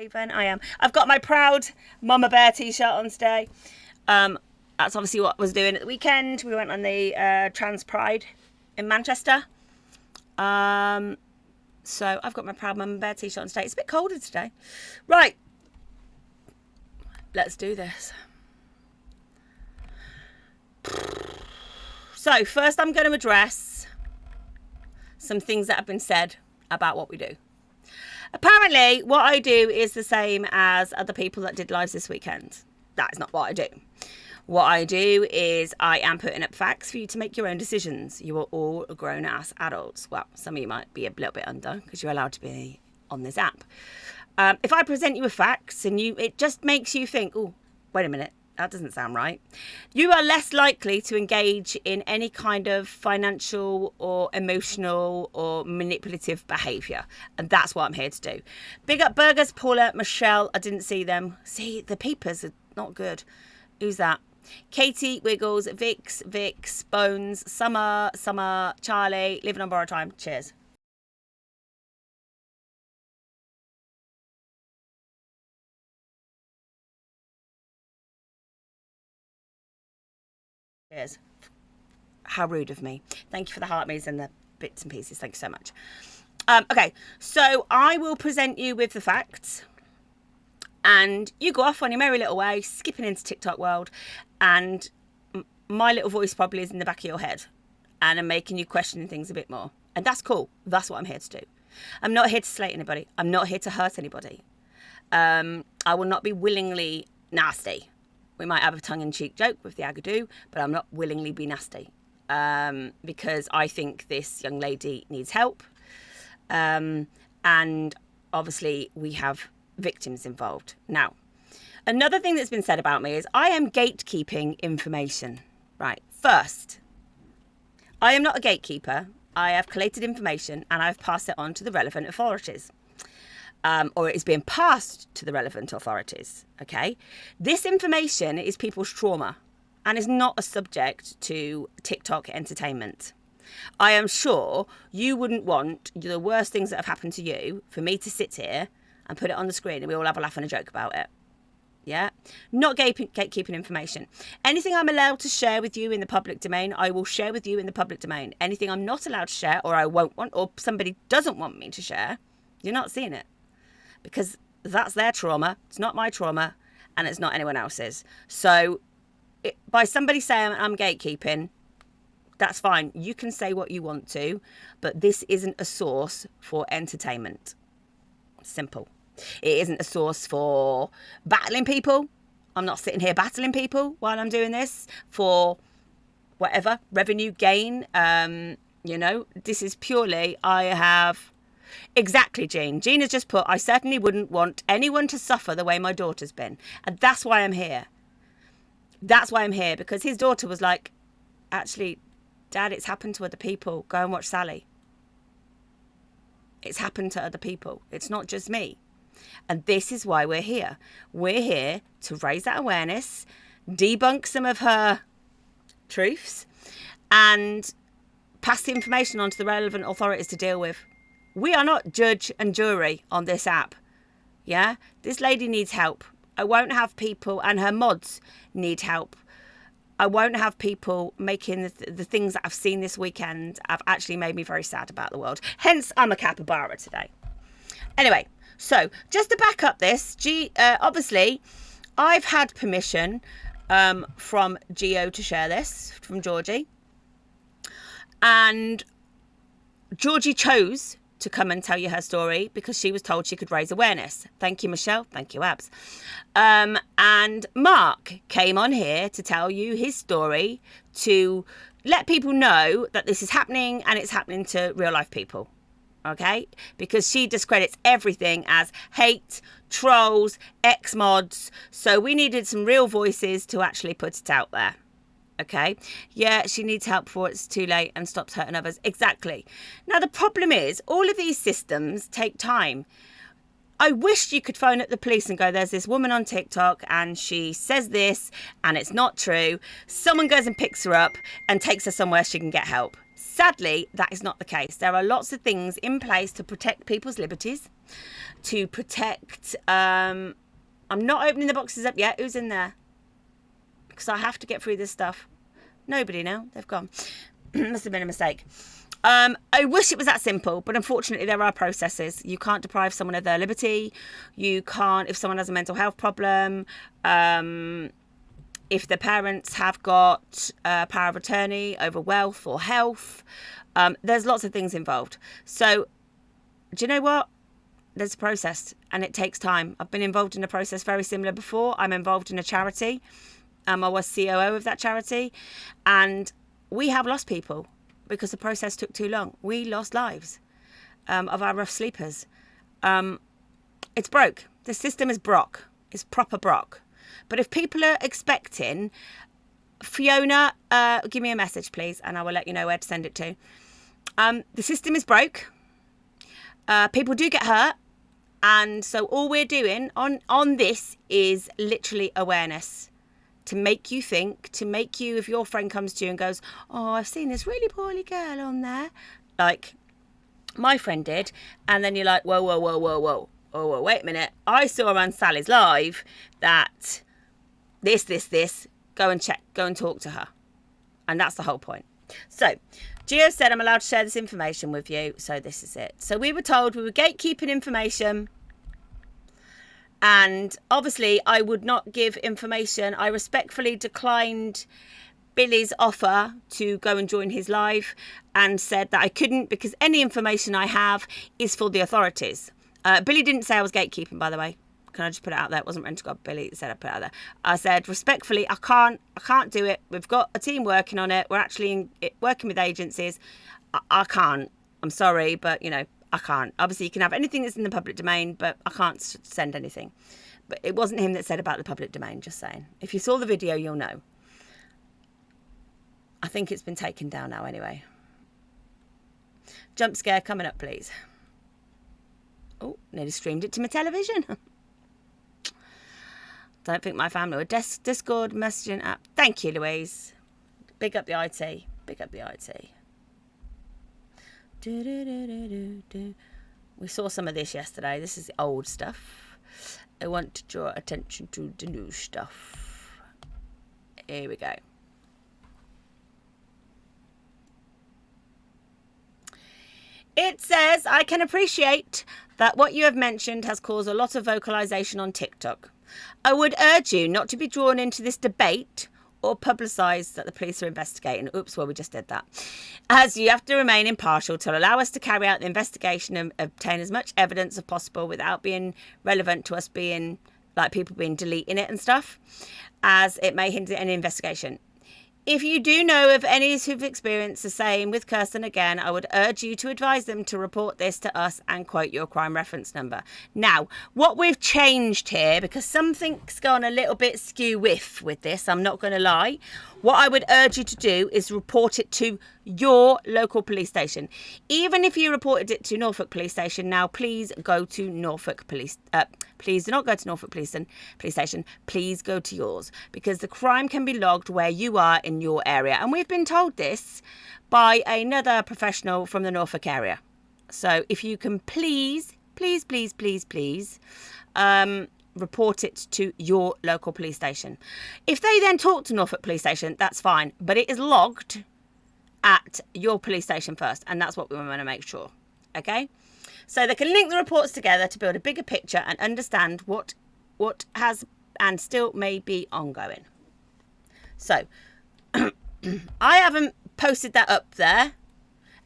Stephen. I am. I've got my proud Mama Bear t-shirt on today. That's obviously what I was doing at the weekend. We went on the Trans Pride in Manchester. So I've got my proud Mama Bear t-shirt on today. It's a bit colder today. Right. Let's do this. So first I'm going to address some things that have been said about what we do. Apparently what I do is the same as other people that did lives this weekend. That is not what I do. What I do is I am putting up facts for you to make your own decisions. You are all grown-ass adults. Well, some of you might be a little bit under because you're allowed to be on this app. If I present you with facts and it just makes you think, oh, wait a minute, that doesn't sound right. You are less likely to engage in any kind of financial or emotional or manipulative behaviour. And that's what I'm here to do. Big up Burgers, Paula, Michelle. I didn't see them. See, the peepers are not good. Who's that? Katie, Wiggles, Vix, Bones, Summer, Charlie, Living on Borrowed Time. Cheers. Cheers. How rude of me. Thank you for the heart me's and the bits and pieces. Thank you so much. Okay, so I will present you with the facts and you go off on your merry little way, skipping into TikTok world, and my little voice probably is in the back of your head and I'm making you question things a bit more. And that's cool. That's what I'm here to do. I'm not here to slate anybody. I'm not here to hurt anybody. I will not be willingly nasty. We might have a tongue-in-cheek joke with the Agadoo, but I'm not willingly be nasty because I think this young lady needs help. And obviously we have victims involved. Now, another thing that's been said about me is I am gatekeeping information. Right, first, I am not a gatekeeper. I have collated information and I've passed it on to the relevant authorities. Or it is being passed to the relevant authorities, okay? This information is people's trauma and is not a subject to TikTok entertainment. I am sure you wouldn't want the worst things that have happened to you for me to sit here and put it on the screen and we all have a laugh and a joke about it. Yeah? Not gatekeeping information. Anything I'm allowed to share with you in the public domain, I will share with you in the public domain. Anything I'm not allowed to share or I won't want or somebody doesn't want me to share, you're not seeing it. Because that's their trauma, it's not my trauma, and it's not anyone else's. So by somebody saying I'm gatekeeping, that's fine. You can say what you want to, but this isn't a source for entertainment. Simple. It isn't a source for battling people. I'm not sitting here battling people while I'm doing this for whatever, revenue gain. You know, this is purely, I have... Exactly, Jean. Jean has just put, I certainly wouldn't want anyone to suffer the way my daughter's been. And that's why I'm here. That's why I'm here, because his daughter was like, actually, Dad, it's happened to other people. Go and watch Sally. It's happened to other people. It's not just me. And this is why we're here. We're here to raise that awareness, debunk some of her truths, and pass the information on to the relevant authorities to deal with. We are not judge and jury on this app. Yeah? This lady needs help. I won't have people, and her mods need help. I won't have people making the things that I've seen this weekend have actually made me very sad about the world. Hence, I'm a capybara today. Anyway, so just to back up this, obviously, I've had permission from Geo to share this, from Georgie. And Georgie chose to come and tell you her story because she was told she could raise awareness. Thank you, Michelle. Thank you, Abs. And Mark came on here to tell you his story, to let people know that this is happening and it's happening to real life people. Okay? Because she discredits everything as hate, trolls, ex-mods. So we needed some real voices to actually put it out there. Okay, yeah, she needs help before it's too late and stops hurting others. Exactly. Now, the problem is all of these systems take time. I wish you could phone up the police and go, there's this woman on TikTok and she says this and it's not true. Someone goes and picks her up and takes her somewhere she can get help. Sadly, that is not the case. There are lots of things in place to protect people's liberties, to protect... I'm not opening the boxes up yet. Who's in there? Because I have to get through this stuff. Nobody now. They've gone. Must have been a mistake. I wish it was that simple, but unfortunately there are processes. You can't deprive someone of their liberty. You can't, if someone has a mental health problem, if the parents have got power of attorney over wealth or health, there's lots of things involved. So, do you know what? There's a process and it takes time. I've been involved in a process very similar before. I'm involved in a charity. I was COO of that charity, and we have lost people because the process took too long. We lost lives of our rough sleepers. It's broke. The system is broke. It's proper broke. But if people are expecting, Fiona, give me a message, please, and I will let you know where to send it to. The system is broke. People do get hurt. And so all we're doing on this is literally awareness. To make you think, to make you, if your friend comes to you and goes, oh, I've seen this really poorly girl on there, like my friend did, and then you're like, whoa, wait a minute, I saw on Sally's live that this, go and check, go and talk to her. And that's the whole point. So Gio said I'm allowed to share this information with you, so this is it. So we were told we were gatekeeping information. And obviously, I would not give information. I respectfully declined Billy's offer to go and join his live and said that I couldn't because any information I have is for the authorities. Billy didn't say I was gatekeeping, by the way. Can I just put it out there? It wasn't meant to go. Billy said I put it out there. I said, respectfully, I can't do it. We've got a team working on it. We're actually working with agencies. I can't. I'm sorry, but, you know, I can't. Obviously, you can have anything that's in the public domain, but I can't send anything. But it wasn't him that said about the public domain, just saying. If you saw the video, you'll know. I think it's been taken down now anyway. Jump scare coming up, please. Oh, nearly streamed it to my television. Don't think my family. Discord messaging app. Thank you, Louise. Big up the IT. Big up the IT. We saw some of this yesterday. This is the old stuff. I want to draw attention to the new stuff. Here we go. It says, I can appreciate that what you have mentioned has caused a lot of vocalization on TikTok. I would urge you not to be drawn into this debate or publicise that the police are investigating. Oops, well, we just did that. As you have to remain impartial to allow us to carry out the investigation and obtain as much evidence as possible without being relevant to us being, like people being deleting it and stuff, as it may hinder any investigation. If you do know of any who've experienced the same with Kirsten again, I would urge you to advise them to report this to us and quote your crime reference number. Now, what we've changed here, because something's gone a little bit skew-whiff with this, I'm not going to lie. What I would urge you to do is report it to your local police station. Even if you reported it to Norfolk Police Station, now please go to Norfolk Police. Please do not go to Norfolk Police Station. Please go to yours, because the crime can be logged where you are in your area. And we've been told this by another professional from the Norfolk area. So if you can please report it to your local police station. If they then talk to Norfolk Police Station, that's fine, but it is logged at your police station first, and that's what we want to make sure. Okay, so they can link the reports together to build a bigger picture and understand what has and still may be ongoing. So I haven't posted that up there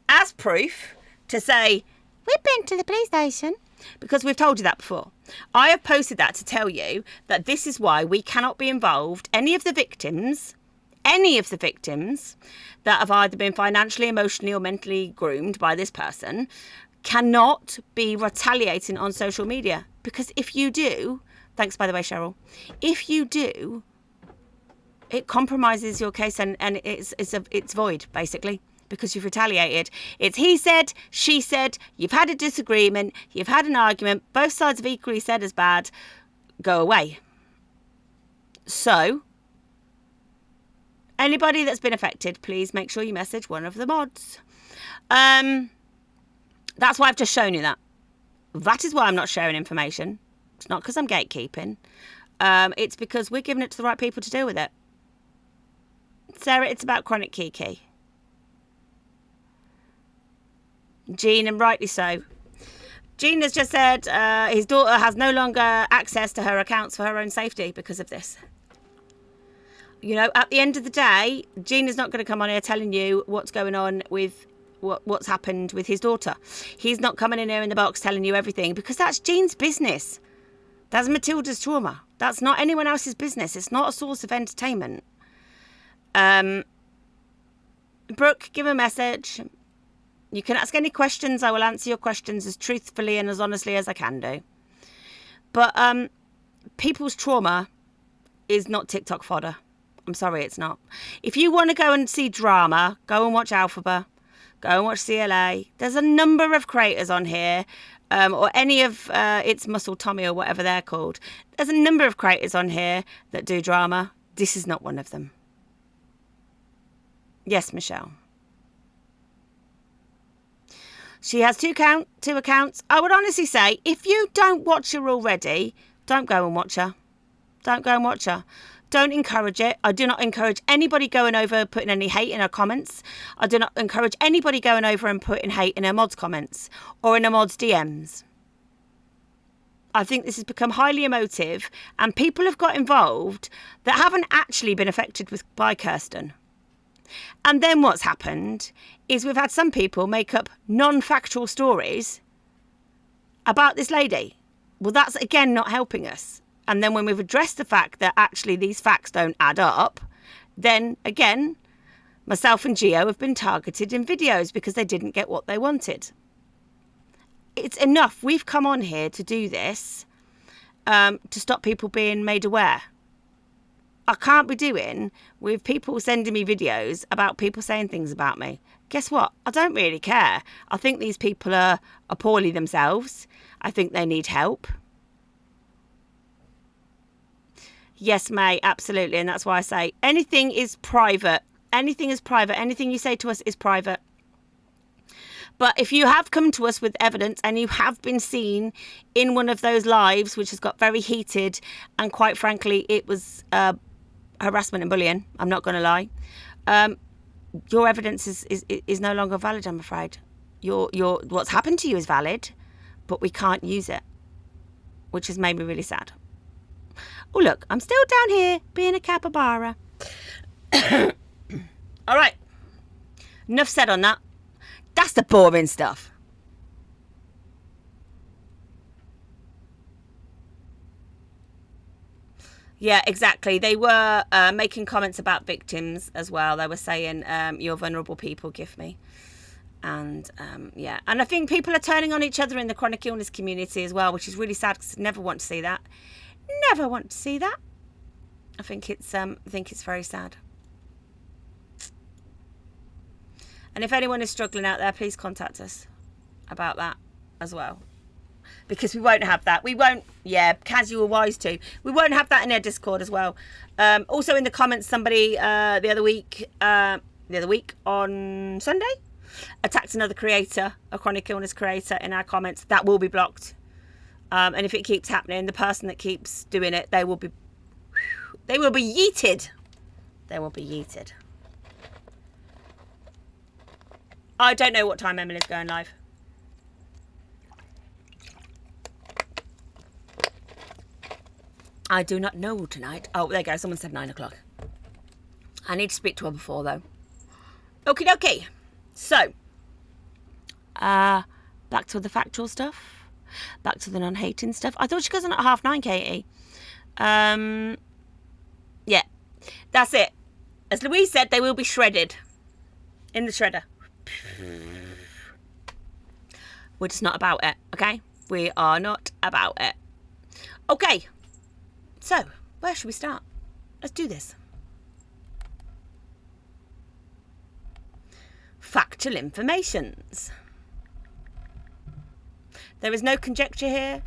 as proof to say we've been to the police station, because we've told you that before. I have posted that to tell you that this is why we cannot be involved. Any of the victims that have either been financially, emotionally or mentally groomed by this person cannot be retaliating on social media. Because if you do, thanks by the way, Cheryl, if you do, it compromises your case and it's void, basically. Because you've retaliated. It's he said, she said, you've had a disagreement, you've had an argument, both sides have equally said as bad, go away. So, Anybody that's been affected, please make sure you message one of the mods. That's why I've just shown you that. That is why I'm not sharing information. It's not because I'm gatekeeping. It's because we're giving it to the right people to deal with it. Sarah, it's about Chronically KiKi. Jean, and rightly so. Jean has just said his daughter has no longer access to her accounts for her own safety because of this. You know, at the end of the day, Jean is not going to come on here telling you what's going on with what's happened with his daughter. He's not coming in here in the box telling you everything because that's Jean's business. That's Matilda's trauma. That's not anyone else's business. It's not a source of entertainment. Brooke, give a message. You can ask any questions. I will answer your questions as truthfully and as honestly as I can do. But people's trauma is not TikTok fodder. I'm sorry, it's not. If you want to go and see drama, go and watch Alphaba. Go and watch CLA. There's a number of creators on here, or any of It's Muscle Tommy or whatever they're called. There's a number of creators on here that do drama. This is not one of them. Yes, Michelle. She has two accounts. I would honestly say, if you don't watch her already, don't go and watch her. Don't go and watch her. Don't encourage it. I do not encourage anybody going over putting any hate in her comments. I do not encourage anybody going over and putting hate in her mods comments or in her mods DMs. I think this has become highly emotive and people have got involved that haven't actually been affected by Kirsten. And then what's happened is we've had some people make up non-factual stories about this lady. Well, that's again not helping us. And then when we've addressed the fact that actually these facts don't add up, then again, myself and Gio have been targeted in videos because they didn't get what they wanted. It's enough. We've come on here to do this to stop people being made aware. I can't be doing with people sending me videos about people saying things about me. Guess what? I don't really care. I think these people are poorly themselves. I think they need help. Yes, May, absolutely. And that's why I say anything is private. Anything is private. Anything you say to us is private. But if you have come to us with evidence and you have been seen in one of those lives, which has got very heated, and quite frankly, it was harassment and bullying, I'm not going to lie, your evidence is no longer valid, I'm afraid. Your what's happened to you is valid, but we can't use it, which has made me really sad. Oh, look, I'm still down here being a capybara. All right. Enough said on that. That's the boring stuff. Yeah, exactly. They were making comments about victims as well. They were saying, you're vulnerable people, give me. And yeah, and I think people are turning on each other in the chronic illness community as well, which is really sad because I never want to see that. Never want to see that. I think it's very sad. And if anyone is struggling out there, please contact us about that as well. Because we won't have that. We won't, yeah, Kaz, you were wise too. We won't have that in our Discord as well. Also in the comments, somebody the other week on Sunday attacked another creator, a chronic illness creator, in our comments. That will be blocked. And if it keeps happening, the person that keeps doing it, they will be yeeted. They will be yeeted. I don't know what time Emily's going live. I do not know tonight. Oh, there you go. Someone said 9 o'clock. I need to speak to her before, though. Okie dokie. So, back to the factual stuff. Back to the non-hating stuff. I thought she goes on at 9:30, Katie. Yeah, that's it. As Louise said, they will be shredded in the shredder. We're just not about it, okay? We are not about it. Okay, so where should we start? Let's do this. Factual informations. There is no conjecture here.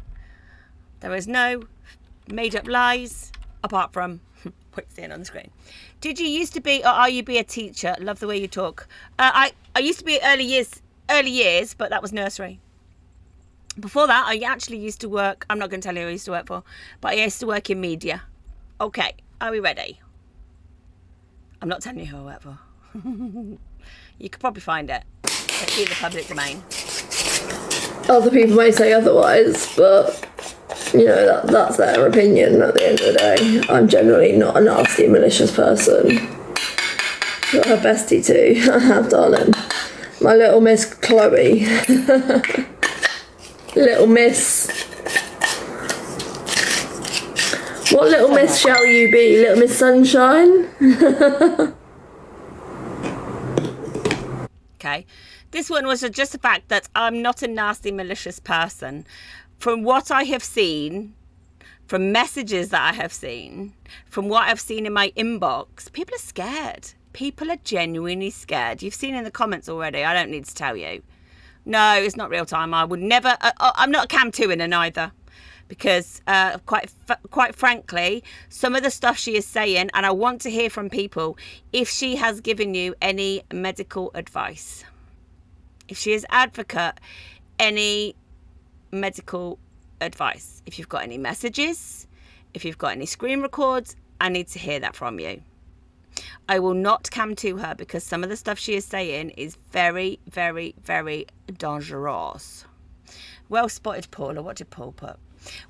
There is no made up lies, apart from what you're seeing on the screen. Did you used to be, or are you be a teacher? Love the way you talk. I used to be early years, but that was nursery. Before that, I actually used to work, I'm not going to tell you who I used to work for, but I used to work in media. Okay, are we ready? I'm not telling you who I work for. You could probably find it. It's in the public domain. Other people may say otherwise, but, you know, that's their opinion at the end of the day. I'm generally not a nasty, malicious person. Got her bestie too. I have, darling. My little Miss Chloe. Little Miss. What little miss shall you be? Little Miss Sunshine? Okay. This one was just the fact that I'm not a nasty, malicious person. From what I have seen, from messages that I have seen, from what I've seen in my inbox, people are scared. People are genuinely scared. You've seen in the comments already. I don't need to tell you. No, it's not real time. I would never. I'm not a Cam 2-inner either, because quite frankly, some of the stuff she is saying, and I want to hear from people if she has given you any medical advice. If she is advocate, any medical advice. If you've got any messages, if you've got any screen records, I need to hear that from you. I will not Cam to her because some of the stuff she is saying is very, very, very dangerous. Well spotted, Paula. What did Paul put?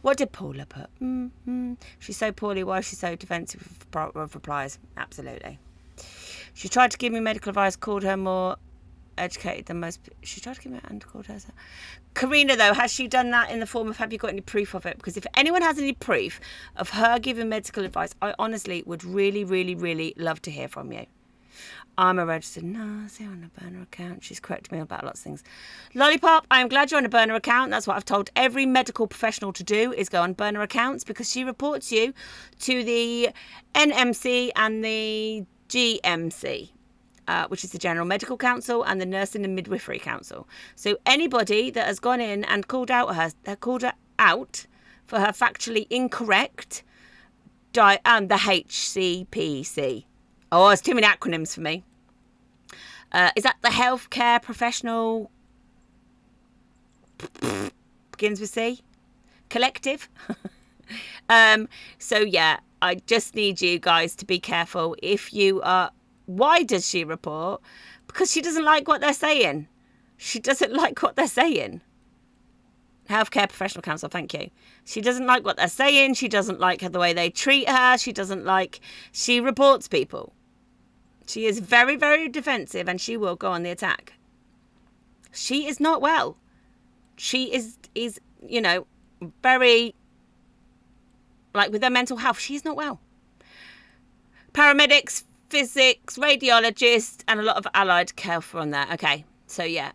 What did Paula put? She's so poorly. Why is she so defensive of replies? Absolutely. She tried to give me medical advice, called her more educated than most. She tried to give me and called her. Karina, though, has she done that in the form of, have you got any proof of it? Because if anyone has any proof of her giving medical advice, I honestly would really, really, really love to hear from you. I'm a registered nurse on a burner account. She's corrected me about lots of things. Lollipop, I'm glad you're on a burner account. That's what I've told every medical professional to do, is go on burner accounts, because she reports you to the NMC and the GMC. Which is the General Medical Council and the Nursing and Midwifery Council. So anybody that has gone in and called her out for her factually incorrect the HCPC. Oh, it's too many acronyms for me. Is that the Healthcare Professional begins with C? Collective? So yeah, I just need you guys to be careful if you are. Why does she report? Because she doesn't like what they're saying. She doesn't like what they're saying. Healthcare Professional Council, thank you. She doesn't like what they're saying. She doesn't like the way they treat her. She reports people. She is very, very defensive, and she will go on the attack. She is not well. She is very, with her mental health, she's not well. Paramedics, physics, radiologist, and a lot of allied care for on there. Okay, so yeah.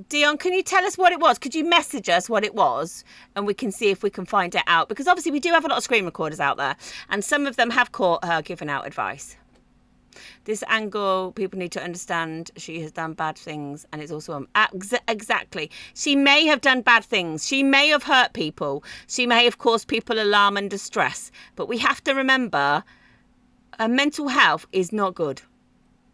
Dion, can you tell us what it was? Could you message us what it was, and we can see if we can find it out? Because obviously we do have a lot of screen recorders out there, and some of them have caught her giving out advice. This angle, people need to understand she has done bad things, and it's also exactly. She may have done bad things. She may have hurt people. She may have caused people alarm and distress. But we have to remember her mental health is not good.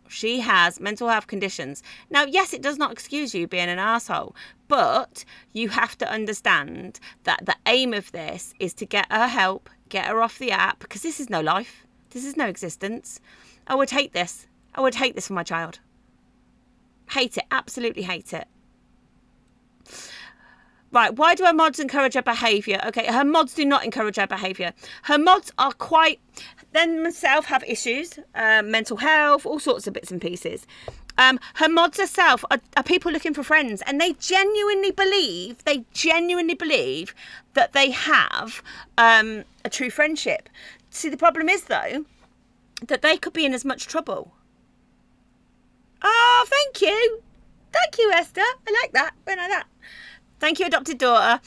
She has mental health conditions. Now, yes, it does not excuse you being an asshole, but you have to understand that the aim of this is to get her help, get her off the app, because this is no life. This is no existence. I would hate this. I would hate this for my child. Hate it. Absolutely hate it. Right. Why do her mods encourage her behaviour? Okay. Her mods do not encourage her behaviour. Her mods are themselves have issues, mental health, all sorts of bits and pieces. Her mods herself are people looking for friends, and they genuinely believe that they have a true friendship. See, the problem is, though, that they could be in as much trouble. Oh, thank you. Thank you, Esther. I like that. I like that. Thank you, adopted daughter.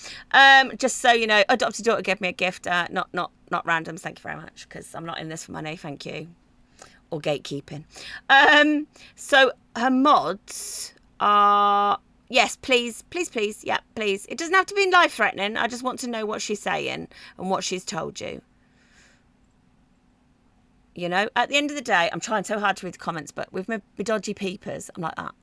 Just so you know, adopted daughter gave me a gift. Not randoms. Thank you very much, because I'm not in this for money. Thank you. Or gatekeeping. So her mods are Yes, please, please, please. Yeah, please. It doesn't have to be life-threatening. I just want to know what she's saying and what she's told you. You know, at the end of the day, I'm trying so hard to read the comments, but with my dodgy peepers, I'm like that.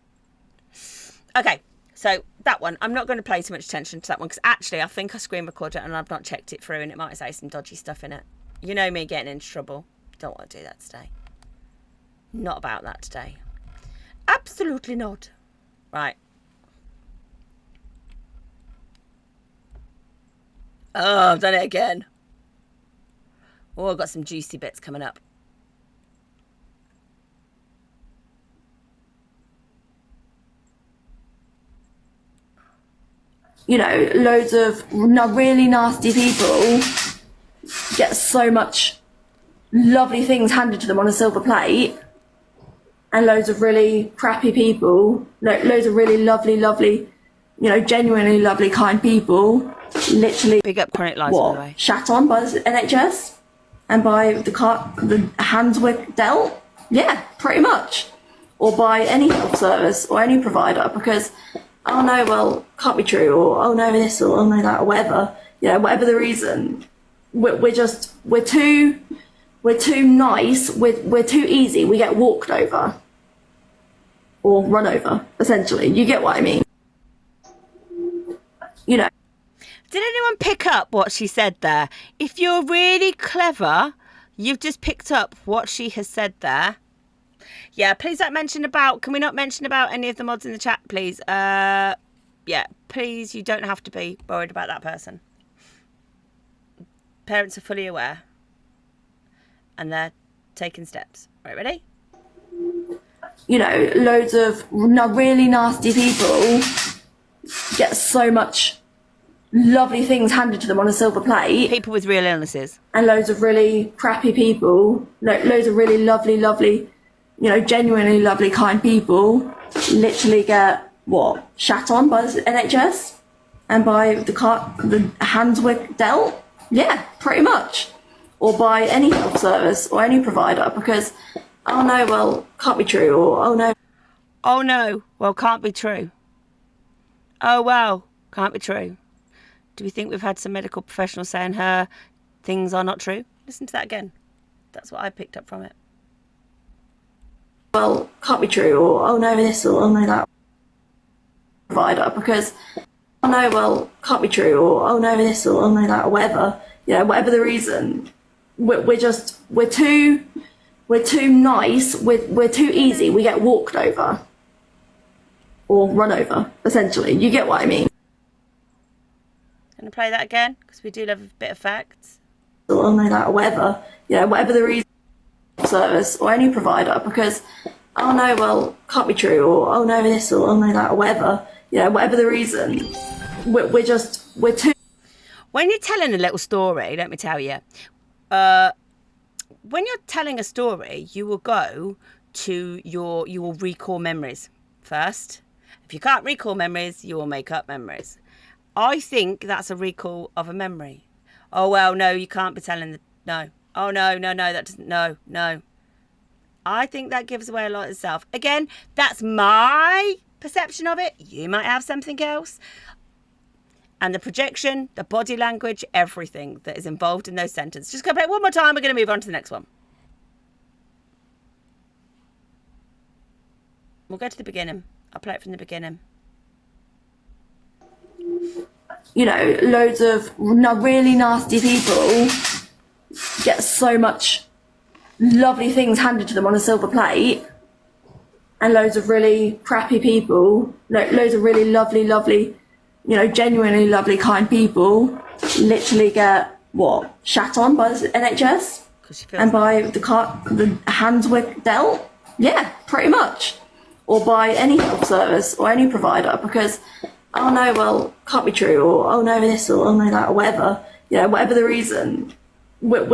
Okay, so that one, I'm not going to pay too much attention to that one because actually I think I screen recorded it and I've not checked it through and it might say some dodgy stuff in it. You know me getting into trouble. Don't want to do that today. Not about that today. Absolutely not. Right. Oh, I've done it again. Oh, I've got some juicy bits coming up. You know, loads of really nasty people get so much lovely things handed to them on a silver plate, and loads of really crappy people, loads of really lovely, you know, genuinely lovely, kind people, literally Big up Chronic Lives, by the way. shat on by the NHS and by the hands we're dealt. Yeah, pretty much. Or by any health service or any provider, because oh no, well, can't be true, or oh no, this, or oh no, that, or whatever. You know, whatever the reason, we're too nice, we're too easy. We get walked over or run over, essentially. You get what I mean? You know. Did anyone pick up what she said there? If you're really clever, you've just picked up what she has said there. Yeah, please don't mention about... Can we not mention about any of the mods in the chat, please? Yeah, please, you don't have to be worried about that person. Parents are fully aware. And they're taking steps. Right, ready? You know, loads of really nasty people get so much lovely things handed to them on a silver plate. People with real illnesses. And loads of really crappy people, loads of really lovely, you know, genuinely lovely, kind people, literally get, what, shat on by the NHS and by the hands we're dealt? Yeah, pretty much. Or by any health service or any provider, because oh no, well, can't be true, or oh no. Oh no, well, can't be true. Oh well, can't be true. Do we think we've had some medical professionals saying her things are not true? Listen to that again. That's what I picked up from it. Well, can't be true, or oh no, this, or oh no, that provider, because oh no, well, can't be true, or oh no, this, or oh no, that, or whatever. You know, whatever the reason, we're too nice, we're too easy. We get walked over or run over, essentially. You get what I mean? Gonna play that again because we do love a bit of facts. Or oh no, that, or whatever. You know, whatever the reason, service or any provider, because oh no, well, can't be true, or oh no, this, or oh no, that, or whatever. You know, whatever the reason, we're too. When you're telling a little story, let me tell you, when you're telling a story, you will go to you will recall memories first. If you can't recall memories, you will make up memories. I think that's a recall of a memory. Oh, well, no, you can't be telling no. Oh, no, that doesn't, no. I think that gives away a lot of itself. Again, that's my perception of it. You might have something else. And the projection, the body language, everything that is involved in those sentences. Just go play it one more time. We're going to move on to the next one. We'll go to the beginning. I'll play it from the beginning. You know, loads of really nasty people get so much lovely things handed to them on a silver plate, and loads of really crappy people, loads of really lovely, you know, genuinely lovely, kind people, literally get, what, shat on by the NHS and by the hands we're dealt? Yeah, pretty much. Or by any health service or any provider, because oh no, well, can't be true, or oh no, this, or oh no, that, or whatever. You know, whatever the reason, we're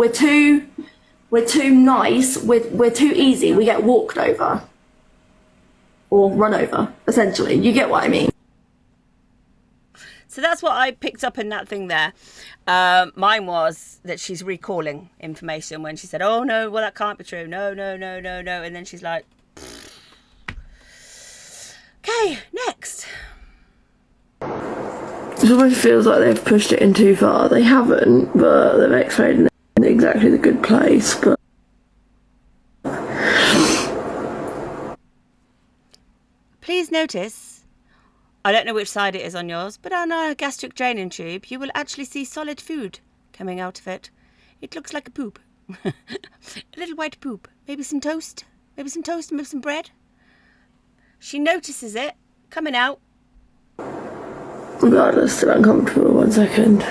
too nice, we're too easy. We get walked over or run over, essentially. You get what I mean? So that's what I picked up in that thing there. Mine was that she's recalling information when she said, oh no, well, that can't be true. No. And then she's like, okay, Okay, next. It almost feels like they've pushed it in too far. They haven't, but they've explained it in exactly the good place. But please notice, I don't know which side it is on yours, but on a gastric draining tube, you will actually see solid food coming out of it. It looks like a poop. A little white poop. Maybe some toast. Maybe some toast and maybe some bread. She notices it coming out. regardless, still uncomfortable. 1 second.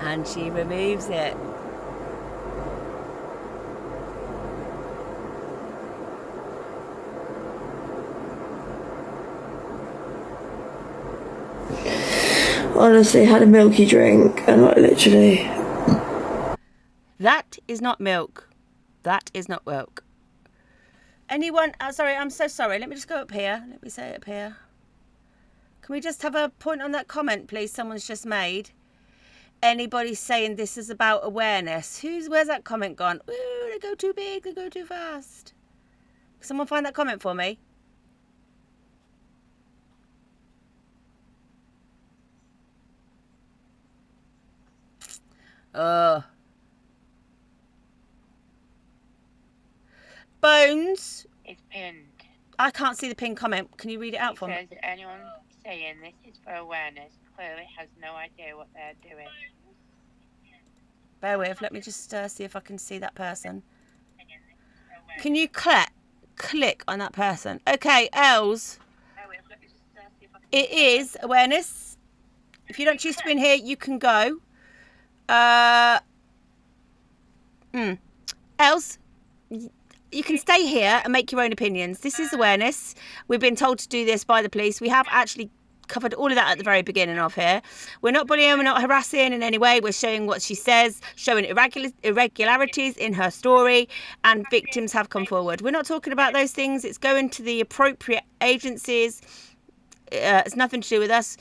And she removes it. Honestly, had a milky drink and like literally. That is not milk. That is not milk. Anyone? Sorry, I'm so sorry. Let me just go up here. Let me say it up here. Can we just have a point on that comment, please? Someone's just made. Anybody saying this is about awareness? Where's that comment gone? Ooh, they go too big. They go too fast. Can someone find that comment for me? Bones. It's pinned. I can't see the pinned comment. Can you read it out for me? It says anyone saying this is for awareness clearly has no idea what they're doing. Bear with. Let me just see if I can see that person. Can you click on that person? Okay, Els. It is awareness. If you don't choose to be in here, you can go. Els, you can stay here and make your own opinions. This is awareness. We've been told to do this by the police. We have actually covered all of that at the very beginning of here. We're not bullying, we're not harassing in any way. We're showing what she says, showing irregularities in her story, and victims have come forward. We're not talking about those things. It's going to the appropriate agencies. It's nothing to do with us.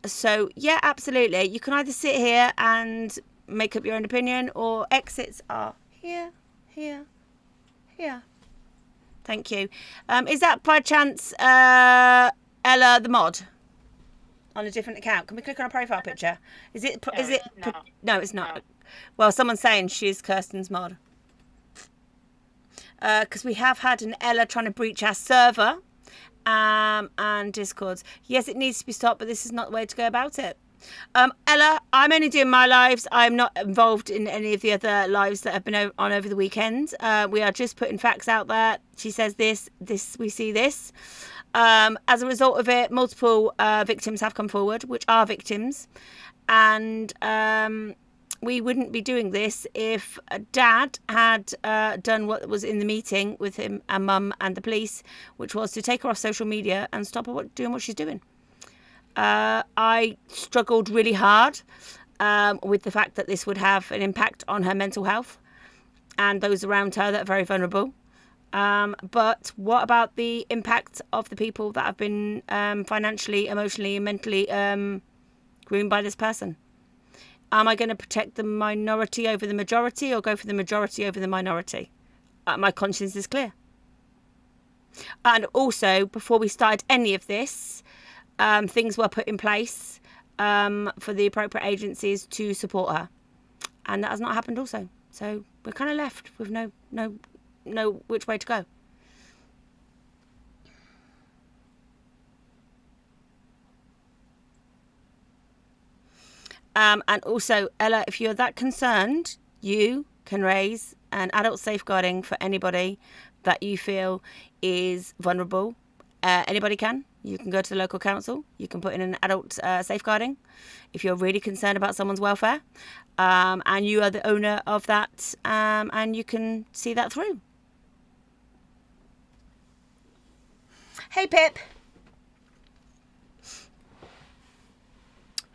So yeah, absolutely. You can either sit here and make up your own opinion, or exits are here. Thank you. Is that by chance Ella the mod on a different account? Can we click on a profile picture? Is it? No, it's not. Well, someone's saying she's Kirsten's mod. Because we have had an Ella trying to breach our server and Discords. Yes, it needs to be stopped, but this is not the way to go about it. Ella, I'm only doing my lives. I'm not involved in any of the other lives that have been on over the weekend. We are just putting facts out there. She says this, we see this. As a result of it, multiple victims have come forward, which are victims. And we wouldn't be doing this if Dad had done what was in the meeting with him and Mum and the police, which was to take her off social media and stop her doing what she's doing. I struggled really hard with the fact that this would have an impact on her mental health and those around her that are very vulnerable. But what about the impact of the people that have been financially, emotionally, and mentally groomed by this person? Am I going to protect the minority over the majority, or go for the majority over the minority? My conscience is clear. And also, before we started any of this, things were put in place for the appropriate agencies to support her, and that has not happened also. So we're kind of left with no which way to go. And also, Ella, if you're that concerned, you can raise an adult safeguarding for anybody that you feel is vulnerable. Anybody can. You can go to the local council. You can put in an adult safeguarding if you're really concerned about someone's welfare. And you are the owner of that, and you can see that through. Hey, Pip.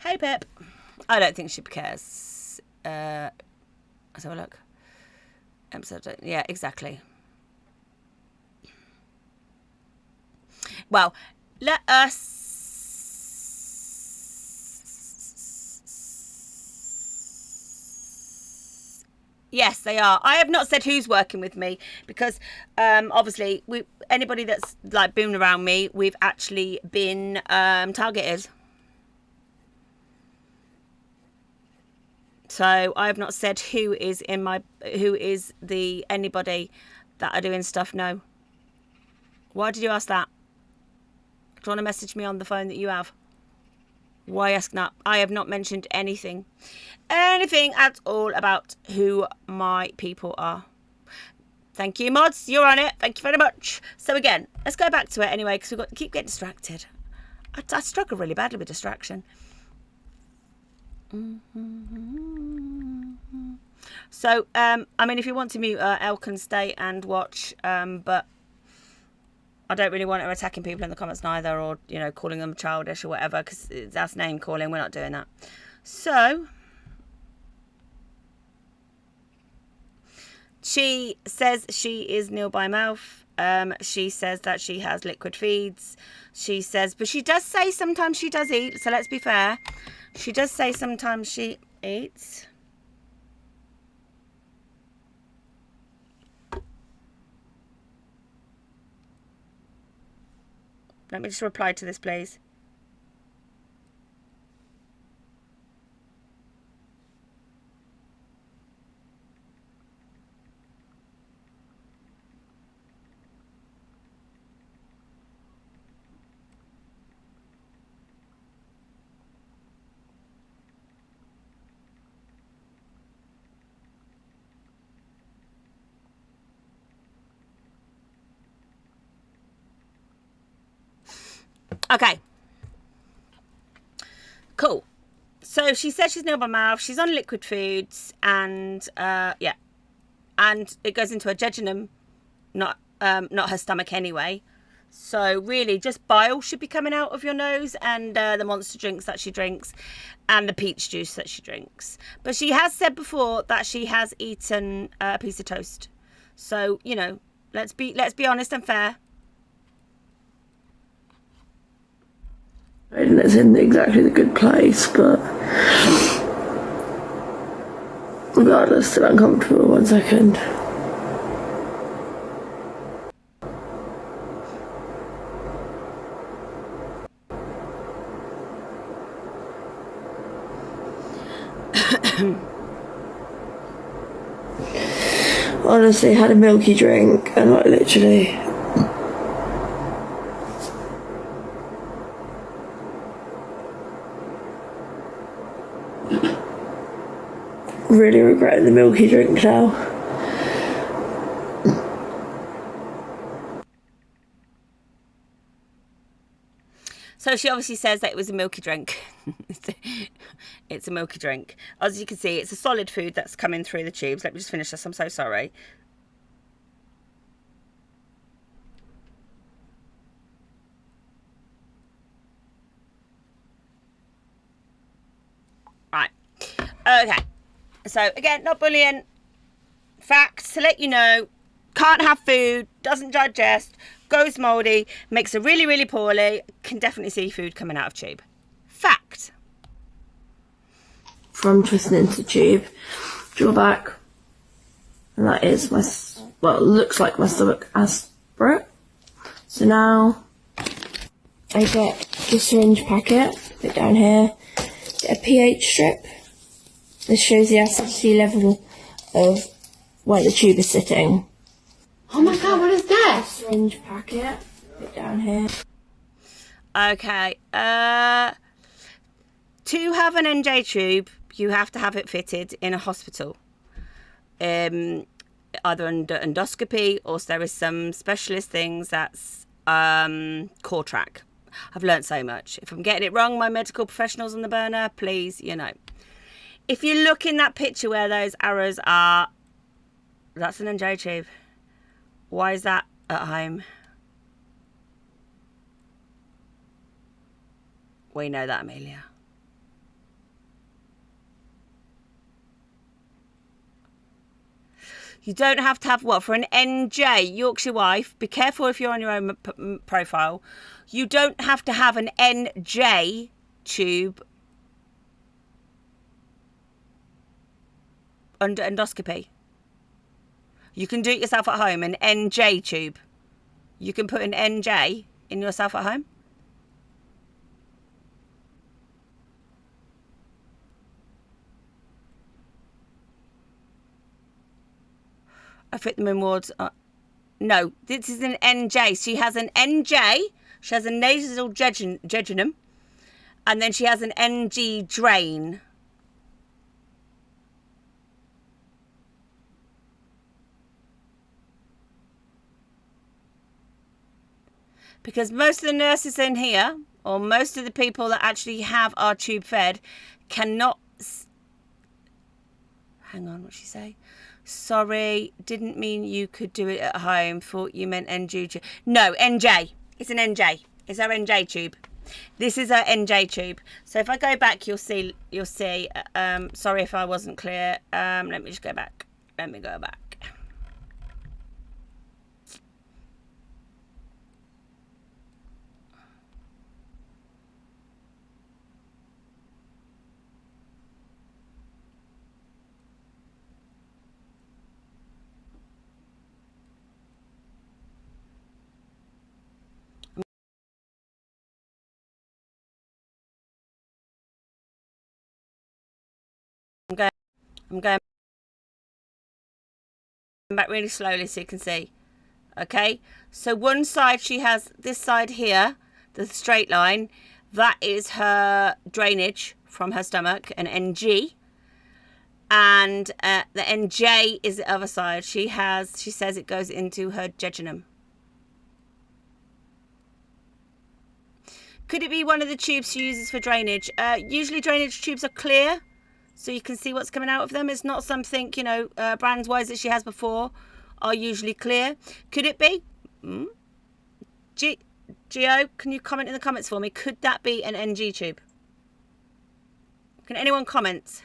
Hey, Pip. I don't think she cares. Let's have a look. Episode, yeah, exactly. Well, let us Yes, they are. I have not said who's working with me because obviously anybody that's like booming around me, we've actually been targeted. So I have not said who is the anybody that are doing stuff. No. Why did you ask that? Do you want to message me on the phone that you have? Why ask that? I have not mentioned anything at all about who my people are. Thank you, mods. You're on it. Thank you very much. So again, let's go back to it anyway, because we've got to keep getting distracted. I struggle really badly with distraction. So, I mean, if you want to mute her, Elle can stay and watch, but I don't really want her attacking people in the comments neither, or, you know, calling them childish or whatever, because that's name calling. We're not doing that. So, she says she is nil by mouth. She says that she has liquid feeds. She says, but she does say sometimes she does eat, so let's be fair. She does say sometimes she eats. Let me just reply to this, please. Okay. Cool. So she says she's nil by mouth. She's on liquid foods, and yeah, and it goes into her jejunum, not her stomach anyway. So really, just bile should be coming out of your nose, and the monster drinks that she drinks, and the peach juice that she drinks. But she has said before that she has eaten a piece of toast. So you know, let's be honest and fair. And it's in exactly the good place, but regardless, still uncomfortable. 1 second. Honestly, had a milky drink and like literally really regretting the milky drink now. So she obviously says that it was a milky drink. It's a milky drink. As you can see, it's a solid food that's coming through the tubes. Let me just finish this. I'm so sorry. Right. Okay. So again, not bullying. Facts to let you know. Can't have food. Doesn't digest. Goes mouldy. Makes her really, really poorly. Can definitely see food coming out of tube. Fact. From twisting into tube, draw back, and that is my, well, it looks like my stomach aspirate. So now I get the syringe packet, put it down here, get a pH strip. This shows the acidity level of where the tube is sitting. Oh my god, what is that? Syringe packet, put it down here. Okay. To have an NJ tube, you have to have it fitted in a hospital. Either under endoscopy, or there is some specialist things that's core track. I've learnt so much. If I'm getting it wrong, my medical professionals on the burner, please, you know. If you look in that picture where those arrows are, that's an NJ tube. Why is that at home? We know that, Amelia. You don't have to have what? For an NJ, Yorkshire wife, be careful if you're on your own profile. You don't have to have an NJ tube under endoscopy. You can do it yourself at home, an NJ tube. You can put an NJ in yourself at home. I fit them in wards. No, this is an NJ. She has an NJ. She has a nasal jejunum. And then she has an NG drain. Because most of the nurses in here, or most of the people that actually have our tube fed, cannot... Hang on, what'd she say? Sorry, didn't mean you could do it at home. Thought you meant NG tube. No, NJ. It's an NJ. It's our NJ tube. This is our NJ tube. So if I go back, you'll see. Sorry if I wasn't clear. Let me just go back. Let me go back. I'm going back really slowly so you can see. Okay, so one side she has this side here, the straight line, that is her drainage from her stomach, an NG, and the NJ is the other side. She says it goes into her jejunum. Could it be one of the tubes she uses for drainage? Usually drainage tubes are clear, so you can see what's coming out of them. It's not something, brands wise that she has before are usually clear. Could it be? Gio, can you comment in the comments for me? Could that be an NG tube? Can anyone comment?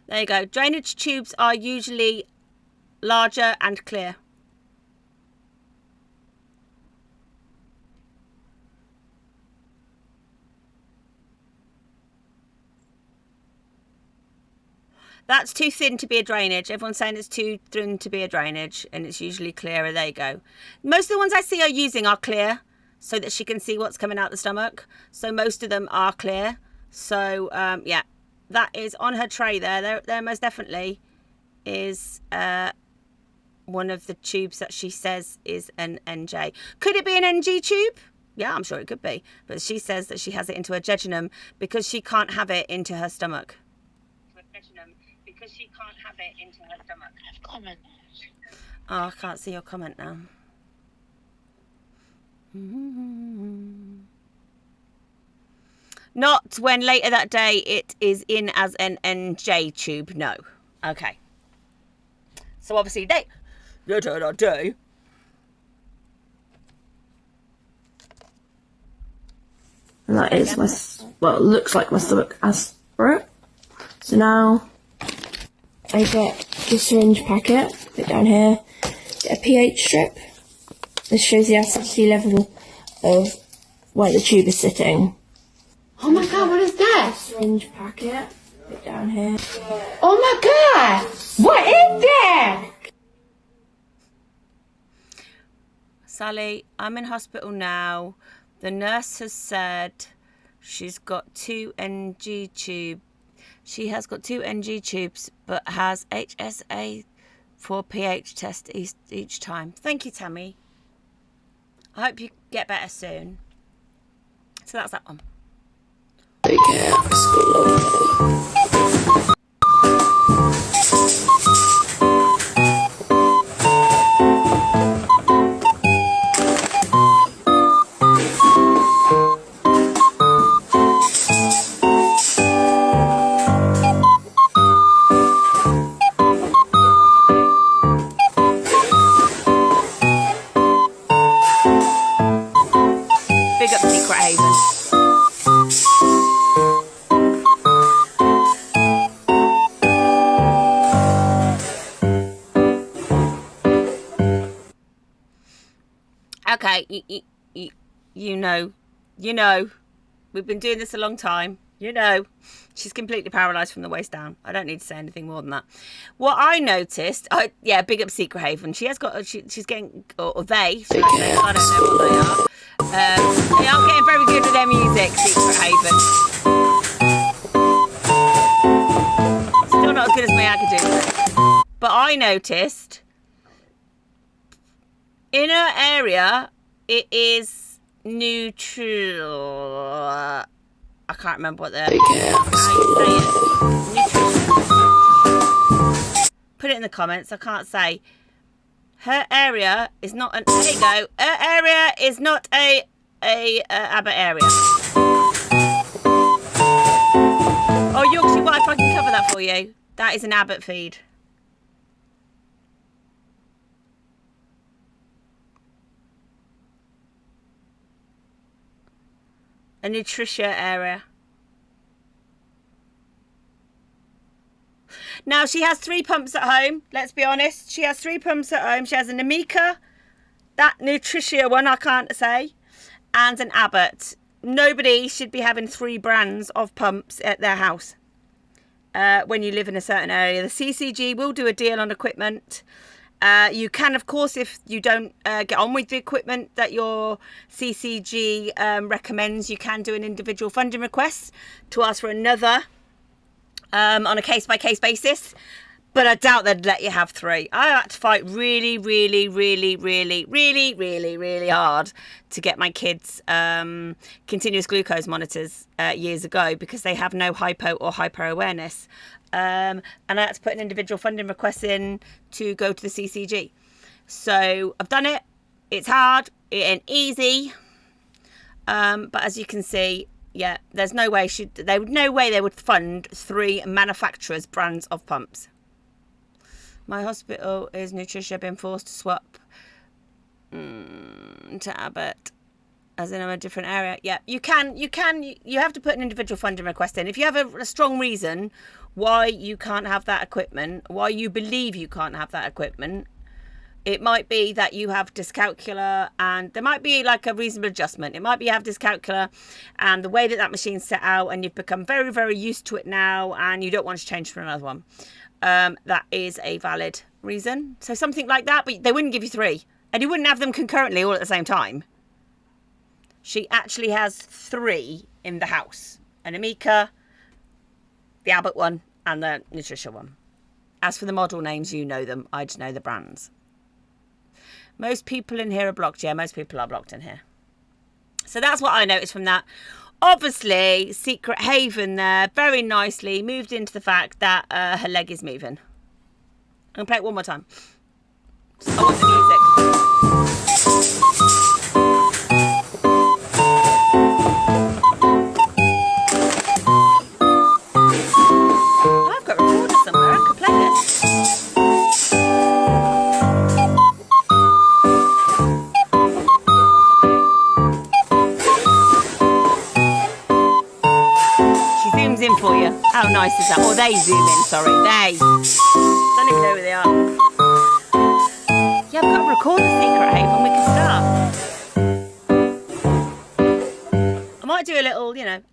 There you go. Drainage tubes are usually larger and clear. That's too thin to be a drainage. Everyone's saying it's too thin to be a drainage, and it's usually clearer. There you go. Most of the ones I see are using are clear, so that she can see what's coming out the stomach. So most of them are clear. So yeah, that is on her tray there. There most definitely is one of the tubes that she says is an NJ. Could it be an NG tube? Yeah, I'm sure it could be. But she says that she has it into her jejunum because she can't have it into her stomach. Because she can't have it into her stomach. Comment. Oh, I can't see your comment now. Not when later that day it is in as an NJ tube. No. Okay. So obviously they do. And that is it looks like my stomach as for it. So now I get the syringe packet, put it down here, get a pH strip. This shows the acidity level of where the tube is sitting. Oh my god, what is that? Syringe packet, put it down here. Oh my god! What is that? Sally, I'm in hospital now. The nurse has said she's got 2 NG tubes. She has got 2 NG tubes, but has HSA for pH test each time. Thank you, Tammy. I hope you get better soon. So that's that one. Okay, Big up Secret Haven. Okay, you know, we've been doing this a long time. You know, she's completely paralysed from the waist down. I don't need to say anything more than that. What I noticed, big up Secret Haven. She has got, she's getting, or they, should I say, I don't know what they are. They aren't getting very good with their music, Secret Haven. Still not as good as Mayaka. But I noticed in her area, it is neutral. I can't remember what the how you say it. Nutrition. Put it in the comments. I can't say. Her area is not an. There you go. Her area is not a Abbott area. Oh, Yorkshire Wife, I can cover that for you. That is an Abbott feed. A Nutritia area. Now, she has 3 pumps at home. Let's be honest. She has 3 pumps at home. She has an Amica, that Nutritia one I can't say, and an Abbott. Nobody should be having 3 brands of pumps at their house when you live in a certain area. The CCG will do a deal on equipment. You can, of course, if you don't get on with the equipment that your CCG recommends, you can do an individual funding request to ask for another on a case-by-case basis. But I doubt they'd let you have 3. I had to fight really, really, really, really, really, really, really hard to get my kids continuous glucose monitors years ago because they have no hypo or hyper awareness. And I had to put an individual funding request in to go to the CCG. So I've done it. It's hard. It ain't easy. But as you can see, yeah, there's no way they would fund 3 manufacturers' brands of pumps. My hospital is Nutritia been forced to swap to Abbott. As in, I'm a different area. Yeah, you have to put an individual funding request in. If you have a strong reason why you can't have that equipment, why you believe you can't have that equipment, it might be that you have dyscalculia and there might be like a reasonable adjustment. It might be you have dyscalculia and the way that machine's set out and you've become very, very used to it now and you don't want to change for another one. That is a valid reason. So something like that, but they wouldn't give you 3 and you wouldn't have them concurrently all at the same time. She actually has 3 in the house. An Amica, the Abbott one, and the Nutritia one. As for the model names, you know them. I just know the brands. Most people in here are blocked. Yeah, most people are blocked in here. So that's what I noticed from that. Obviously, Secret Haven there very nicely moved into the fact that her leg is moving. I'm going to play it one more time. I want the music. I've got a recorder somewhere. I could play this. She zooms in for you. How nice is that? Or they zoom in, sorry. They. Don't even know where they are. Yeah, I've got a recorder, Secret Haven. We can start. I might do a little,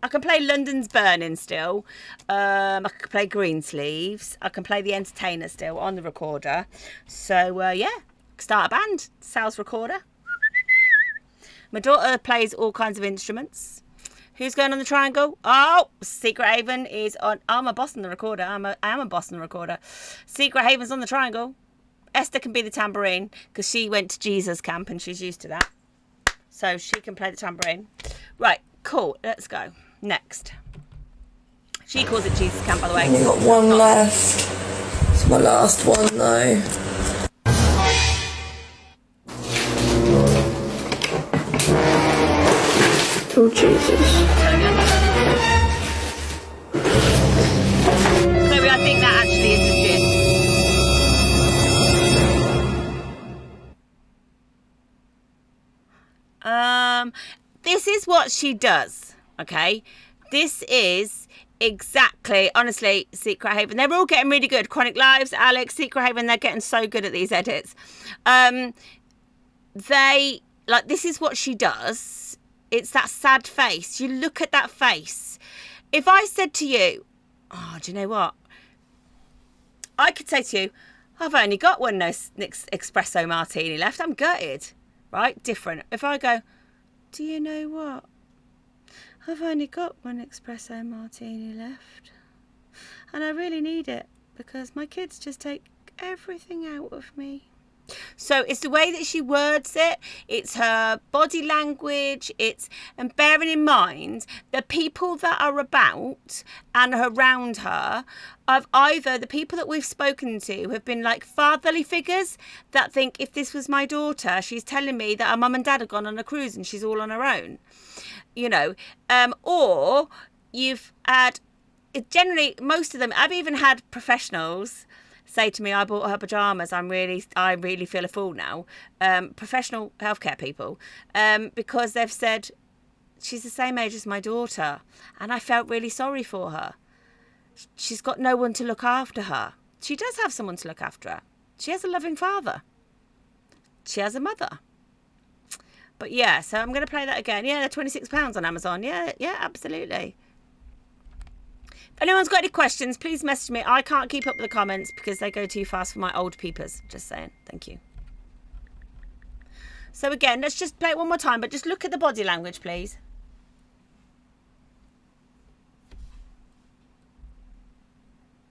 I can play London's Burning still. I can play Greensleeves. I can play The Entertainer still on the recorder. So, start a band. Sales recorder. My daughter plays all kinds of instruments. Who's going on the triangle? Oh, Secret Haven is on. I'm a boss on the recorder. I am a boss on the recorder. Secret Haven's on the triangle. Esther can be the tambourine because she went to Jesus camp and she's used to that. So she can play the tambourine. Right, cool. Let's go. Next. She calls it Jesus camp, by the way. I've got one left. It's my last one, though. Oh, Jesus. Chloe, I think that actually is legit. This is what she does, okay? This is exactly, honestly, Secret Haven. They're all getting really good. Chronic Lives, Alex, Secret Haven, they're getting so good at these edits. This is what she does. It's that sad face. You look at that face If I said to you, oh, do you know what? I could say to you, I've only got one espresso martini left. I'm gutted, right? Different. If I go, do you know what? I've only got one espresso martini left. And I really need it because my kids just take everything out of me. So it's the way that she words it, it's her body language, and bearing in mind the people that are about and around her, of either the people that we've spoken to have been like fatherly figures that think, if this was my daughter, she's telling me that her mum and dad have gone on a cruise and she's all on her own, or you've had, generally most of them, I've even had professionals say to me, I bought her pajamas, I really feel a fool now. Professional healthcare people, because they've said, she's the same age as my daughter, and I felt really sorry for her. She's got no one to look after her. She does have someone to look after her. She has a loving father. She has a mother. But yeah, so I'm going to play that again. Yeah, they're £26 on Amazon. Yeah, absolutely. If anyone's got any questions, please message me. I can't keep up with the comments because they go too fast for my old peepers. Just saying. Thank you. So again, let's just play it one more time, but just look at the body language, please.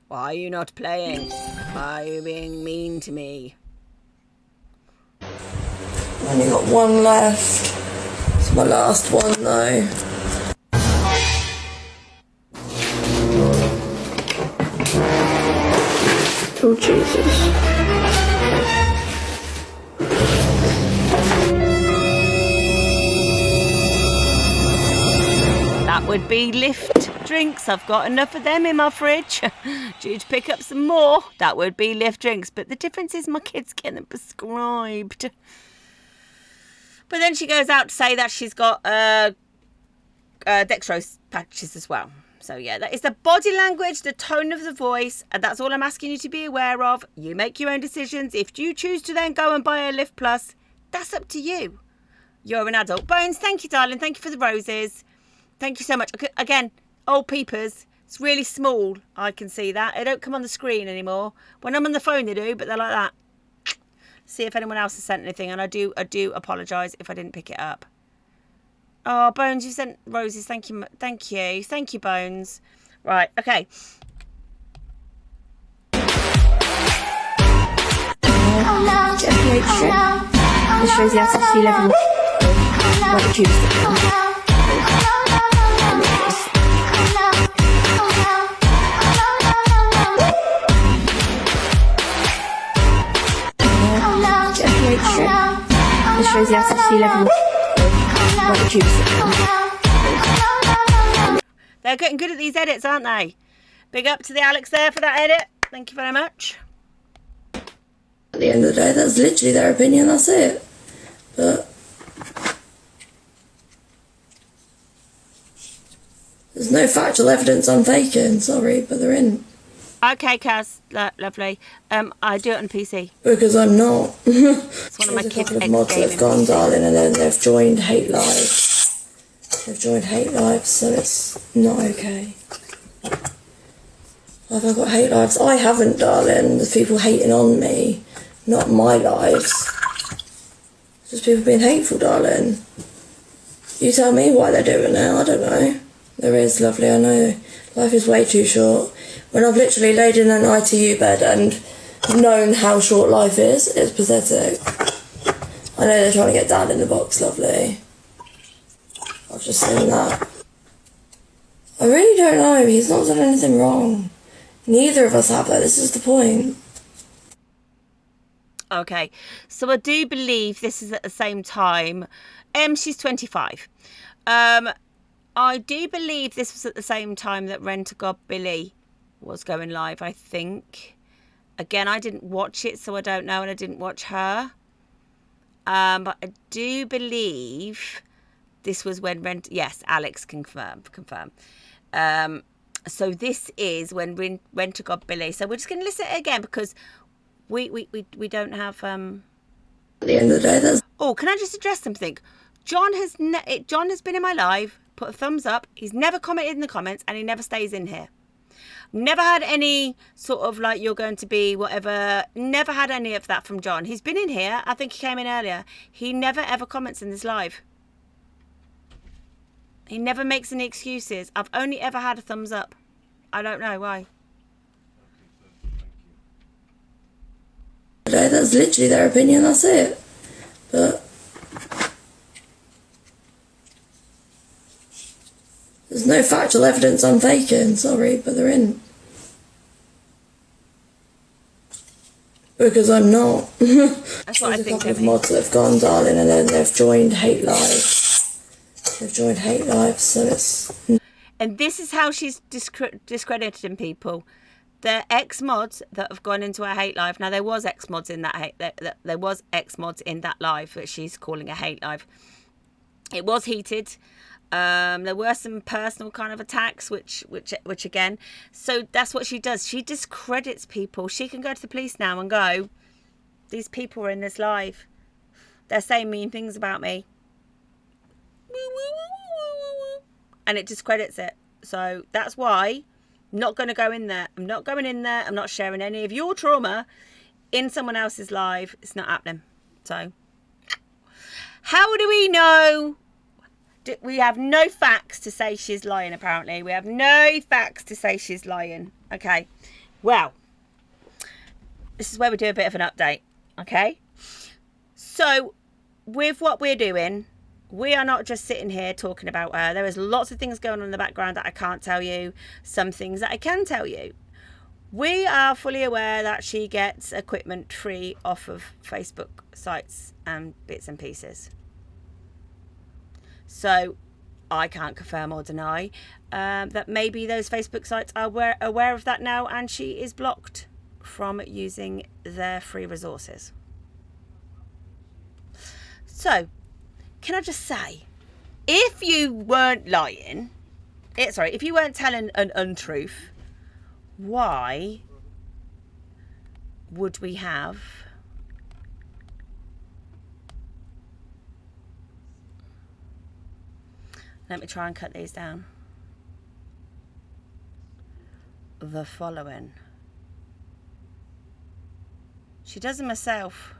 Why are you not playing? Why are you being mean to me? Only got one left. It's my last one though. Oh, Jesus. That would be Lift drinks. I've got enough of them in my fridge. Due to pick up some more. That would be Lift drinks. But the difference is my kids get them prescribed. But then she goes out to say that she's got dextrose patches as well. So yeah, that is the body language, the tone of the voice, and that's all I'm asking you to be aware of. You make your own decisions. If you choose to then go and buy a Lift Plus, that's up to you. You're an adult. Bones, thank you, darling. Thank you for the roses. Thank you so much. Again, old peepers. It's really small. I can see that. They don't come on the screen anymore. When I'm on the phone, they do, but they're like that. See if anyone else has sent anything, and I do apologise if I didn't pick it up. Oh, Bones, you sent roses. Thank you. Thank you. Thank you, Bones. Right, okay. This shows the Advocacy level. Like Tuesday. This shows the Advocacy level. They're getting good at these edits, aren't they? Big up to the Alex there for that edit. Thank you very much. At the end of the day, that's literally their opinion, that's it. But there's no factual evidence I'm faking, sorry, but there isn't. Okay, Kaz, lovely. I do it on PC. Because I'm not. It's one of my kids' There's a couple of mods that have gone, darling, and then they've joined Hate Lives. They've joined Hate Lives, so it's not okay. Have I got Hate Lives? I haven't, darling. There's people hating on me, not my lives. It's just people being hateful, darling. You tell me why they're doing it, I don't know. There is, lovely, I know. Life is way too short. When I've literally laid in an ITU bed and known how short life is, it's pathetic. I know they're trying to get Dad in the box, lovely. I've just seen that. I really don't know, he's not done anything wrong. Neither of us have, though, this is the point. Okay, so I do believe this is at the same time. She's 25. I do believe this was at the same time that Rent-A-God Billy was going live, I think. Again, I didn't watch it, so I don't know, and I didn't watch her. But I do believe this was when yes, Alex confirm. So this is when Rent-A-God Billy. So we're just going to listen to it again because we don't have. At the end of the day, that's. Oh, can I just address something? John has been in my live put a thumbs up. He's never commented in the comments, and he never stays in here. Never had any sort of like, you're going to be whatever. Never had any of that from John. He's been in here. I think he came in earlier. He never ever comments in this live. He never makes any excuses. I've only ever had a thumbs up. I don't know why. That's literally their opinion, that's it. But there's no factual evidence I'm faking, sorry, but there isn't. Because I'm not. That's what I There's a think. couple of mods that have gone, darling, and then they've joined Hate Live. They've joined Hate Live, so it's... And this is how she's discrediting people. They're ex-mods that have gone into a hate live. Now, there was ex-mods in that there was ex-mods in that live that she's calling a hate live. It was heated. There were some personal kind of attacks, which again, so that's what she does. She discredits people. She can go to the police now and go, these people are in this live. They're saying mean things about me. And it discredits it. So that's why I'm not going to go in there. I'm not going in there. I'm not sharing any of your trauma in someone else's live. It's not happening. So how do we know? We have no facts to say she's lying, apparently. We have no facts to say she's lying. Okay. Well, this is where we do a bit of an update. Okay. So with what we're doing, we are not just sitting here talking about her. There is lots of things going on in the background that I can't tell you. Some things that I can tell you. We are fully aware that she gets equipment free off of Facebook sites and bits and pieces. So I can't confirm or deny that maybe those Facebook sites are aware of that now, and she is blocked from using their free resources. So can I just say, if you weren't lying, if you weren't telling an untruth, why would we have let me try and cut these down. The following. She does them herself.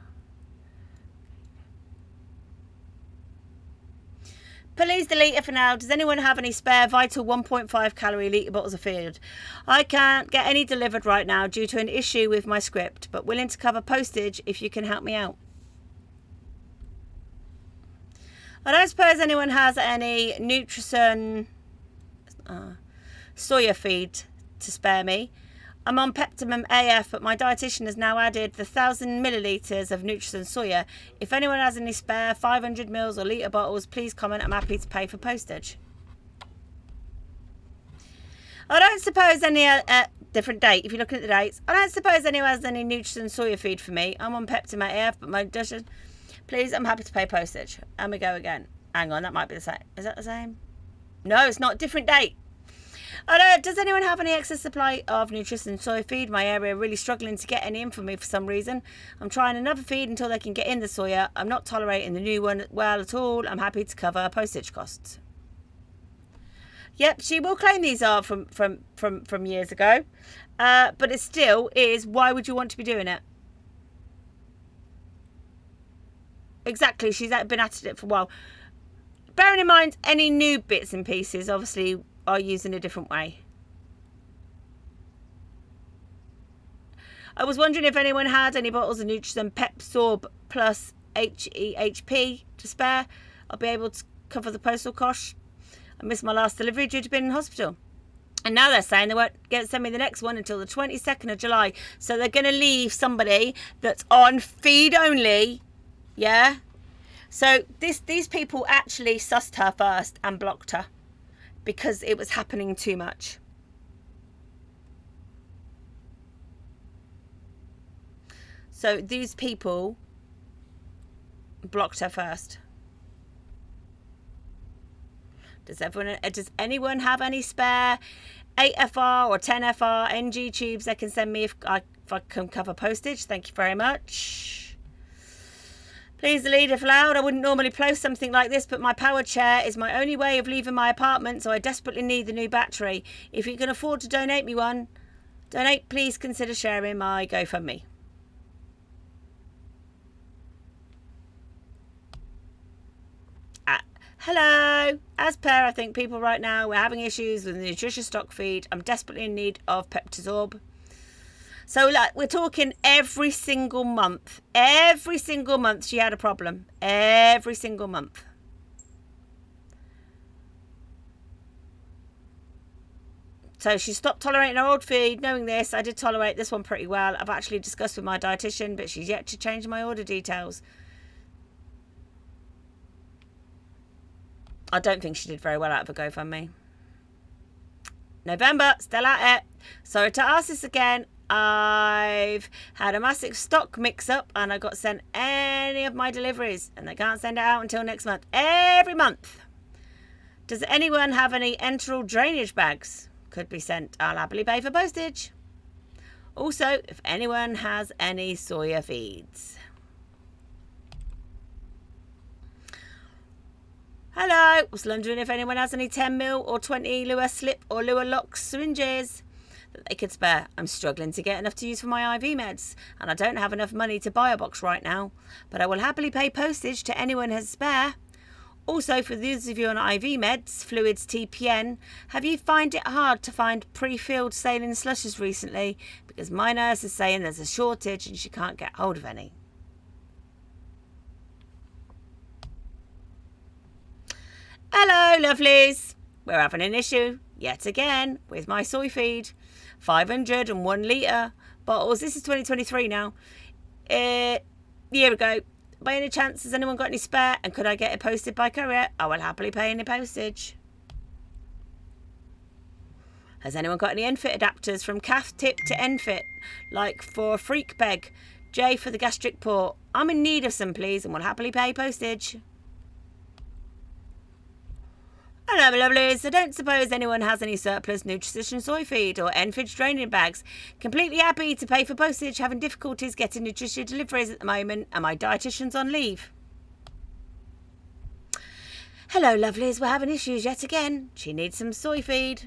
Please delete it for now. Does anyone have any spare vital 1.5 calorie litre bottles of food? I can't get any delivered right now due to an issue with my script, but willing to cover postage if you can help me out. I don't suppose anyone has any Nutrison soya feed to spare me. I'm on Peptimum AF, but my dietitian has now added the 1,000 millilitres of Nutrison soya. If anyone has any spare 500 mils or litre bottles, please comment. I'm happy to pay for postage. I don't suppose any different date. If you're looking at the dates, I don't suppose anyone has any Nutrison soya feed for me. I'm on Peptimum AF, but my dietitian, please, I'm happy to pay postage. And we go again. Hang on, that might be the same. Is that the same? No, it's not. Different date. Does anyone have any excess supply of Nutrison soy feed? My area really struggling to get any in for me for some reason. I'm trying another feed until they can get in the soya. I'm not tolerating the new one well at all. I'm happy to cover postage costs. Yep, she will claim these are from years ago. But it still is, why would you want to be doing it? Exactly, she's been at it for a while. Bearing in mind, any new bits and pieces obviously are used in a different way. I was wondering if anyone had any bottles of Nutrison Pepsorb plus HEHP to spare. I'll be able to cover the postal cost. I missed my last delivery due to being in hospital. And now they're saying they won't send me the next one until the 22nd of July. So they're going to leave somebody that's on feed only. Yeah? So these people actually sussed her first and blocked her because it was happening too much. So these people blocked her first. Does anyone have any spare 8FR or 10FR NG tubes they can send me if I can cover postage? Thank you very much. Please delete if allowed. I wouldn't normally post something like this, but my power chair is my only way of leaving my apartment, so I desperately need the new battery. If you can afford to donate me one, please consider sharing my GoFundMe. Hello. As per, I think people right now, we're having issues with the nutritious stock feed. I'm desperately in need of Peptazorb. So like, we're talking every single month. Every single month she had a problem. Every single month. So she stopped tolerating her old feed. Knowing this, I did tolerate this one pretty well. I've actually discussed with my dietitian, but she's yet to change my order details. I don't think she did very well out of a GoFundMe. November, still at it. Sorry to ask this again. I've had a massive stock mix-up and I got sent any of my deliveries and they can't send it out until next month. Every month. Does anyone have any enteral drainage bags? Could be sent. I'll happily pay for postage. Also, if anyone has any soya feeds. Hello. Was wondering if anyone has any 10ml or 20 Lua slip or Lua lock syringes that they could spare. I'm struggling to get enough to use for my IV meds and I don't have enough money to buy a box right now, but I will happily pay postage to anyone who has spare. Also, for those of you on IV meds, fluids, TPN, have you find it hard to find pre-filled saline slushes recently? Because my nurse is saying there's a shortage and she can't get hold of any. Hello, lovelies. We're having an issue yet again with my soy feed. 501 litre bottles. This is 2023 now. A year ago. By any chance, has anyone got any spare? And could I get it posted by courier? I will happily pay any postage. Has anyone got any ENFit adapters from calf tip to ENFit? Like for freak peg, J for the gastric port. I'm in need of some, please, and will happily pay postage. Hello, my lovelies. I don't suppose anyone has any surplus nutrition soy feed or ENFit draining bags. Completely happy to pay for postage, having difficulties getting nutrition deliveries at the moment, and my dietitian's on leave. Hello, lovelies. We're having issues yet again. She needs some soy feed.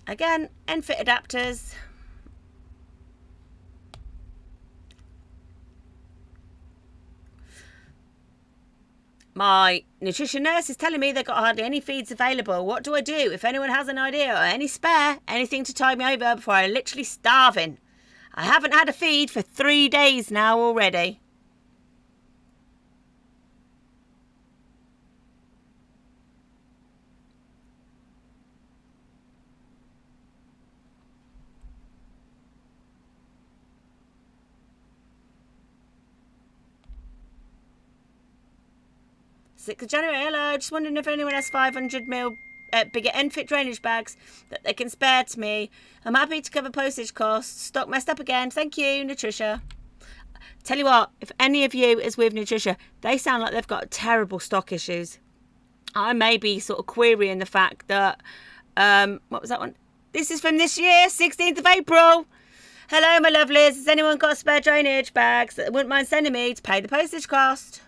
Again, ENFit adapters. My nutrition nurse is telling me they've got hardly any feeds available. What do I do? If anyone has an idea or any spare, anything to tide me over before I'm literally starving. I haven't had a feed for 3 days now already. January, hello. Just wondering if anyone has 500ml bigger ENFit drainage bags that they can spare to me. I'm happy to cover postage costs. Stock messed up again. Thank you, Nutricia. Tell you what, if any of you is with Nutricia, they sound like they've got terrible stock issues. I may be sort of querying the fact that, what was that one? This is from this year, 16th of April. Hello, my lovelies. Has anyone got spare drainage bags that wouldn't mind sending me to pay the postage cost?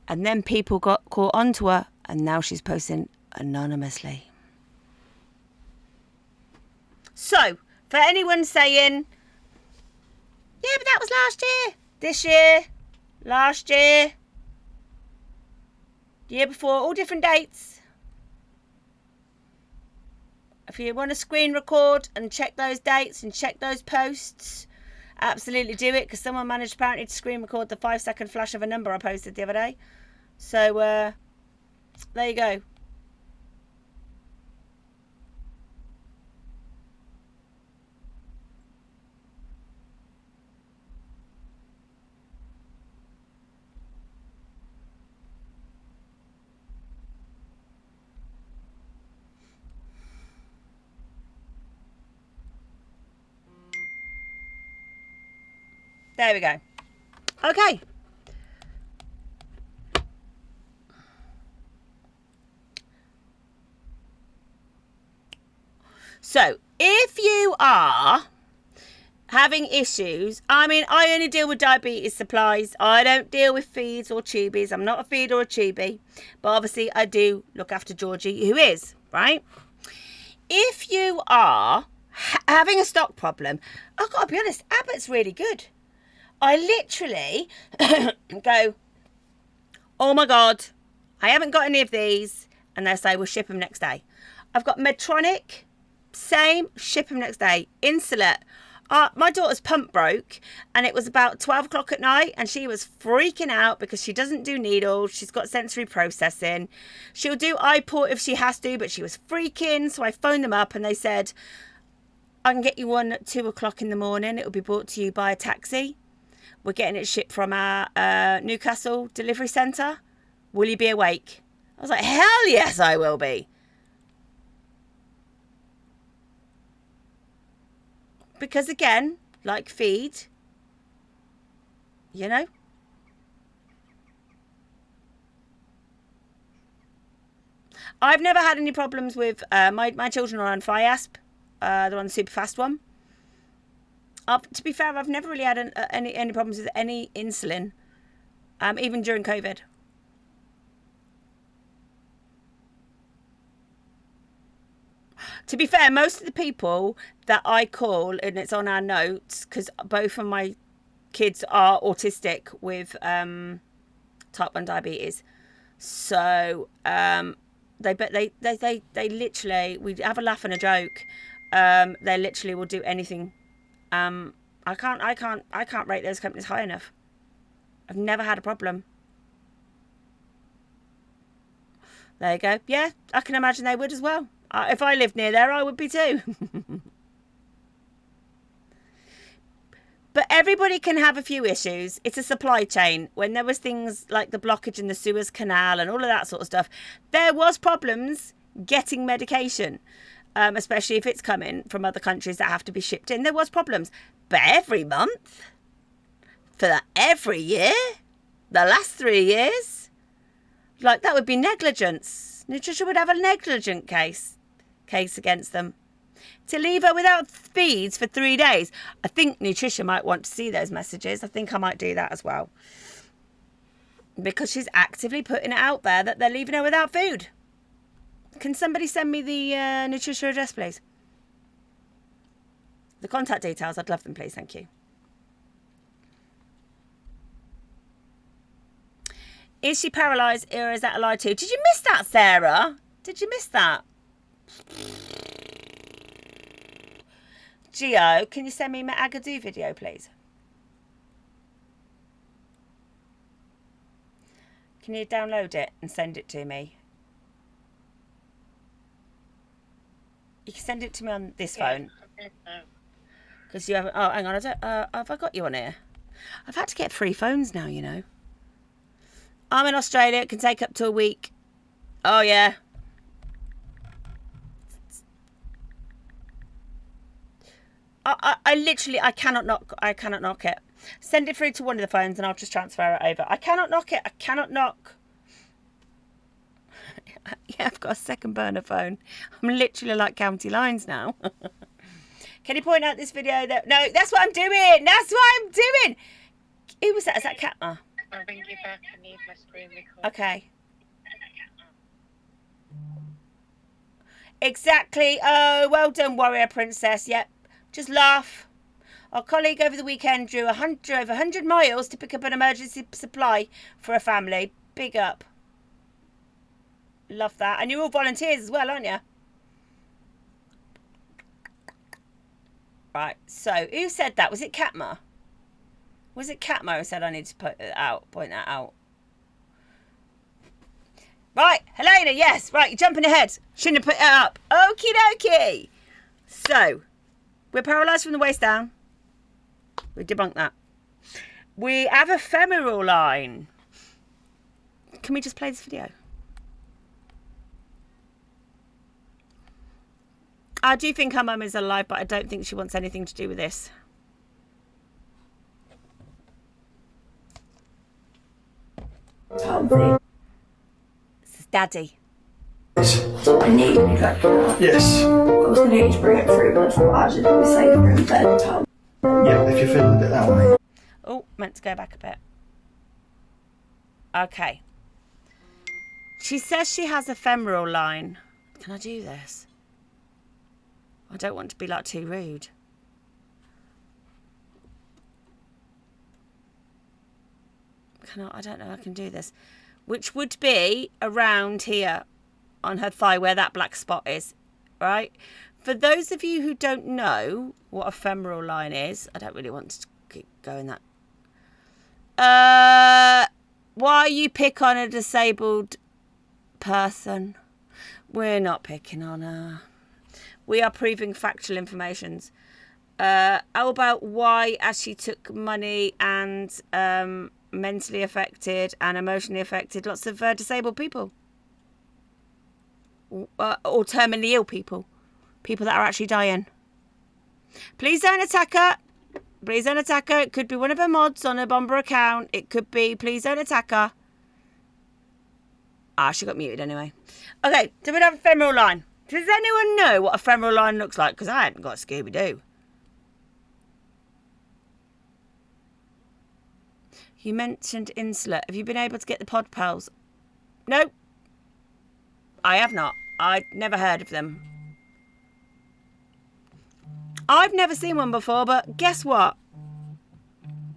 And then people got caught onto her, and now she's posting anonymously. So, for anyone saying, yeah, but that was last year, this year, last year, year before, all different dates. If you want to screen record and check those dates and check those posts, absolutely do it, because someone managed apparently to screen record the 5-second flash of a number I posted the other day. So, there you go. There we go. Okay. So, if you are having issues. I mean, I only deal with diabetes supplies. I don't deal with feeds or tubies. I'm not a feed or a tubie. But obviously, I do look after Georgie, who is, right? If you are having a stock problem, I've got to be honest, Abbott's really good. I literally go, oh my God, I haven't got any of these. And they say, we'll ship them next day. I've got Medtronic, same, ship them next day. Insulet. My daughter's pump broke and it was about 12 o'clock at night and she was freaking out because she doesn't do needles. She's got sensory processing. She'll do iPort if she has to, but she was freaking. So I phoned them up and they said, I can get you one at 2 o'clock in the morning. It will be brought to you by a taxi. We're getting it shipped from our Newcastle delivery centre. Will you be awake? I was like, hell yes, I will be. Because again, like feed, you know. I've never had any problems with my children are on FIASP, the one, the super fast one. To be fair, I've never really had any problems with any insulin, even during COVID. To be fair, most of the people that I call, and it's on our notes, because both of my kids are autistic with type 1 diabetes. So they literally, we have a laugh and a joke. They literally will do anything. I can't rate those companies high enough. I've never had a problem. There you go. Yeah, I can imagine they would as well. If I lived near there, I would be too. But everybody can have a few issues. It's a supply chain. When there was things like the blockage in the Suez Canal and all of that sort of stuff, there was problems getting medication, especially if it's coming from other countries that have to be shipped in. There was problems. But every month, for every year, the last 3 years, like that would be negligence. Nutrition would have a negligent case against them. To leave her without feeds for 3 days. I think Nutrition might want to see those messages. I think I might do that as well. Because she's actively putting it out there that they're leaving her without food. Can somebody send me the Nutrition address, please? The contact details, I'd love them, please. Thank you. Is she paralysed or is that a lie too? Did you miss that, Sarah? Did you miss that? Gio, can you send me my Agadoo video, please? Can you download it and send it to me? You can send it to me on this phone. Because you haven't... Oh, hang on. Have I got you on here? I've had to get 3 phones now, you know. I'm in Australia. It can take up to a week. Oh, yeah. I literally, I cannot knock it. Send it through to one of the phones and I'll just transfer it over. I cannot knock it. I cannot knock. Yeah, I've got a second burner phone. I'm literally like county lines now. Can you point out this video? No, that's what I'm doing. That's what I'm doing. Who was that? Is that Katma? I'll bring you back. I need my screen record. Okay. Exactly. Oh, well done, Warrior Princess. Yep. Just laugh. Our colleague over the weekend drove 100 miles to pick up an emergency supply for a family. Big up. Love that. And you're all volunteers as well, aren't you? Right. So, who said that? Was it Katma? Was it Katma who said I need to point that out? Right. Helena, yes. Right, you're jumping ahead. Shouldn't have put it up. Okie dokie. So, we're paralysed from the waist down. We debunked that. We have a femoral line. Can we just play this video? I do think her mum is alive, but I don't think she wants anything to do with this. Healthy. This is Daddy. I need to check it out. Yes. I was going to bring it through, but I thought I'd just be safer in bed. Yeah, if you're feeling a bit that way. Oh, meant to go back a bit. Okay. She says she has a femoral line. Can I do this? I don't want to be like too rude. I don't know, I can do this. Which would be around here on her thigh where that black spot is, right? For those of you who don't know what a femoral line is, I don't really want to keep going that. Why you pick on a disabled person? We're not picking on her. We are proving factual informations. How about why, as she took money and mentally affected and emotionally affected lots of disabled people or terminally ill people that are actually dying. Please don't attack her. Please don't attack her. It could be one of her mods on her Bomber account. It could be, please don't attack her. She got muted anyway. Okay, do we have a femoral line? Does anyone know what a femoral line looks like? Because I hadn't got Scooby-Doo. You mentioned Insulet. Have you been able to get the pod pals? No. I have not. I'd never heard of them. I've never seen one before, but guess what?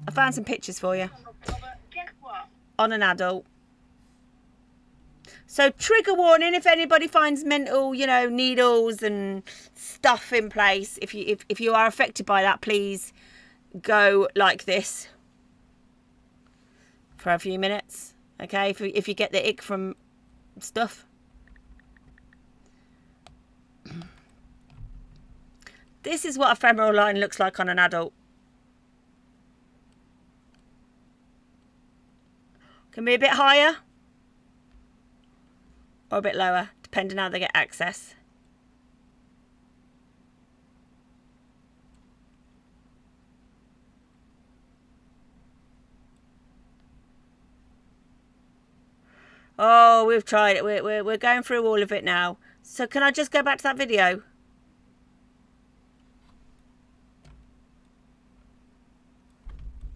I found some pictures for you. On an adult. So trigger warning if anybody finds mental, needles and stuff in place. If you are affected by that, please go like this for a few minutes. Okay, if you get the ick from stuff. This is what a femoral line looks like on an adult. Can be a bit higher or a bit lower, depending how they get access. Oh, we've tried it. We're going through all of it now. So can I just go back to that video?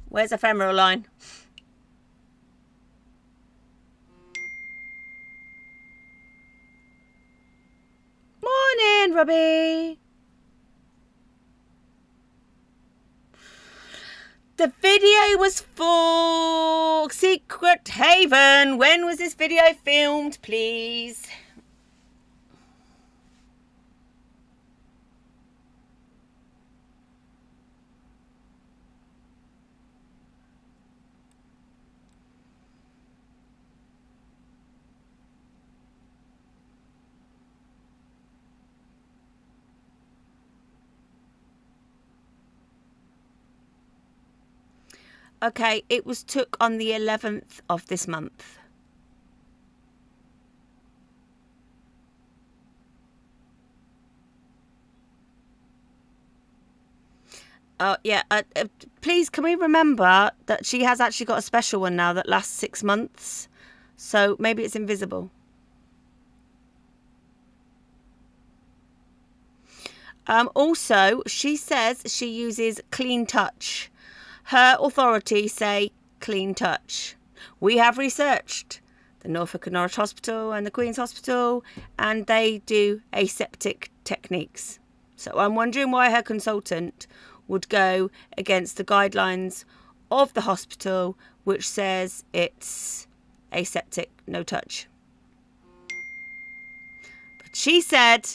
Where's a femoral line? Morning, Robbie. The video was for Secret Haven. When was this video filmed, please? Okay, it was took on the 11th of this month. Please, can we remember that she has actually got a special one now that lasts 6 months? So maybe it's invisible. Also, she says she uses Clean Touch. Her authority say Clean Touch. We have researched the Norfolk and Norwich Hospital and the Queen's Hospital, and they do aseptic techniques. So I'm wondering why her consultant would go against the guidelines of the hospital, which says it's aseptic, no touch. But she said,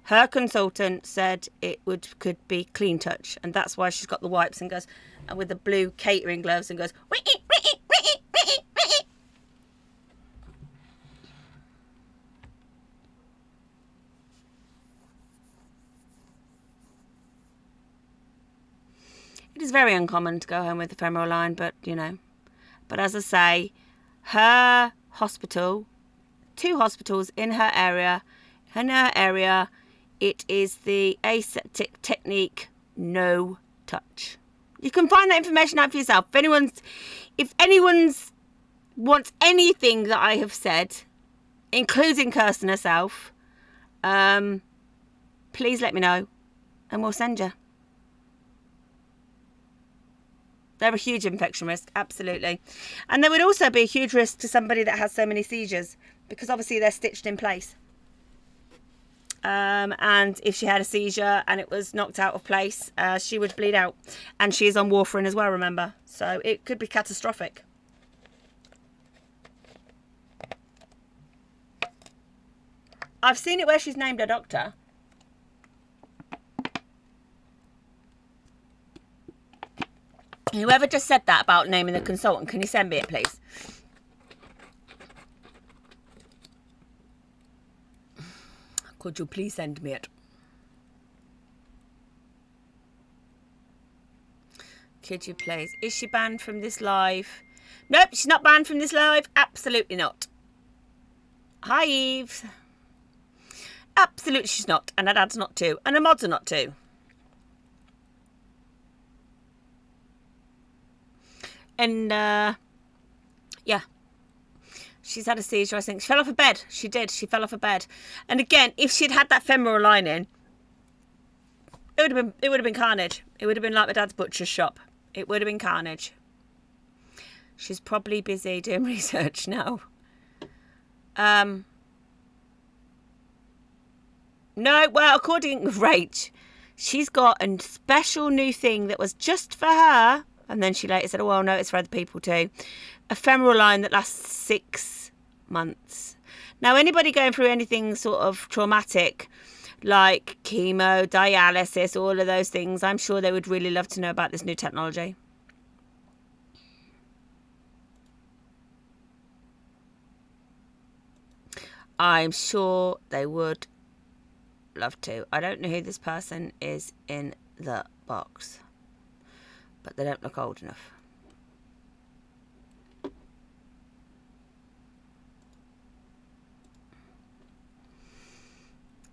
her consultant said it could be Clean Touch, and that's why she's got the wipes and goes, and with the blue catering gloves and goes, wee-ee, wee-ee, wee-ee, wee-ee, wee-ee. It is very uncommon to go home with a femoral line, but But as I say, her hospital, 2 hospitals in her area, it is the aseptic technique, no touch. You can find that information out for yourself. If anyone's wants anything that I have said, including Kirsten herself, please let me know and we'll send you. They're a huge infection risk, absolutely. And there would also be a huge risk to somebody that has so many seizures, because obviously they're stitched in place. And if she had a seizure and it was knocked out of place, she would bleed out. And she is on warfarin as well, remember. So it could be catastrophic. I've seen it where she's named a doctor. Whoever just said that about naming the consultant, can you send me it, please? Could you please send me it? Could you please? Is she banned from this live? Nope, she's not banned from this live. Absolutely not. Hi, Eve. Absolutely she's not. And her dad's not too. And her mods are not too. And, yeah. She's had a seizure, I think. She fell off a bed. She did. She fell off a bed. And again, if she'd had that femoral lining, it would have been carnage. It would have been like my dad's butcher's shop. It would have been carnage. She's probably busy doing research now. No, well, according to Rach, she's got a special new thing that was just for her. And then she later said, oh, well, no, it's for other people too. A femoral line that lasts 6 months. Now, anybody going through anything sort of traumatic, like chemo, dialysis, all of those things, I'm sure they would really love to know about this new technology. I'm sure they would love to. I don't know who this person is in the box, but they don't look old enough.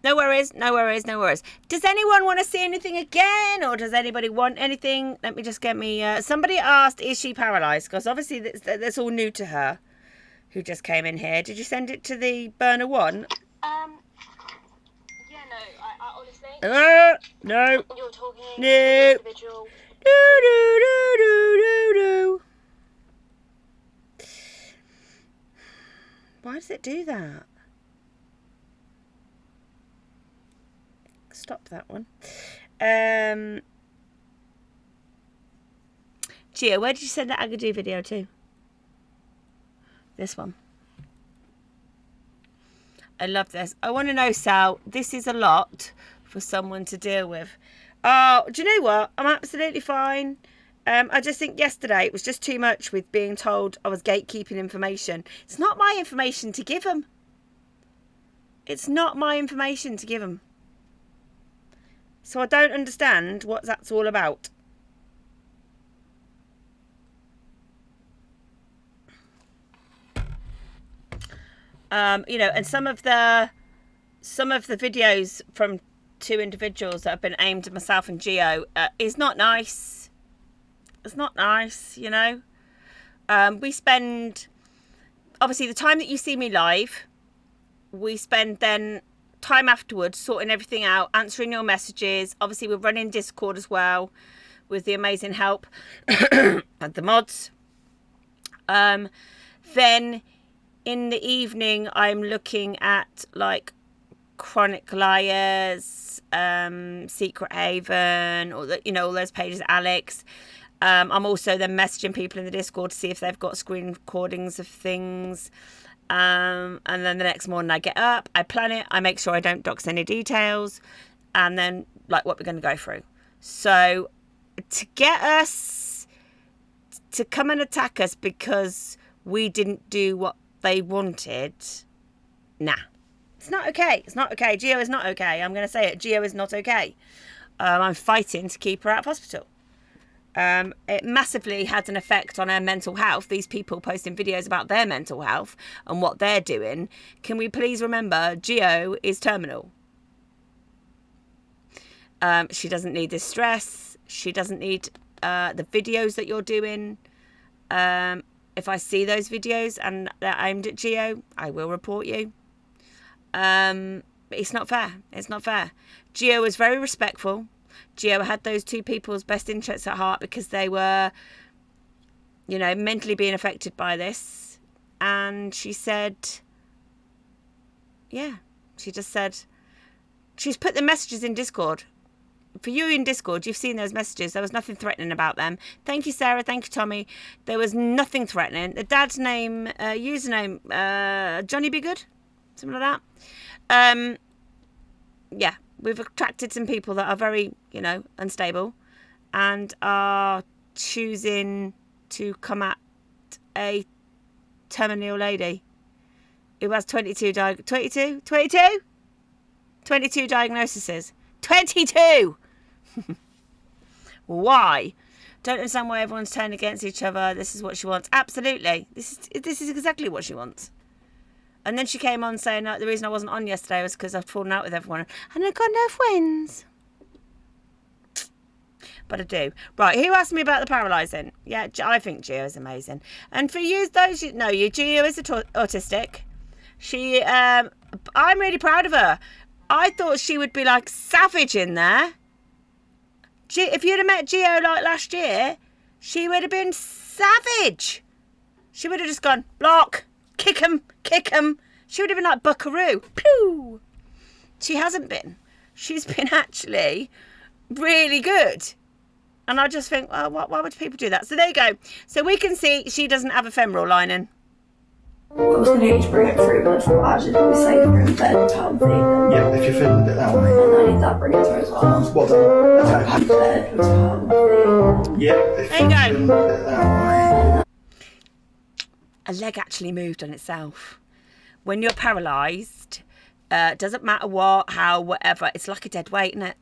No worries, no worries, no worries. Does anyone want to see anything again, or does anybody want anything? Let me just get me... somebody asked, is she paralysed? Because obviously that's all new to her, who just came in here. Did you send it to the burner one? Yeah, no, I honestly... No. You're talking No. individual... Do. Why does it do that? Stop that one. Gia, where did you send that Agadu video to? This one. I love this. I want to know, Sal, this is a lot for someone to deal with. Oh, do you know what? I'm absolutely fine. I just think yesterday it was just too much with being told I was gatekeeping information. It's not my information to give them. It's not my information to give them. So I don't understand what that's all about. You know, and some of the videos from 2 individuals that have been aimed at myself and Geo is not nice. It's not nice, you know. We spend, obviously, the time that you see me live, we spend then time afterwards sorting everything out, answering your messages. Obviously, we're running Discord as well with the amazing help and the mods. Then in the evening, I'm looking at like Chronically KiKi, Secret Haven, or the, you know, all those pages, Alex. I'm also then messaging people in the Discord to see if they've got screen recordings of things. And then the next morning I get up, I plan it, I make sure I don't dox any details, and then like what we're going to go through. So to get us to come and attack us because we didn't do what they wanted, nah. It's not okay. It's not okay. Geo is not okay. I'm going to say it. Geo is not okay. I'm fighting to keep her out of hospital. It massively had an effect on her mental health. These people posting videos about their mental health and what they're doing. Can we please remember, Geo is terminal. She doesn't need this stress. She doesn't need the videos that you're doing. If I see those videos and they're aimed at Geo, I will report you. It's not fair. It's not fair. Geo was very respectful. Geo had those 2 people's best interests at heart because they were you know, mentally being affected by this. And she said, yeah, she just said, she's put the messages in Discord. For you in Discord, you've seen those messages. There was nothing threatening about them. Thank you, Sarah. Thank you, Tommy. There was nothing threatening. The dad's name, username, Johnny Be Good, something like that. Yeah, we've attracted some people that are very, you know, unstable and are choosing to come at a terminal lady who has 22 diagnoses. 22! Why? Don't understand why everyone's turned against each other. This is what she wants. Absolutely. This is exactly what she wants. And then she came on saying that the reason I wasn't on yesterday was because I've fallen out with everyone and I've got no friends. But I do. Right, who asked me about the paralysing? Yeah, I think Gio is amazing. And for you, those you know, Gio is autistic. She, I'm really proud of her. I thought she would be like savage in there. If you'd have met Gio like last year, she would have been savage. She would have just gone, block, kick him. She would have been like Buckaroo. Pew! She hasn't been. She's been actually really good. And I just think, well, why would people do that? So there you go. So we can see she doesn't have a femoral lining. I was going to bring it through, but I thought actually it'd be safer in bed type thing. Yeah, if you're feeling a bit that way. And I need that bring it through as well. What then? Okay. Bed was type thing. Yeah, if There you you're go. feeling a bit that way. A leg actually moved on itself. When you're paralysed, doesn't matter what, how, whatever, it's like a dead weight, isn't it?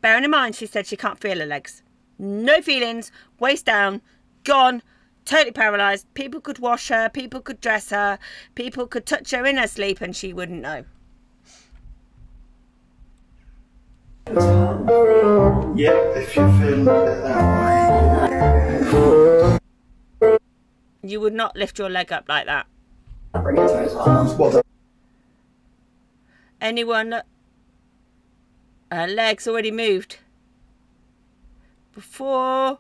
Bearing in mind, she said she can't feel her legs. No feelings, waist down, gone, totally paralysed. People could wash her, people could dress her, people could touch her in her sleep and she wouldn't know. Yeah, if you're feeling a bit that way. You would not lift your leg up like that. Bring it through as well. What then? Anyone, her leg's already moved. Before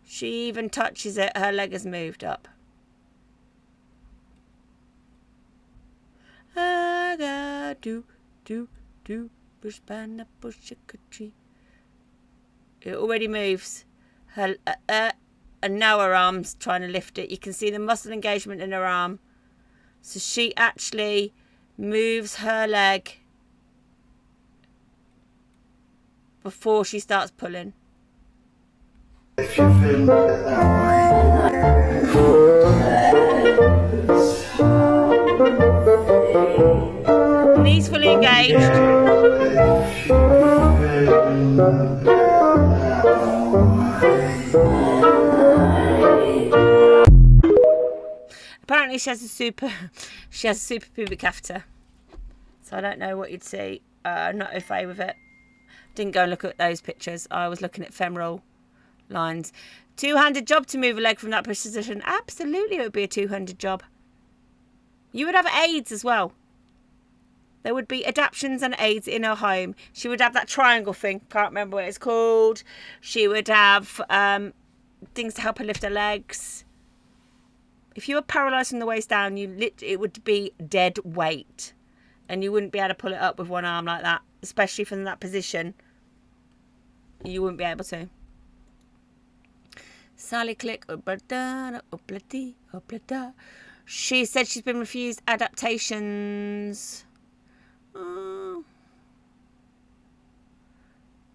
she even touches it, her leg has moved up. I got do, push banana, push a tree. It already moves. Her, and now her arm's trying to lift it. You can see the muscle engagement in her arm. So she actually moves her leg before she starts pulling. If you're feeling a bit that way. Knees fully engaged. If you're feeling a bit that way. Apparently she has a super pubic catheter. So I don't know what you'd see. Not au fait with it. Didn't go and look at those pictures. I was looking at femoral lines. Two-handed job to move a leg from that position. Absolutely, it would be a two-handed job. You would have aids as well. There would be adaptions and aids in her home. She would have that triangle thing. Can't remember what it's called. She would have things to help her lift her legs. If you were paralysed from the waist down, it would be dead weight. And you wouldn't be able to pull it up with one arm like that. Especially from that position. You wouldn't be able to. Sally Click. She said she's been refused adaptations.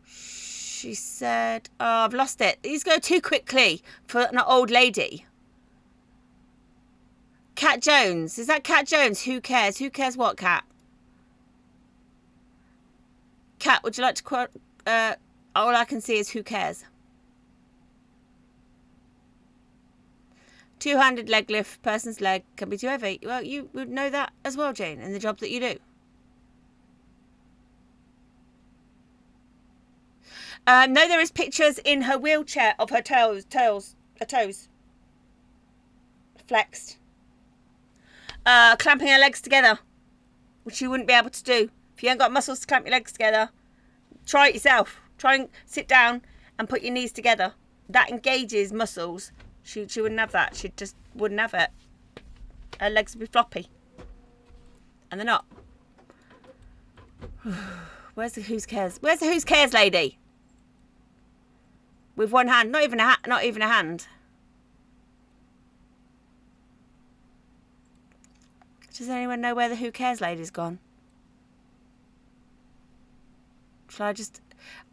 She said, oh, I've lost it. These go too quickly for an old lady. Cat Jones. Is that Cat Jones? Who cares? Who cares what, Cat? Cat, would you like to quote? All I can see is who cares. Two-handed leg lift, person's leg can be too heavy. Well, you would know that as well, Jane, in the job that you do. No, there is pictures in her wheelchair of her toes flexed. Clamping her legs together, which you wouldn't be able to do. If you ain't got muscles to clamp your legs together, try it yourself. Try and sit down and put your knees together. That engages muscles She wouldn't have that. She just wouldn't have it. Her legs would be floppy. And they're not. Where's the who's cares? Where's the who's cares lady? With one hand, not even a hand. Does anyone know where the who cares lady's gone? Shall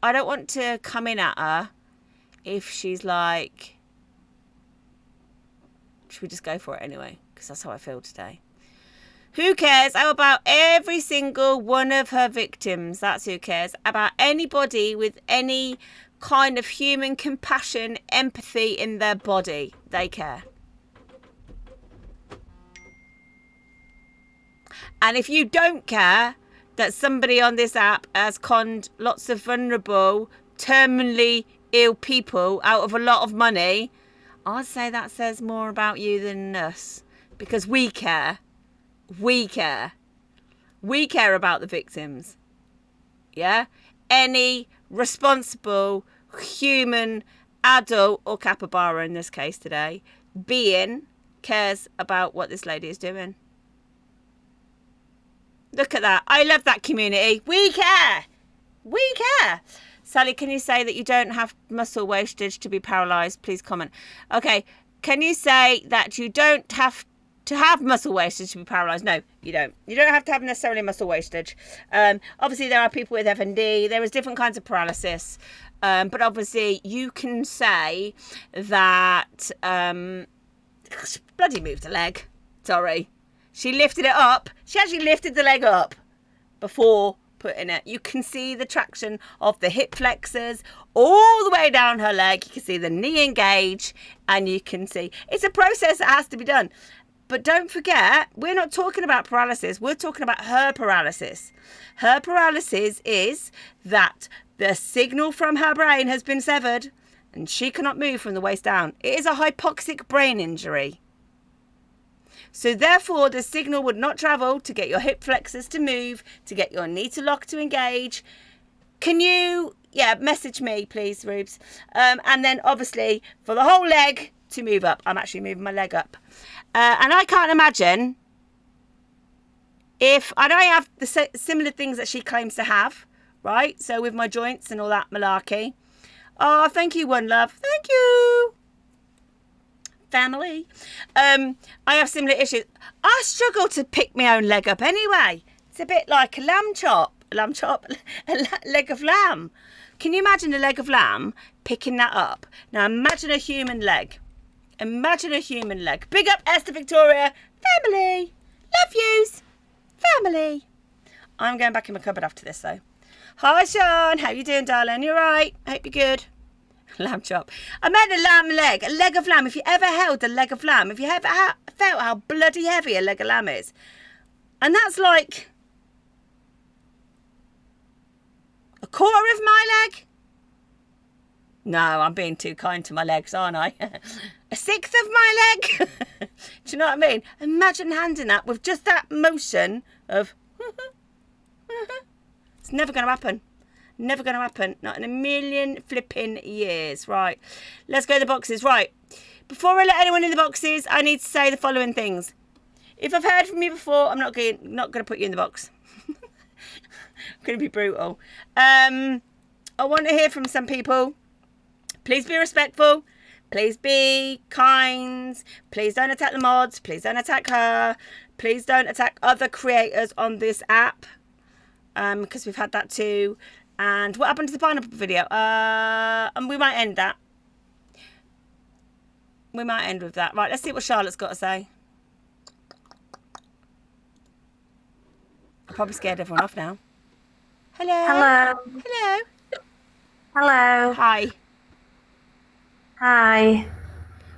I don't want to come in at her if she's like, should we just go for it anyway? Because that's how I feel today. Who cares? How about every single one of her victims? That's who cares. About anybody with any kind of human compassion, empathy in their body. They care. And if you don't care that somebody on this app has conned lots of vulnerable, terminally ill people out of a lot of money, I'd say that says more about you than us. Because we care. We care. We care about the victims. Yeah? Any responsible human adult, or capybara in this case today, being cares about what this lady is doing. Look at that. I love that community. We care. We care. Sally, can you say that you don't have muscle wastage to be paralysed? Please comment. Okay. Can you say that you don't have to have muscle wastage to be paralysed? No, you don't. You don't have to have necessarily muscle wastage. Obviously, there are people with FND. There is different kinds of paralysis. But obviously, you can say that... bloody moved the leg. Sorry. She lifted it up. She actually lifted the leg up before putting it. You can see the traction of the hip flexors all the way down her leg. You can see the knee engage, and you can see it's a process that has to be done. But don't forget, we're not talking about paralysis. We're talking about her paralysis. Her paralysis is that the signal from her brain has been severed and she cannot move from the waist down. It is a hypoxic brain injury. So therefore, the signal would not travel to get your hip flexors to move, to get your knee to lock to engage. Can you, message me, please, Rubes. And then, obviously, for the whole leg to move up. I'm actually moving my leg up. And I can't imagine if... I know I have the similar things that she claims to have, right? So with my joints and all that malarkey. Oh, thank you, One Love. Thank you. Family. I have similar issues. I struggle to pick my own leg up anyway. It's a bit like a lamb chop, a leg of lamb. Can you imagine a leg of lamb picking that up? Now imagine a human leg. Imagine a human leg. Big up Esther Victoria. Family. Love yous. Family. I'm going back in my cupboard after this though. Hi Sean, how you doing darling? You alright? Hope you're good. Lamb chop. I meant a lamb leg, a leg of lamb. If you ever held a leg of lamb, if you ever felt how bloody heavy a leg of lamb is, and that's like a quarter of my leg. No, I'm being too kind to my legs, aren't I? A sixth of my leg. Do you know what I mean? Imagine handing that with just that motion of. It's never going to happen. Never going to happen. Not in a million flipping years. Right. Let's go to the boxes. Right. Before I let anyone in the boxes, I need to say the following things. If I've heard from you before, I'm not going to put you in the box. I'm going to be brutal. I want to hear from some people. Please be respectful. Please be kind. Please don't attack the mods. Please don't attack her. Please don't attack other creators on this app. Because we've had that too. And what happened to the pineapple video? And we might end that. We might end with that. Right, let's see what Charlotte's got to say. I probably scared everyone off now. Hello. Hello. Hello. Hello. Hi. Hi.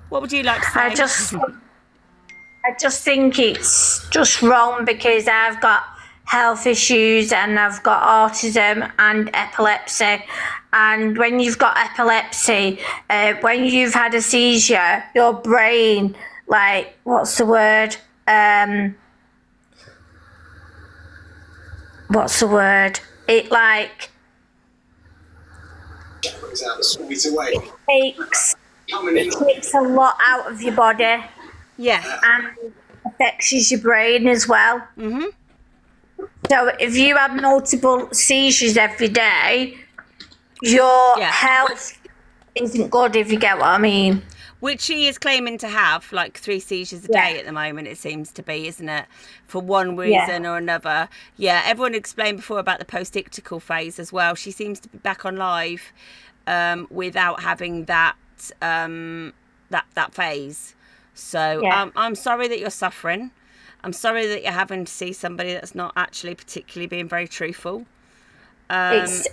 What would you like to say? I just think it's just wrong because I've got health issues and I've got autism and epilepsy. And when you've got epilepsy, when you've had a seizure, your brain, like, what's the word? It like takes it takes a lot out of your body Yeah. and affects your brain as well. Mhm. So if you have multiple seizures every day, your Yeah. health isn't good, if you get what I mean. Which she is claiming to have, like 3 seizures a day at the moment, it seems to be, isn't it? For one reason or another. Yeah, everyone explained before about the post-ictical phase as well. She seems to be back on live without having that that phase. So I'm sorry that you're suffering. I'm sorry that you're having to see somebody that's not actually particularly being very truthful. It's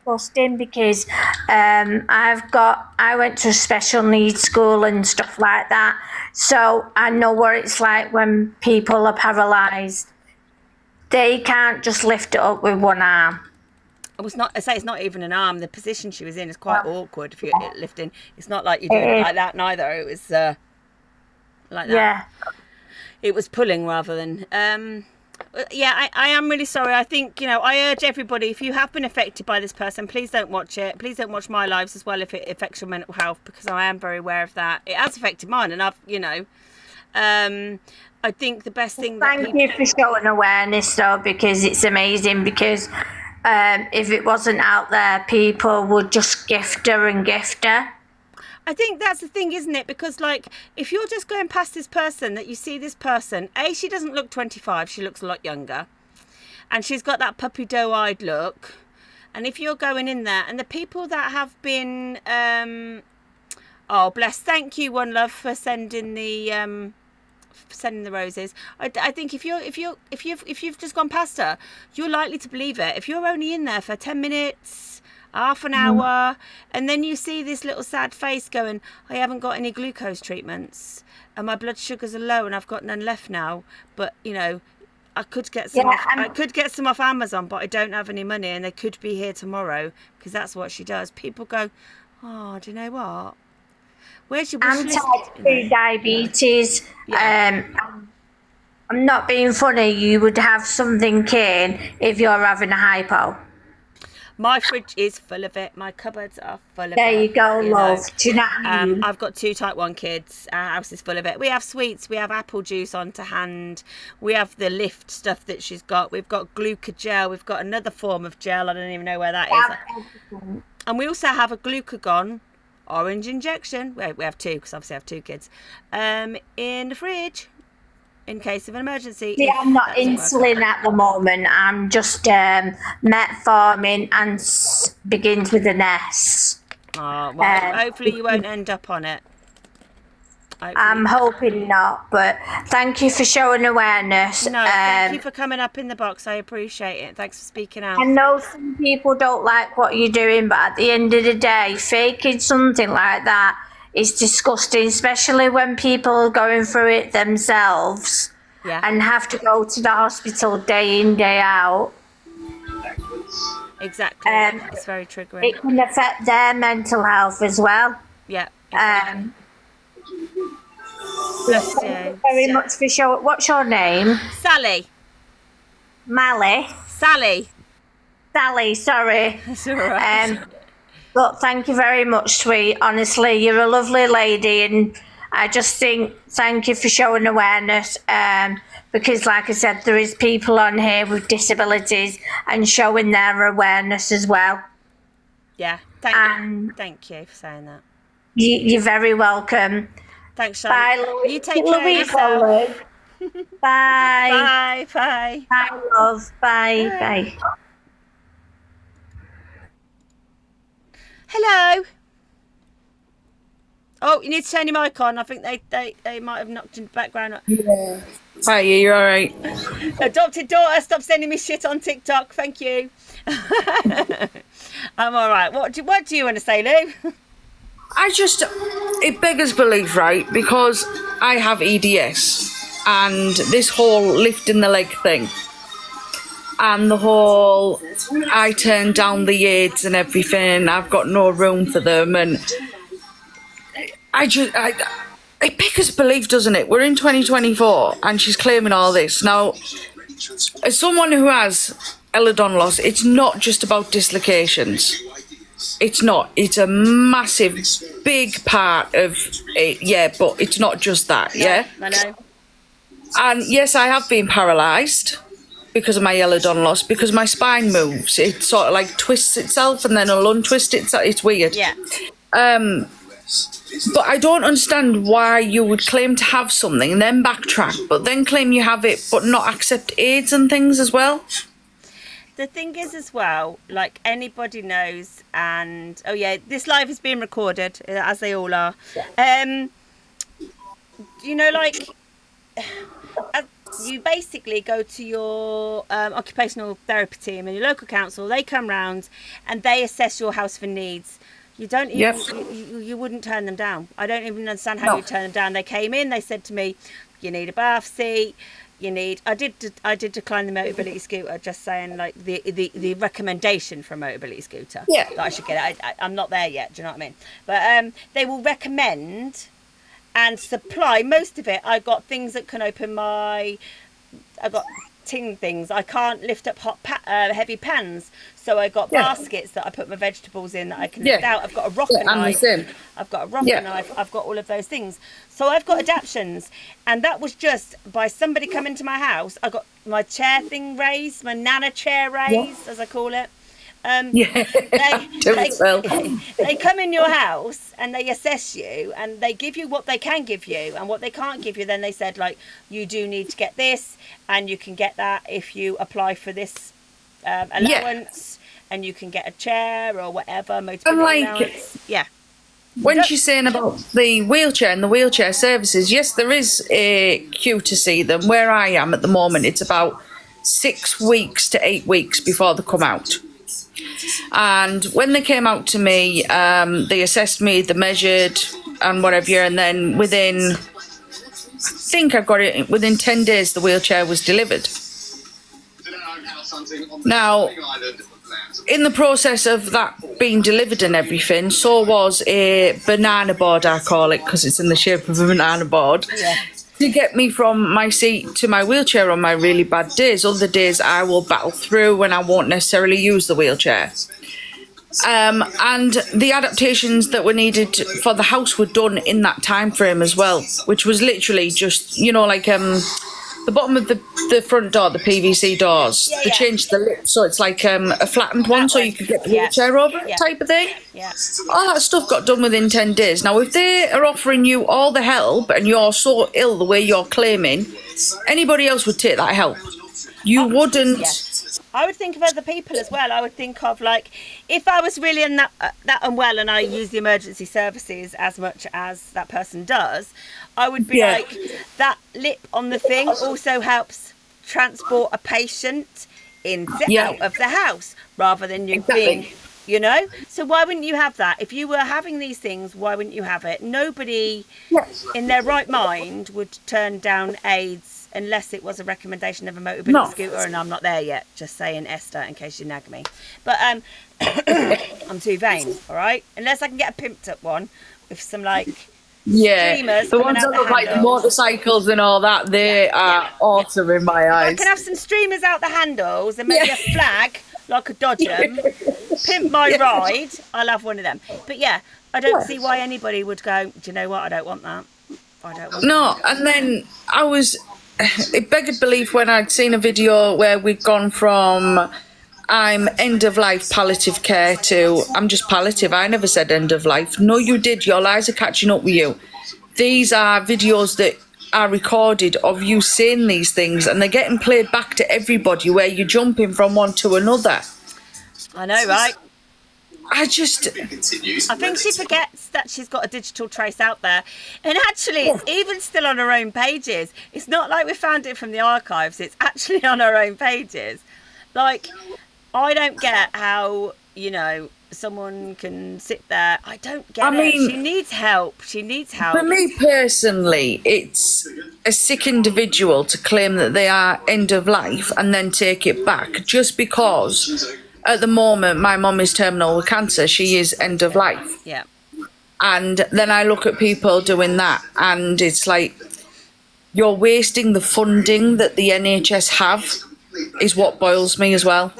disgusting because I went to a special needs school and stuff like that, so I know what it's like when people are paralysed. They can't just lift it up with one arm. I say it's not even an arm. The position she was in is quite awkward if you're lifting. It's not like you're doing it like that neither. It was like that. Yeah. It was pulling rather than I am really sorry. I think, I urge everybody, if you have been affected by this person, please don't watch it. Please don't watch my lives as well if it affects your mental health, because I am very aware of that. It has affected mine, and I've, I think the best thing Thank you for showing awareness, though, because it's amazing. Because if it wasn't out there, people would just gift her and gift her. I think that's the thing, isn't it? Because, like, if you're just going past this person, that you see this person, she doesn't look 25, she looks a lot younger. And she's got that puppy doe-eyed look. And if you're going in there, and the people that have been, oh, bless, thank you, One Love, for sending the roses. I think if you've just gone past her, you're likely to believe it. If you're only in there for 10 minutes, half an hour, and then you see this little sad face going, I haven't got any glucose treatments and my blood sugars are low and I've got none left now, but I could get some I could get some off Amazon, but I don't have any money, and they could be here tomorrow, because that's what she does. People go, oh, do you know what, where's your wish list? Type 2 diabetes. I'm not being funny, you would have something in if you're having a hypo. My fridge is full of it. My cupboards are full of it. There you go, love. Do you know what I mean? I've got 2 type 1 kids. Our house is full of it. We have sweets. We have apple juice on to hand. We have the lift stuff that she's got. We've got glucogel. We've got another form of gel. I don't even know where that is. And we also have a glucagon orange injection. We have 2, because obviously I have 2 kids. In the fridge, in case of an emergency. See, I'm not insulin at the moment. I'm just metformin, and begins with an S. Oh, well, hopefully you won't end up on it. I'm hoping not, but thank you for showing awareness. No, thank you for coming up in the box. I appreciate it. Thanks for speaking out. I know some people don't like what you're doing, but at the end of the day, faking something like that is disgusting, especially when people are going through it themselves and have to go to the hospital day in, day out. Exactly. It's very triggering. It can affect their mental health as well. Yeah. Exactly. Bless you. Thank you very much for showing. What's your name? Sally. Mally. Sally. Sally, sorry. That's all right. But thank you very much, sweet. Honestly, you're a lovely lady, and I just think thank you for showing awareness. Because, like I said, there is people on here with disabilities and showing their awareness as well. Yeah. Thank you for saying that. You're very welcome. Thanks, Sally. Bye, Louise. You take care of yourself. Bye. Bye. Bye. Bye, love. Bye. Bye. Hello. Oh, you need to turn your mic on. I think they might have knocked in the background. Yeah. Hi, you all right? Adopted daughter, stop sending me shit on TikTok. Thank you. I'm all right. What do you want to say, Lou? It beggars belief, right? Because I have EDS, and this whole lifting the leg thing, and the whole I turn down the aids and everything, I've got no room for them, and it beggars belief, doesn't it? We're in 2024 and she's claiming all this. Now, as someone who has Ehlers loss, it's not just about dislocations. It's not. It's a massive, big part of it, yeah, but it's not just that, yeah? I know. And yes, I have been paralysed because of my ehlers loss, because my spine moves. It sort of like twists itself and then it'll untwist itself. It's weird. Yeah. But I don't understand why you would claim to have something and then backtrack, but then claim you have it, but not accept aids and things as well. The thing is as well, like anybody knows, and oh yeah, this live is being recorded, as they all are. You know, like you basically go to your occupational therapy team and your local council. They come round and they assess your house for needs. You don't even, you wouldn't turn them down. I don't even understand how you turn them down. They came in, they said to me, you need a bath seat. You need. I did decline the mobility scooter, just saying like the recommendation for a mobility scooter. Yeah. That I should get it. I'm not there yet. Do you know what I mean? But they will recommend and supply most of it. I got things that can open my. I got ting things. I can't lift up heavy pans, so I got baskets that I put my vegetables in that I can lift out. I've got a rocker knife. I've got a rocker knife. I've got all of those things. So I've got adaptions, and that was just by somebody coming to my house. I got my chair thing raised, my nana chair raised, as I call it. They come in your house and they assess you and they give you what they can give you, and what they can't give you, then they said like, you do need to get this, and you can get that if you apply for this allowance, and you can get a chair or whatever, mobility allowance. When she's saying about the wheelchair and the wheelchair services, yes, there is a queue to see them. Where I am at the moment, it's about 6 weeks to 8 weeks before they come out. And when they came out to me, they assessed me, they measured and whatever, and then within, I think I got it, within 10 days the wheelchair was delivered. Now, in the process of that being delivered and everything, so was a banana board, I call it, because it's in the shape of a banana board. To get me from my seat to my wheelchair on my really bad days. Other days I will battle through when I won't necessarily use the wheelchair. And the adaptations that were needed for the house were done in that time frame as well, which was literally just, you know, like the bottom of the front door, the PVC doors, they changed the lip so it's like a flattened one, so you could get the wheelchair over it type of thing. All that stuff got done within 10 days. Now, if they are offering you all the help and you're so ill the way you're claiming, anybody else would take that help. You wouldn't. I would think of other people as well. I would think of like, if I was really that unwell and I use the emergency services as much as that person does, I would be like, that lip on the thing also helps transport a patient in out of the house, rather than you being, you know. So why wouldn't you have that? If you were having these things, why wouldn't you have it? Nobody in their right mind would turn down aids unless it was a recommendation of a mobility scooter, and I'm not there yet, just saying, Esther, in case you nag me. But I'm too vain, all right? Unless I can get a pimped up one with some like streamers. The ones that look like motorcycles and all that, they are awesome in my eyes. I can have some streamers out the handles and maybe a flag like a Dodgem, pimp my ride, I'll have one of them. But yeah, I don't see why anybody would go, do you know what, I don't want that. I don't want that. And then it begged belief when I'd seen a video where we'd gone from I'm end of life palliative care to I'm just palliative. I never said end of life. No, you did. Your lies are catching up with you. These are videos that are recorded of you saying these things, and they're getting played back to everybody where you're jumping from one to another. I know, right? I think she forgets that she's got a digital trace out there. And actually, it's even still on her own pages. It's not like we found it from the archives. It's actually on her own pages. Like, I don't get how, you know, someone can sit there. I don't get it. She needs help. She needs help. For me personally, it's a sick individual to claim that they are end of life and then take it back just because... At the moment, my mum is terminal with cancer. She is end of life. Yeah. And then I look at people doing that, and it's like, you're wasting the funding that the NHS have, is what boils me as well.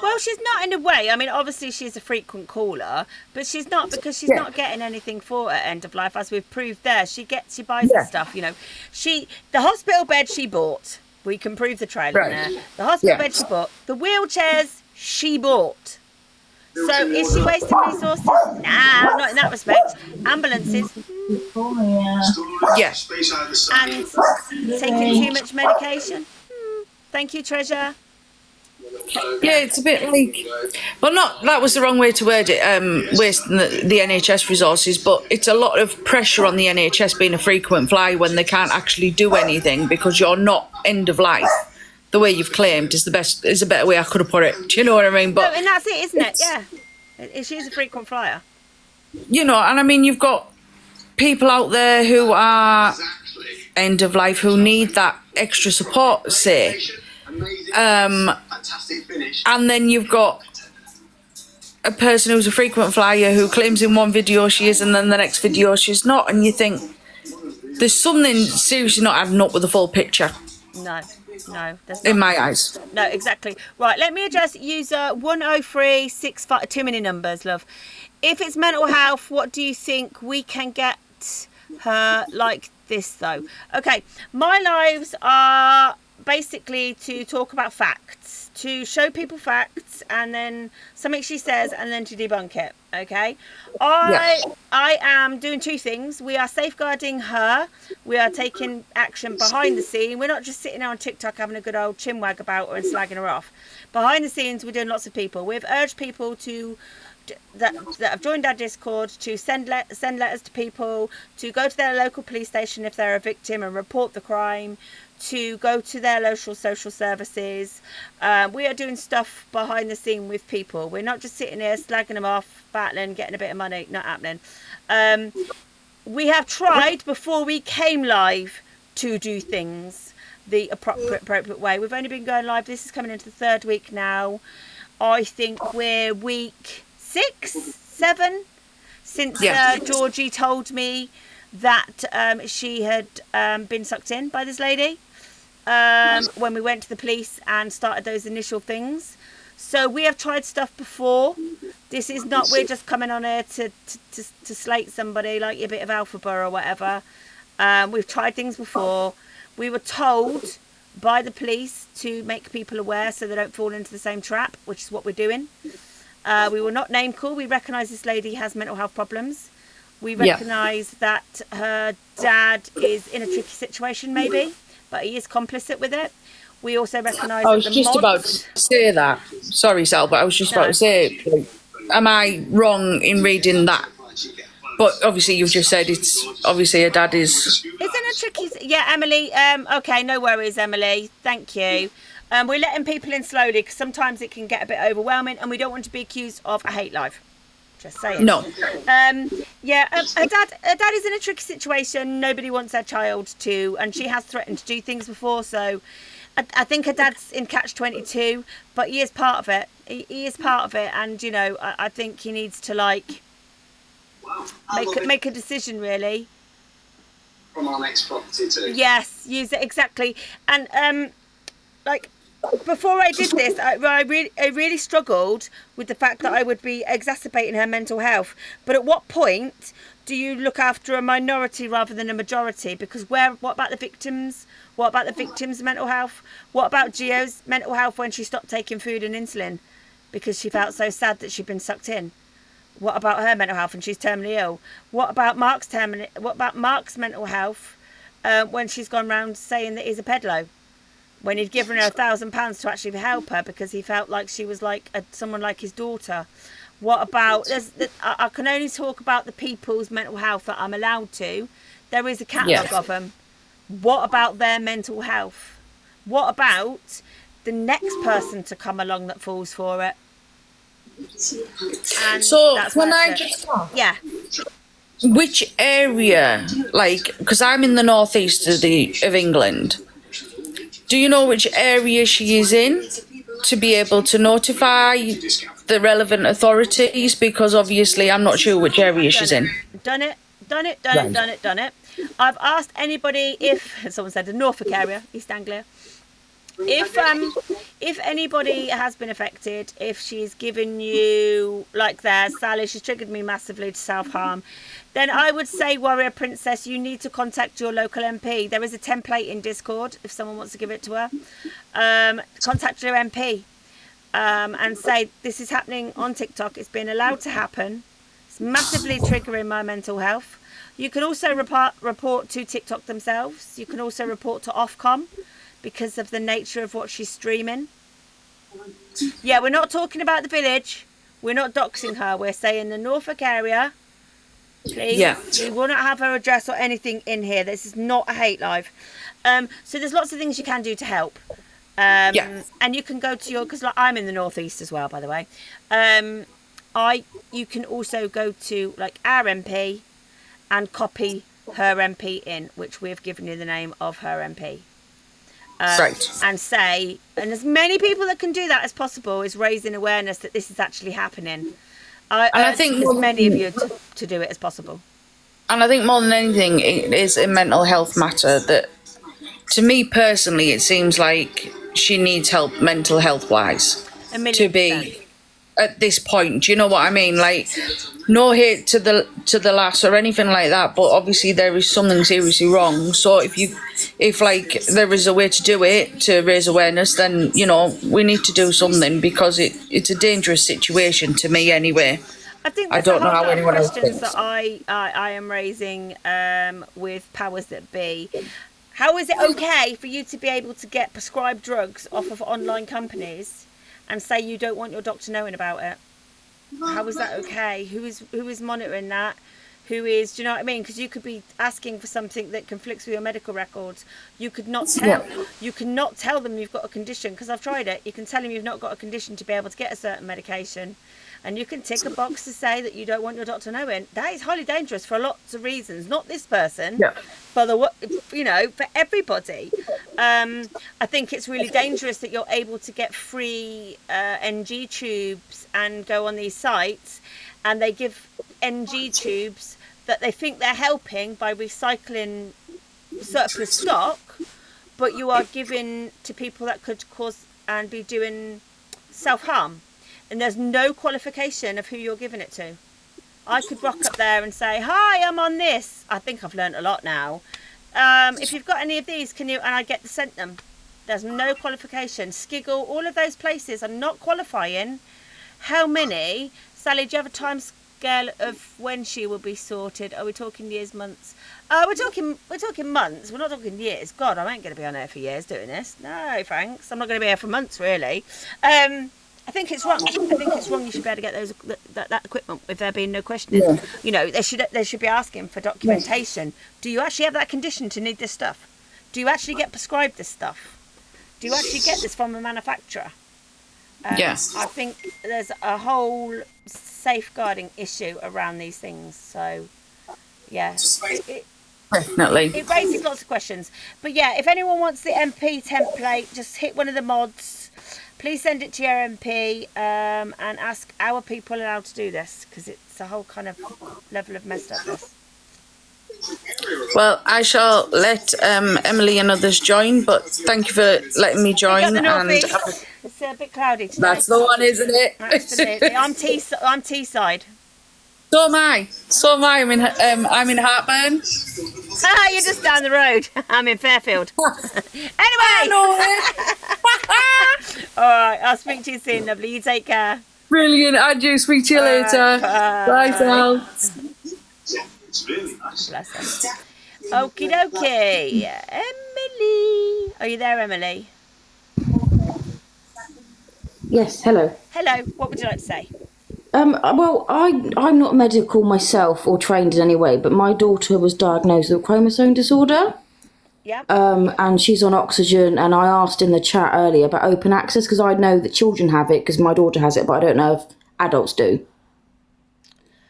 Well, Well, she's not in a way. I mean, obviously she's a frequent caller, but she's not because she's not getting anything for her end of life, as we've proved there. She buys the stuff, you know. The hospital bed she bought. We can prove the trail on there. The hospital bed she bought. The wheelchairs she bought. So is she wasting resources? Nah, not in that respect. Ambulances. Yeah. And taking too much medication. Thank you, Treasure. Yeah, it's a bit like, well, not that was the wrong way to word it, wasting the NHS resources, but it's a lot of pressure on the NHS being a frequent flyer when they can't actually do anything because you're not end of life. The way you've claimed is a better way I could have put it. Do you know what I mean? But and that's it, isn't it? Yeah. She's a frequent flyer. You know, and I mean, you've got people out there who are end of life who need that extra support, say. And then you've got a person who's a frequent flyer who claims in one video she is and then the next video she's not, and you think there's something seriously not adding up with the full picture. No, there's not. In my eyes. No, exactly. Right, let me address user 10365. Too many numbers, love. If it's mental health, what do you think we can get her like this, though? Okay, my lives are basically to talk about facts, to show people facts, and then something she says, and then to debunk it. Okay, I am doing two things. We are safeguarding her. We are taking action behind the scene. We're not just sitting there on TikTok having a good old chinwag about her and slagging her off. Behind the scenes, we're doing lots of people. We've urged people to that have joined our Discord to send letters to people, to go to their local police station if they're a victim and report the crime, to go to their local social services. We are doing stuff behind the scene with people. We're not just sitting here slagging them off, battling, getting a bit of money. Not happening. We have tried before we came live to do things the appropriate way. We've only been going live. This is coming into the third week now. I think we're week 6, 7 since Georgie told me that she had been sucked in by this lady when we went to the police and started those initial things. So we have tried stuff before. This is not, we're just coming on here to slate somebody like a bit of alphabet or whatever. We've tried things before. We were told by the police to make people aware so they don't fall into the same trap, which is what we're doing. We will not name call. We recognise this lady has mental health problems. We recognise that her dad is in a tricky situation, maybe, but he is complicit with it. We also recognise. I was just about to say that. Sorry, Sal, but I was just about to say, am I wrong in reading that? But obviously, you've just said it's obviously her dad is. It's in a tricky. Yeah, Emily. Okay, no worries, Emily. Thank you. We're letting people in slowly because sometimes it can get a bit overwhelming, and we don't want to be accused of a hate live. Just saying. No. Her dad is in a tricky situation. Nobody wants their child to, and she has threatened to do things before. So, I think her dad's in catch-22, but he is part of it. He is part of it, and you know, I think he needs to make a decision really. From our next property too. Yes, use it exactly, and before I did this, I really struggled with the fact that I would be exacerbating her mental health. But at what point do you look after a minority rather than a majority? Because what about the victims? What about the victims' mental health? What about Gio's mental health when she stopped taking food and insulin because she felt so sad that she'd been sucked in? What about her mental health when she's terminally ill? What about Mark's mental health when she's gone round saying that he's a peddler? When he'd given her £1,000 to actually help her because he felt like she was like someone like his daughter. What about, I can only talk about the people's mental health that I'm allowed to. There is a catalogue of them. What about their mental health? What about the next person to come along that falls for it? And so that's when I just which area, because I'm in the northeast of England, do you know which area she is in to be able to notify the relevant authorities? Because obviously I'm not sure which area she's in. Done it. I've asked anybody if someone said the Norfolk area, East Anglia. if anybody has been affected, if she's given you, like there, Sally, she's triggered me massively to self-harm, then I would say, Warrior Princess, you need to contact your local MP. There is a template in Discord if someone wants to give it to her. Contact your MP and say, this is happening on TikTok. It's been allowed to happen. It's massively triggering my mental health. You can also report to TikTok themselves. You can also report to Ofcom because of the nature of what she's streaming. Yeah, we're not talking about the village. We're not doxing her. We're saying the Norfolk area. Please. Yeah. We will not have her address or anything in here. This is not a hate live. So there's lots of things you can do to help. And you can go to your, because like, I'm in the northeast as well, by the way. You can also go to like our MP and copy her MP in, which we've given you the name of her MP. Right. And say, and as many people that can do that as possible is raising awareness that this is actually happening. I think as many of you to do it as possible. And I think more than anything, it is a mental health matter that, to me personally, it seems like she needs help mental health wise to be at this point. Do you know what I mean? Like, no hate to the lass or anything like that, but obviously there is something seriously wrong. So if like there is a way to do it to raise awareness, then you know we need to do something, because it's a dangerous situation to me anyway. I think I don't know how anyone else questions thinks. that I am raising with powers that be. How is it okay for you to be able to get prescribed drugs off of online companies and say you don't want your doctor knowing about it? How is that okay? Who is monitoring that? Who is, do you know what I mean? Because you could be asking for something that conflicts with your medical records. You could not tell. Yeah. You cannot tell them you've got a condition, because I've tried it. You can tell them you've not got a condition to be able to get a certain medication. And you can tick a box to say that you don't want your doctor knowing. That is highly dangerous for lots of reasons. Not this person, but for everybody. I think it's really dangerous that you're able to get free NG tubes and go on these sites, and they give NG tubes that they think they're helping by recycling surplus stock, but you are giving to people that could cause and be doing self-harm. And there's no qualification of who you're giving it to. I could rock up there and say, hi, I'm on this. I think I've learned a lot now. If you've got any of these, can you, and I get to send them. There's no qualification. Skiggle, all of those places are not qualifying. How many? Sally, do you have a time scale of when she will be sorted? Are we talking years, months? We're talking months. We're not talking years. God, I ain't going to be on air for years doing this. No, thanks. I'm not going to be here for months, really. I think it's wrong. I think it's wrong. You should be able to get that equipment with there being no questioning. Yeah. You know, they should be asking for documentation. Yes. Do you actually have that condition to need this stuff? Do you actually get prescribed this stuff? Do you actually get this from a manufacturer? Yes. I think there's a whole safeguarding issue around these things. So, yeah. Definitely. It raises lots of questions. But yeah, if anyone wants the MP template, just hit one of the mods. Please send it to your MP and ask, our people allowed to do this? Because it's a whole kind of level of messed upness. Well, I shall let Emily and others join, but thank you for letting me join. It's a bit cloudy today. That's the one, isn't it? Absolutely. I'm Teesside. So am I. I'm in Heartburn. Ah, you're just down the road. I'm in Fairfield. Anyway. All right. I'll speak to you soon, lovely. You take care. Brilliant. Andrew, speak to you later. Bye, Sal. It's really nice. Bless her. Okie dokie. Emily. Are you there, Emily? Yes, hello. Hello. What would you like to say? Well, I'm not medical myself or trained in any way, but my daughter was diagnosed with a chromosome disorder. Yeah. And she's on oxygen, and I asked in the chat earlier about open access, because I know that children have it, because my daughter has it, but I don't know if adults do.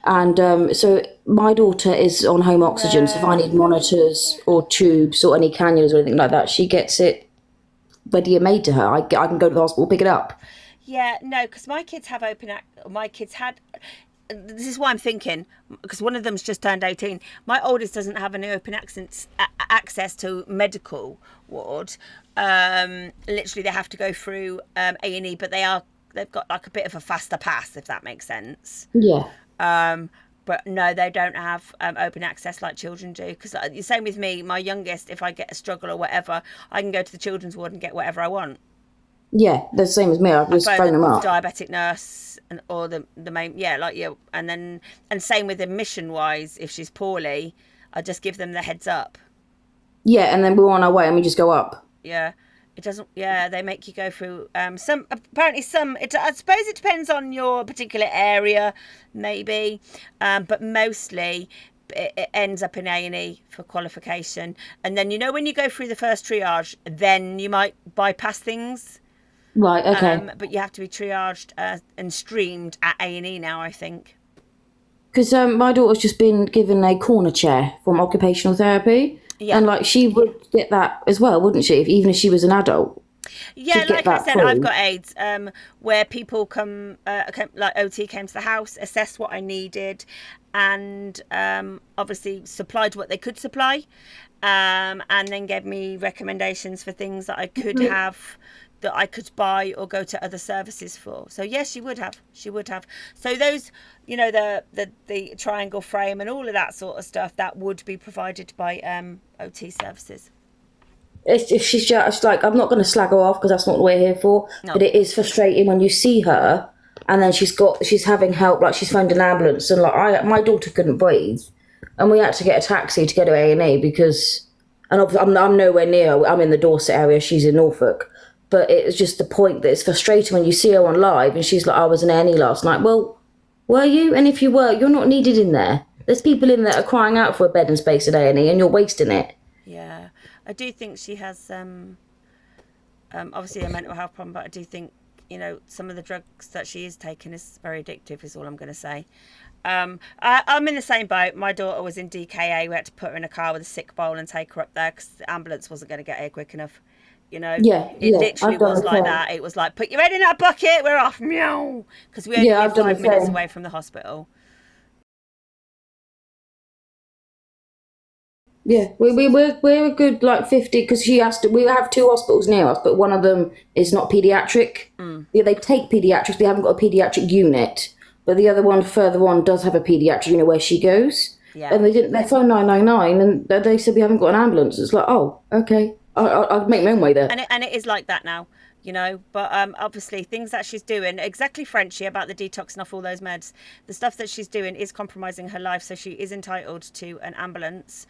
And so my daughter is on home oxygen, so if I need monitors or tubes or any cannulas or anything like that, she gets it ready and made to her. I can go to the hospital, pick it up. Yeah, no, because my kids have my kids had, this is why I'm thinking, because one of them's just turned 18. My oldest doesn't have any open access to medical ward. Literally they have to go through A&E, but they've got like a bit of a faster pass, if that makes sense. Yeah. But no, they don't have open access like children do. Because the same with me, my youngest, if I get a struggle or whatever, I can go to the children's ward and get whatever I want. Yeah, the same as me. I just phone them up. Diabetic nurse or the main, like you. And same with admission wise, if she's poorly, I just give them the heads up. Yeah, and then we're on our way and we just go up. Yeah. It doesn't. Yeah, they make you go through some. Apparently, some. I suppose it depends on your particular area, maybe, but mostly it ends up in A&E for qualification. And then when you go through the first triage, then you might bypass things. Right. Okay. But you have to be triaged and streamed at A&E now, I think. Because my daughter's just been given a corner chair from occupational therapy. Yeah. And like she would get that as well, wouldn't she? Even if she was an adult. Yeah, like I said, I've got aids where people come, like OT came to the house, assessed what I needed, and obviously supplied what they could supply, and then gave me recommendations for things that I could have, that I could buy or go to other services for. So yes, she would have. So those, the triangle frame and all of that sort of stuff, that would be provided by OT services. If she's just like, I'm not going to slag her off because that's not what we're here for. No. But it is frustrating when you see her and then she's having help, like she's found an ambulance, and like my daughter couldn't breathe, and we had to get a taxi to get to A&E because, and I'm nowhere near. I'm in the Dorset area. She's in Norfolk. But it was just the point that it's frustrating when you see her on live and she's like, I was in A&E last night. Well, were you? And if you were, you're not needed in there. There's people in there are crying out for a bed and space at A&E and you're wasting it. Yeah. I do think she has obviously a mental health problem, but I do think, some of the drugs that she is taking is very addictive, is all I'm going to say. I'm in the same boat. My daughter was in DKA. We had to put her in a car with a sick bowl and take her up there because the ambulance wasn't going to get here quick enough. It literally was like that. It was like, put your head in that bucket, we're off, meow. Because we only live 5 minutes away from the hospital. Yeah, we're a good like 50 because we have 2 hospitals near us, but one of them is not paediatric. Yeah, they take paediatrics. They haven't got a paediatric unit, but the other one further on does have a paediatric. Where she goes. Yeah. And they phoned 999 and they said we haven't got an ambulance. It's like, oh, okay. I'll make my own way there. And it is like that now, but obviously things that she's doing, exactly Frenchie about the detox and off all those meds, the stuff that she's doing is compromising her life, so she is entitled to an ambulance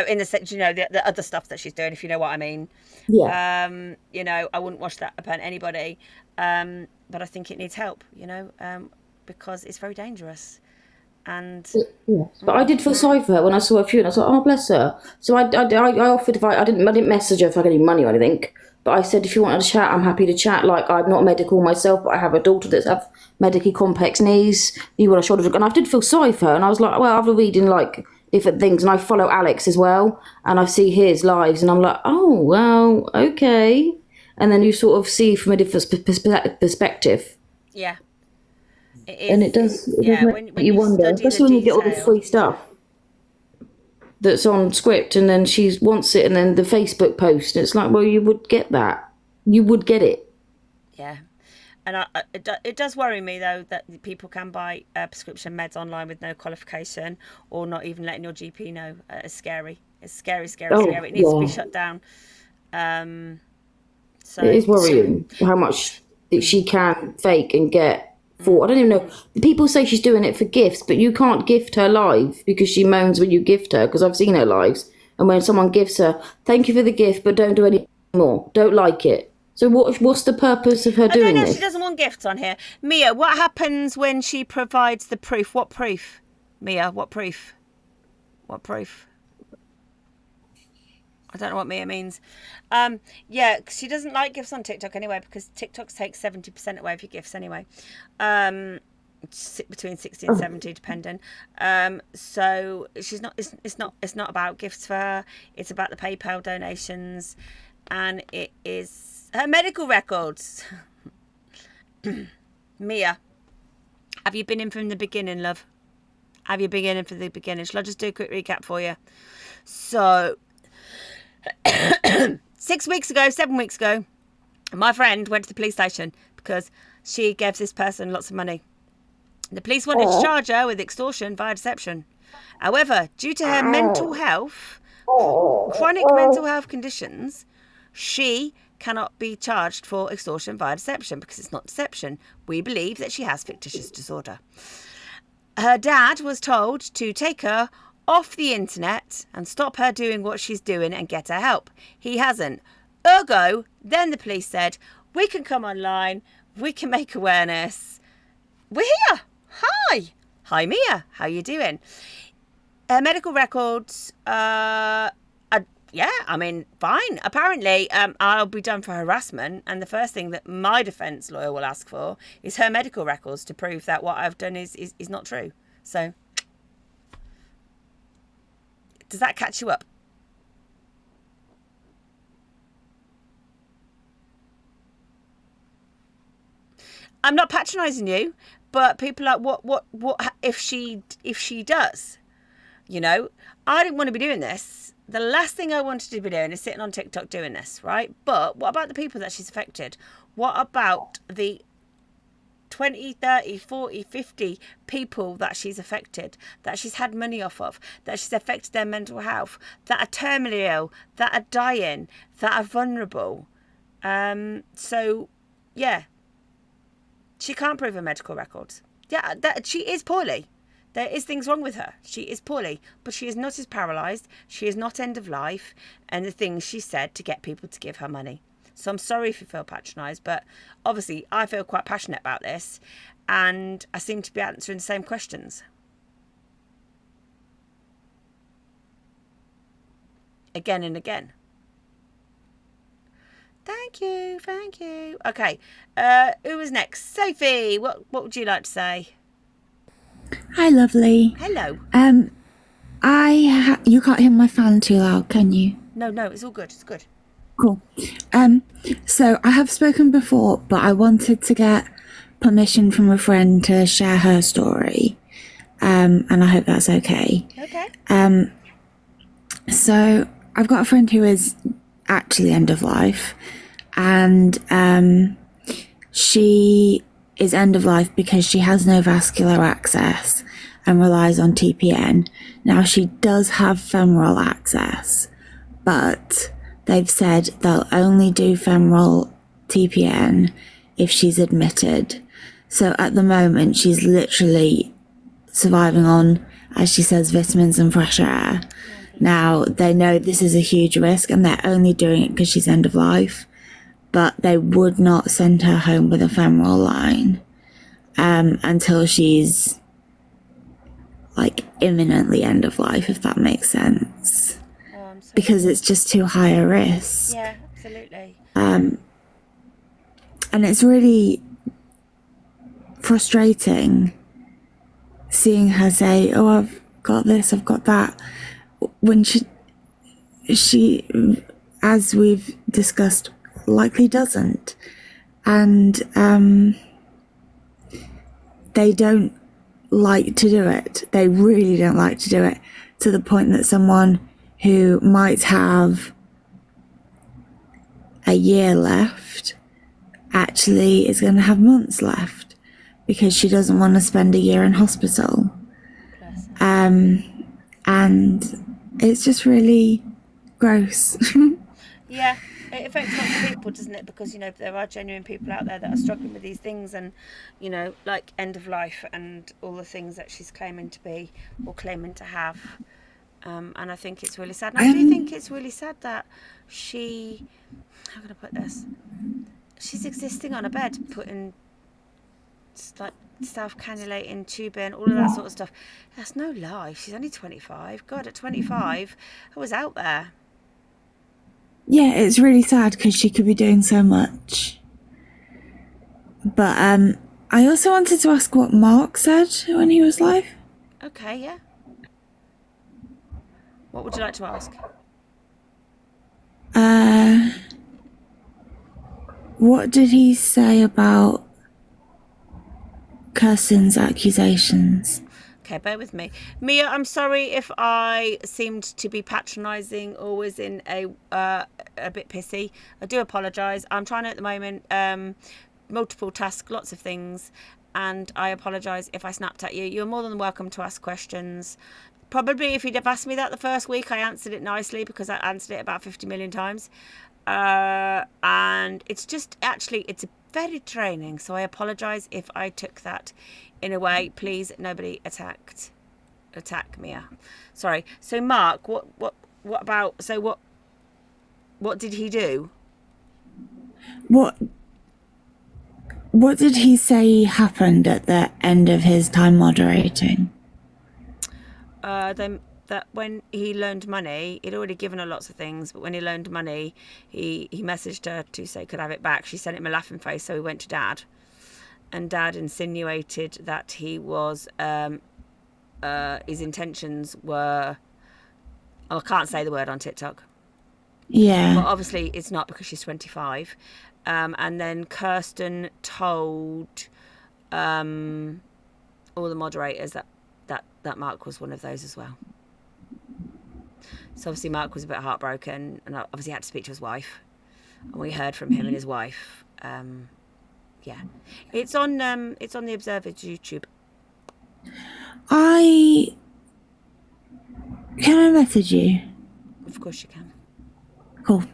in the sense, the other stuff that she's doing, if you know what I mean. Yeah. I wouldn't wash that upon anybody, but I think it needs help, because it's very dangerous. And but I did feel sorry for her when I saw her few, and I was like, oh, bless her. So I offered, if I didn't message her for any money or anything, but I said, if you want to chat, I'm happy to chat. Like, I'm not medical myself, but I have a daughter that's have medically complex needs. You want a shoulder drug? And I did feel sorry for her, and I was like, well, I've been reading like different things, and I follow Alex as well, and I see his lives, and I'm like, oh, well, okay. And then you sort of see from a different perspective. Yeah. It does make you wonder, especially when you get all the free stuff that's on script, and then she wants it, and then the Facebook post, it's like, well, you would get that. You would get it. Yeah. And it does worry me, though, that people can buy prescription meds online with no qualification or not even letting your GP know. It's scary. It's scary. It needs to be shut down. So it is worrying how much she can fake and get. I don't even know. People say she's doing it for gifts, but you can't gift her live because she moans when you gift her, because I've seen her lives. And when someone gifts her, thank you for the gift, but don't do any more. Don't like it. So what's the purpose of her doing this? She doesn't want gifts on here. Mia, what happens when she provides the proof? What proof? Mia, what proof? What proof? I don't know what Mia means. Yeah, she doesn't like gifts on TikTok anyway, because TikTok takes 70% away of your gifts anyway. Between 60 and 70 depending. So she's not. It's not about gifts for her. It's about the PayPal donations, and it is her medical records. Mia, have you been in from the beginning, love? Have you been in from the beginning? Shall I just do a quick recap for you? So 7 weeks ago, my friend went to the police station because she gave this person lots of money. The police wanted to charge her with extortion via deception. However, due to her mental health, chronic mental health conditions, she cannot be charged for extortion via deception because it's not deception. We believe that she has fictitious disorder. Her dad was told to take her off the internet and stop her doing what she's doing and get her help. He hasn't. Ergo, then the police said, we can come online, we can make awareness. We're here. Hi Mia, how you doing? Her medical records, fine. Apparently, I'll be done for harassment, and the first thing that my defence lawyer will ask for is her medical records to prove that what I've done is not true. So, does that catch you up? I'm not patronising you, but people are like, what if she does? You know, I didn't want to be doing this. The last thing I wanted to be doing is sitting on TikTok doing this, right? But what about the people that she's affected? What about the 20, 30, 40, 50 people that she's affected, that she's had money off of, that she's affected their mental health, that are terminally ill, that are dying, that are vulnerable? So, yeah. She can't prove her medical records. Yeah, she is poorly. There is things wrong with her. She is poorly, but she is not as paralysed. She is not end of life, and the things she said to get people to give her money. So I'm sorry if you feel patronised, but obviously I feel quite passionate about this, and I seem to be answering the same questions. Again and again. Thank you. Okay, who was next? Sophie, what would you like to say? Hi, lovely. Hello. You can't hear my fan too loud, can you? No, it's all good. It's good. Cool. So I have spoken before, but I wanted to get permission from a friend to share her story. And I hope that's okay. Okay. So I've got a friend who is actually end of life, and she is end of life because she has no vascular access and relies on TPN. Now, she does have femoral access, but they've said they'll only do femoral TPN if she's admitted. So at the moment, she's literally surviving on, as she says, vitamins and fresh air. Now, they know this is a huge risk and they're only doing it because she's end of life, but they would not send her home with a femoral line until she's like imminently end of life, if that makes sense. Because it's just too high a risk. Yeah, absolutely. And it's really frustrating seeing her say, oh, I've got this, I've got that, when she, as we've discussed, likely doesn't. And they don't like to do it. They really don't like to do it, to the point that someone who might have a year left actually is going to have months left because she doesn't want to spend a year in hospital. And it's just really gross. Yeah, it affects lots of people, doesn't it? Because, you know, there are genuine people out there that are struggling with these things, and, you know, like end of life and all the things that she's claiming to be or claiming to have. And I think it's really sad. And I do think it's really sad that she, how can I put this? She's existing on a bed, putting like self-cannulating, tubing, all of that sort of stuff. That's no life. She's only 25. God, at 25, I was out there. Yeah, it's really sad because she could be doing so much. But I also wanted to ask what Mark said when he was live. Okay, yeah. What would you like to ask? What did he say about Kirsten's accusations? Okay, bear with me. Mia, I'm sorry if I seemed to be patronising or was in a bit pissy. I do apologise. I'm trying to at the moment multiple task, lots of things, and I apologise if I snapped at you. You're more than welcome to ask questions. Probably if you'd have asked me that the first week, I answered it nicely because I answered it about 50 million times. And it's just, actually, it's very draining. So I apologise if I took that in a way. Please, nobody attack Mia. Sorry. So Mark, what about, so what did he do? What did he say happened at the end of his time moderating? That when he loaned money, he'd already given her lots of things, but when he loaned money, he messaged her to say could I have it back. She sent him a laughing face, so he went to Dad, and Dad insinuated that he was his intentions were, I can't say the word on TikTok. Yeah. But obviously it's not because she's 25. And then Kirsten told all the moderators that Mark was one of those as well. So obviously Mark was a bit heartbroken, and obviously had to speak to his wife, and we heard from him and his wife. Yeah, it's on the Observer's YouTube. Can I message you? Of course you can. Cool.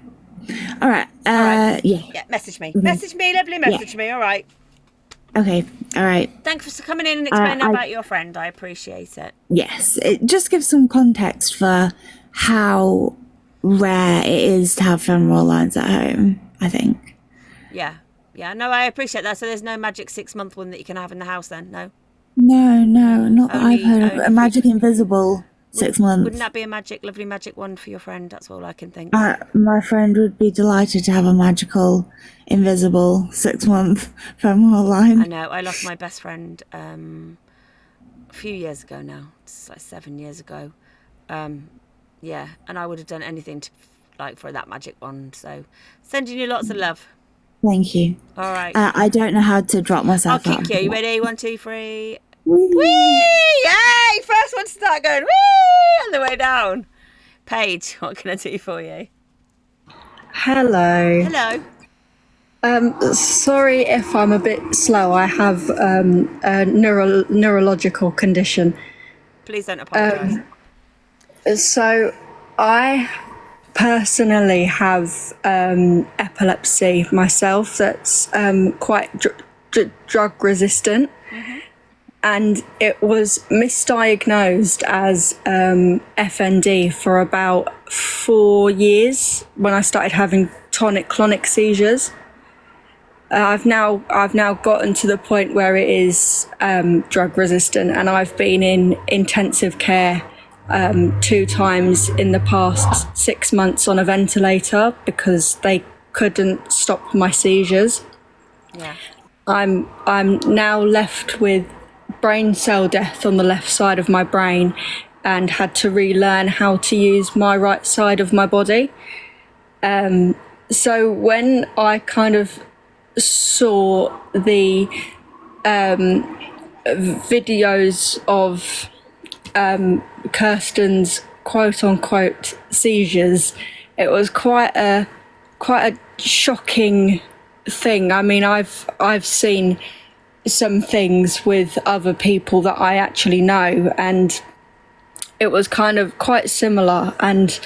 All right. Yeah. Yeah, message me. Message me, lovely. Message me. All right. Okay. All right. Thanks for coming in and explaining about your friend. I appreciate it. Yes. It just gives some context for how rare it is to have femoral lines at home, I think. Yeah. Yeah. No, I appreciate that. So there's no magic 6-month one that you can have in the house then? No? No, not that I've heard of. A magic invisible 6 months. Wouldn't that be a lovely magic one for your friend? That's all I can think. My friend would be delighted to have a magical, invisible 6-month femoral line. I know. I lost my best friend a few years ago now. It's like 7 years ago. Yeah, and I would have done anything for that magic wand. So, sending you lots of love. Thank you. All right. I don't know how to drop myself. I'll kick you. You ready? 1, 2, 3. Whee! Yay! First one to start going whee on the way down. Paige, what can I do for you? Hello. Hello. Sorry if I'm a bit slow. I have a neurological condition. Please don't apologise. So I personally have epilepsy myself that's quite drug resistant. Mm-hmm. And it was misdiagnosed as FND for about 4 years when I started having tonic-clonic seizures. I've now gotten to the point where it is drug resistant, and I've been in intensive care 2 times in the past 6 months on a ventilator because they couldn't stop my seizures. Yeah. I'm now left with brain cell death on the left side of my brain and had to relearn how to use my right side of my body. So when I kind of saw the videos of Kirsten's quote unquote seizures, it was quite a shocking thing. I mean, I've seen some things with other people that I actually know, and it was kind of quite similar, and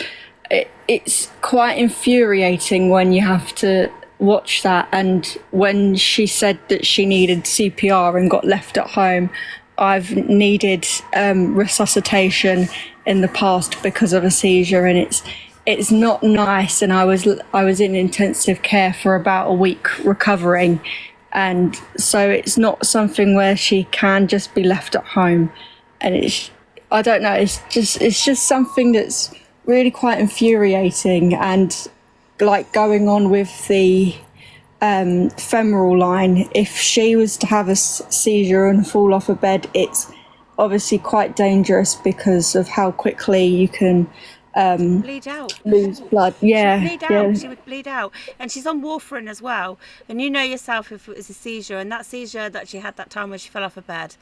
it's quite infuriating when you have to watch that. And when she said that she needed CPR and got left at home, I've needed resuscitation in the past because of a seizure, and it's not nice. And I was in intensive care for about a week recovering. And so it's not something where she can just be left at home. And I don't know, it's just something that's really quite infuriating. And like going on with the femoral line, if she was to have a seizure and fall off a bed, it's obviously quite dangerous because of how quickly you can bleed out, lose blood. Yeah, she would bleed out, and she's on warfarin as well. And you know yourself, if it was a seizure, and that seizure that she had that time when she fell off a bed,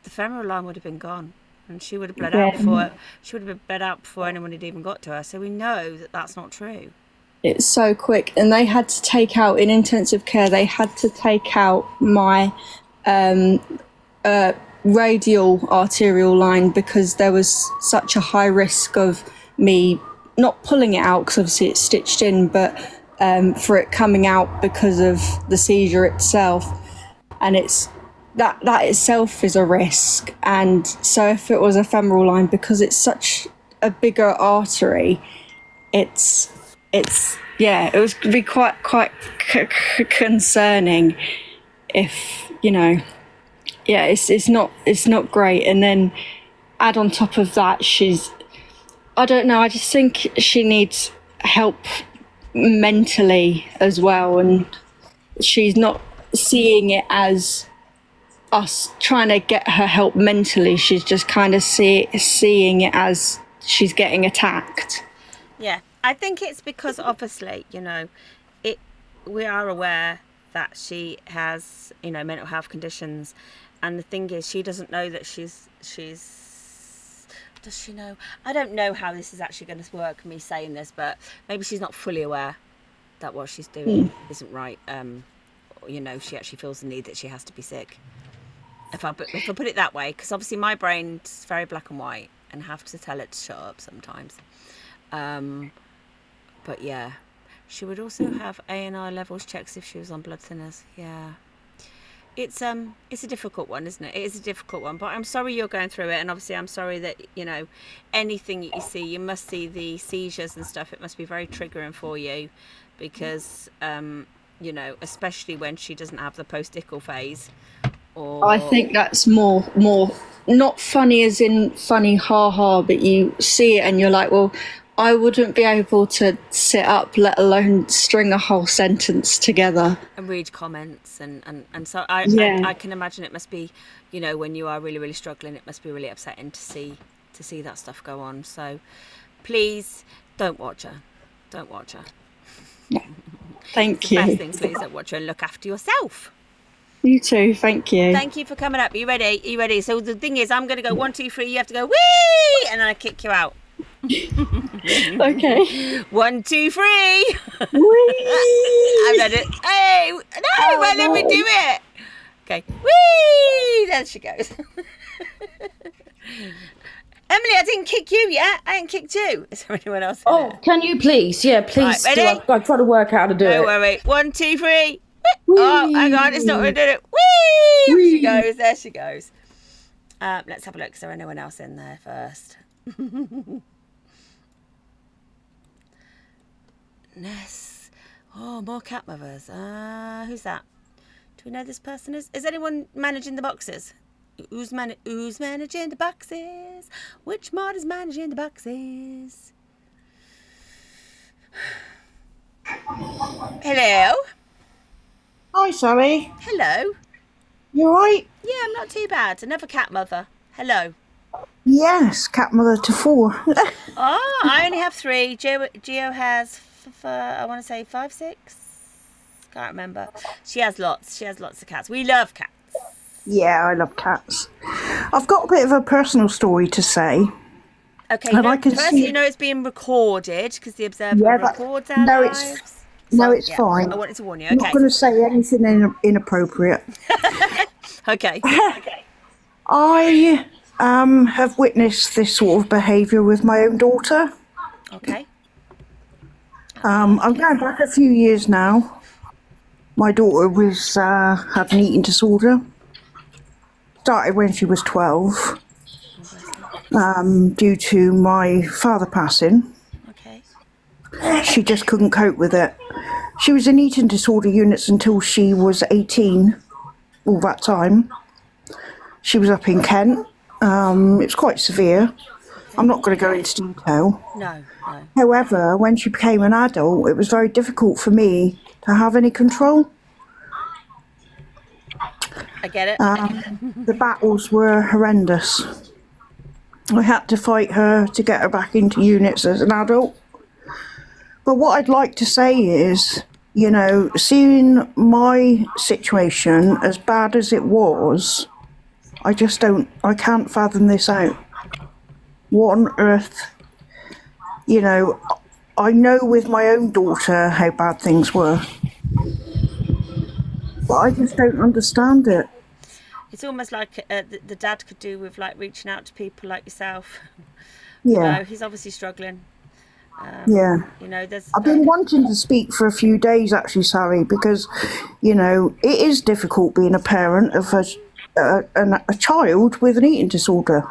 the femoral line would have been gone. and she would have bled out before. She would have been bled out before anyone had even got to her. So we know that that's not true. It's so quick, and they had to take out in intensive care. They had to take out my radial arterial line because there was such a high risk of me not pulling it out because obviously it's stitched in, but for it coming out because of the seizure itself. And it's that itself is a risk. And so if it was a femoral line, because it's such a bigger artery, it was going to be quite concerning if, you know, yeah, it's not great. And then add on top of that, I don't know, I just think she needs help mentally as well, and she's not seeing it as us trying to get her help mentally. She's just kind of seeing it as she's getting attacked. Yeah, I think it's because obviously, you know, we are aware that she has, you know, mental health conditions, and the thing is, she doesn't know that she's. Does she know? I don't know how this is actually going to work, me saying this, but maybe she's not fully aware that what she's doing isn't right. You know, she actually feels the need that she has to be sick. If I put it that way, because obviously my brain's very black and white and have to tell it to shut up sometimes. But yeah, she would also have ANI levels checks if she was on blood thinners. Yeah. It's a difficult one, isn't it? It is a difficult one, but I'm sorry you're going through it, and obviously I'm sorry that, you know, anything that you see, you must see the seizures and stuff. It must be very triggering for you, because you know, especially when she doesn't have the post-ickle phase. I think that's more not funny as in funny ha, but you see it and you're like, well, I wouldn't be able to sit up, let alone string a whole sentence together. And read comments, and so I can imagine it must be, you know, when you are really, really struggling, it must be really upsetting to see that stuff go on. So please don't watch her. Don't watch her. Yeah. Thank you. The best thing, please don't watch her, and look after yourself. You too, thank you. Thank you for coming up. Are you ready? Are you ready? So the thing is, I'm going to go 1, 2, 3, you have to go wee, and then I kick you out. Okay. 1, 2, 3. Whee! I've done it. Hey, no, well, let me do it. Okay. Whee! There she goes. Emily, I didn't kick you yet. I ain't kicked you. Is there anyone else? Can you please? Yeah, please. Right, ready? I'm trying to work out how to do it. Don't worry. 1, 2, 3. Whee! Oh, hang on. It's not going to do it. Whee! There she goes. There she goes. Let's have a look. Is there anyone else in there first? Ness. Oh, more cat mothers. Who's that? Do we know this person is? Is anyone managing the boxes? Who's managing the boxes? Which mod is managing the boxes? Hello. Hi, Sally. Hello. You alright? Yeah, I'm not too bad. Another cat mother. Hello. Yes, cat mother to 4. Oh, I only have 3. Geo has, I want to say 5, 6. Can't remember. She has lots. She has lots of cats. We love cats. Yeah, I love cats. I've got a bit of a personal story to say. Okay, you know it's being recorded because the Observer records our lives. It's fine. I wanted to warn you. I'm not going to say anything inappropriate. Okay. I have witnessed this sort of behaviour with my own daughter. Okay. I'm going back a few years now. My daughter was had an eating disorder. Started when she was 12, due to my father passing. Okay. She just couldn't cope with it. She was in eating disorder units until she was 18, all that time. She was up in Kent. It's quite severe. I'm not going to go into detail. No. However, when she became an adult, it was very difficult for me to have any control. I get it. The battles were horrendous. I had to fight her to get her back into units as an adult. But what I'd like to say is, you know, seeing my situation as bad as it was, I can't fathom this out. What on earth, you know, I know with my own daughter how bad things were, but I just don't understand it. It's almost like the dad could do with like reaching out to people like yourself. Yeah. He's obviously struggling. Yeah. There's. I've been wanting to speak for a few days actually, Sally, because, it is difficult being a parent of a child with an eating disorder.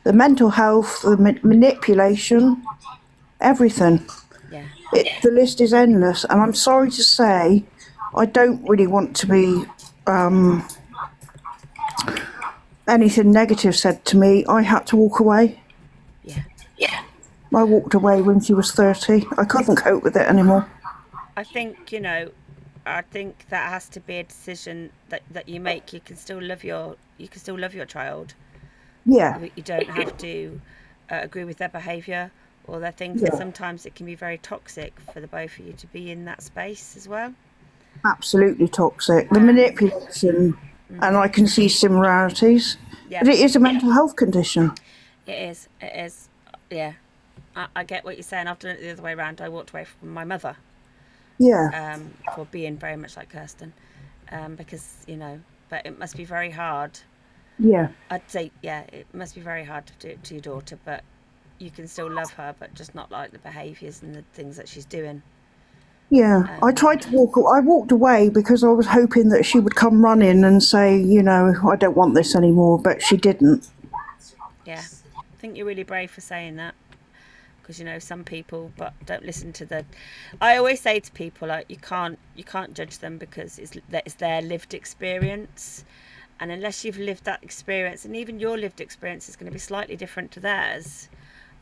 The mental health, the manipulation, everything. Yeah. The list is endless, and I'm sorry to say, I don't really want to be anything negative said to me. I had to walk away. Yeah. I walked away when she was 30. I couldn't cope with it anymore. I think that has to be a decision that you make. You can still love your child. Yeah. You don't have to agree with their behaviour or their things. Yeah. And sometimes it can be very toxic for the both of you to be in that space as well. Absolutely toxic. The manipulation, and I can see similarities. Yeah. But it is a mental health condition. It is. Yeah. I get what you're saying. I've done it the other way around. I walked away from my mother. Yeah. For being very much like Kirsten. Because, but it must be very hard. Yeah. I'd say, it must be very hard to do it to your daughter, but you can still love her, but just not like the behaviours and the things that she's doing. Yeah. I tried to I walked away because I was hoping that she would come running and say, I don't want this anymore, but she didn't. Yeah. I think you're really brave for saying that. Because some people don't listen to I always say to people, like, you can't judge them because it's their lived experience, and unless you've lived that experience, and even your lived experience is going to be slightly different to theirs,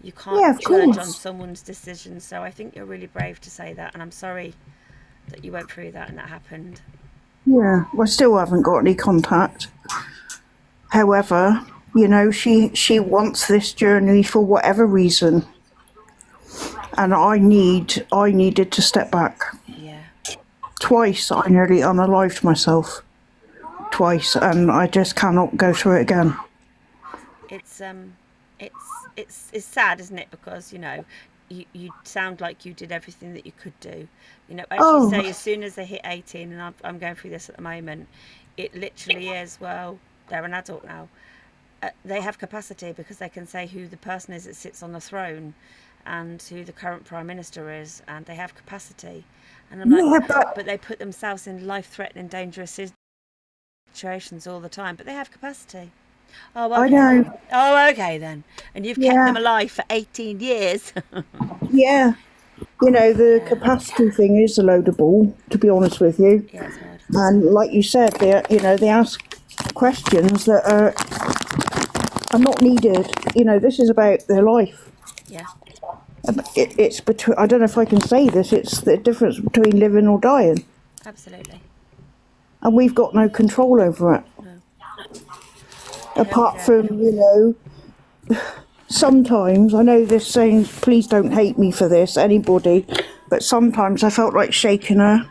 you can't judge on someone's decision. So I think you're really brave to say that, and I'm sorry that you went through that and that happened. Yeah, I still haven't got any contact. However, she wants this journey for whatever reason. And I needed to step back. Yeah. Twice I nearly unalived myself. Twice, and I just cannot go through it again. It's sad, isn't it? Because you sound like you did everything that you could do. As you say, as soon as they hit 18, and I'm going through this at the moment, it literally is. Well, they're an adult now. They have capacity because they can say who the person is that sits on the throne and who the current Prime Minister is, and they have capacity. And I'm like, but they put themselves in life-threatening, dangerous situations all the time, but they have capacity. Oh, okay. I know. Oh, okay then. And you've kept them alive for 18 years. Yeah. The capacity thing is a load of bull, to be honest with you. Yeah, it's hard. And like you said, they ask questions that are not needed. This is about their life. Yeah. It's between, I don't know if I can say this, it's the difference between living or dying. Absolutely. And we've got no control over it. No. Apart from, sometimes, I know this saying, please don't hate me for this, anybody, but sometimes I felt like shaking her.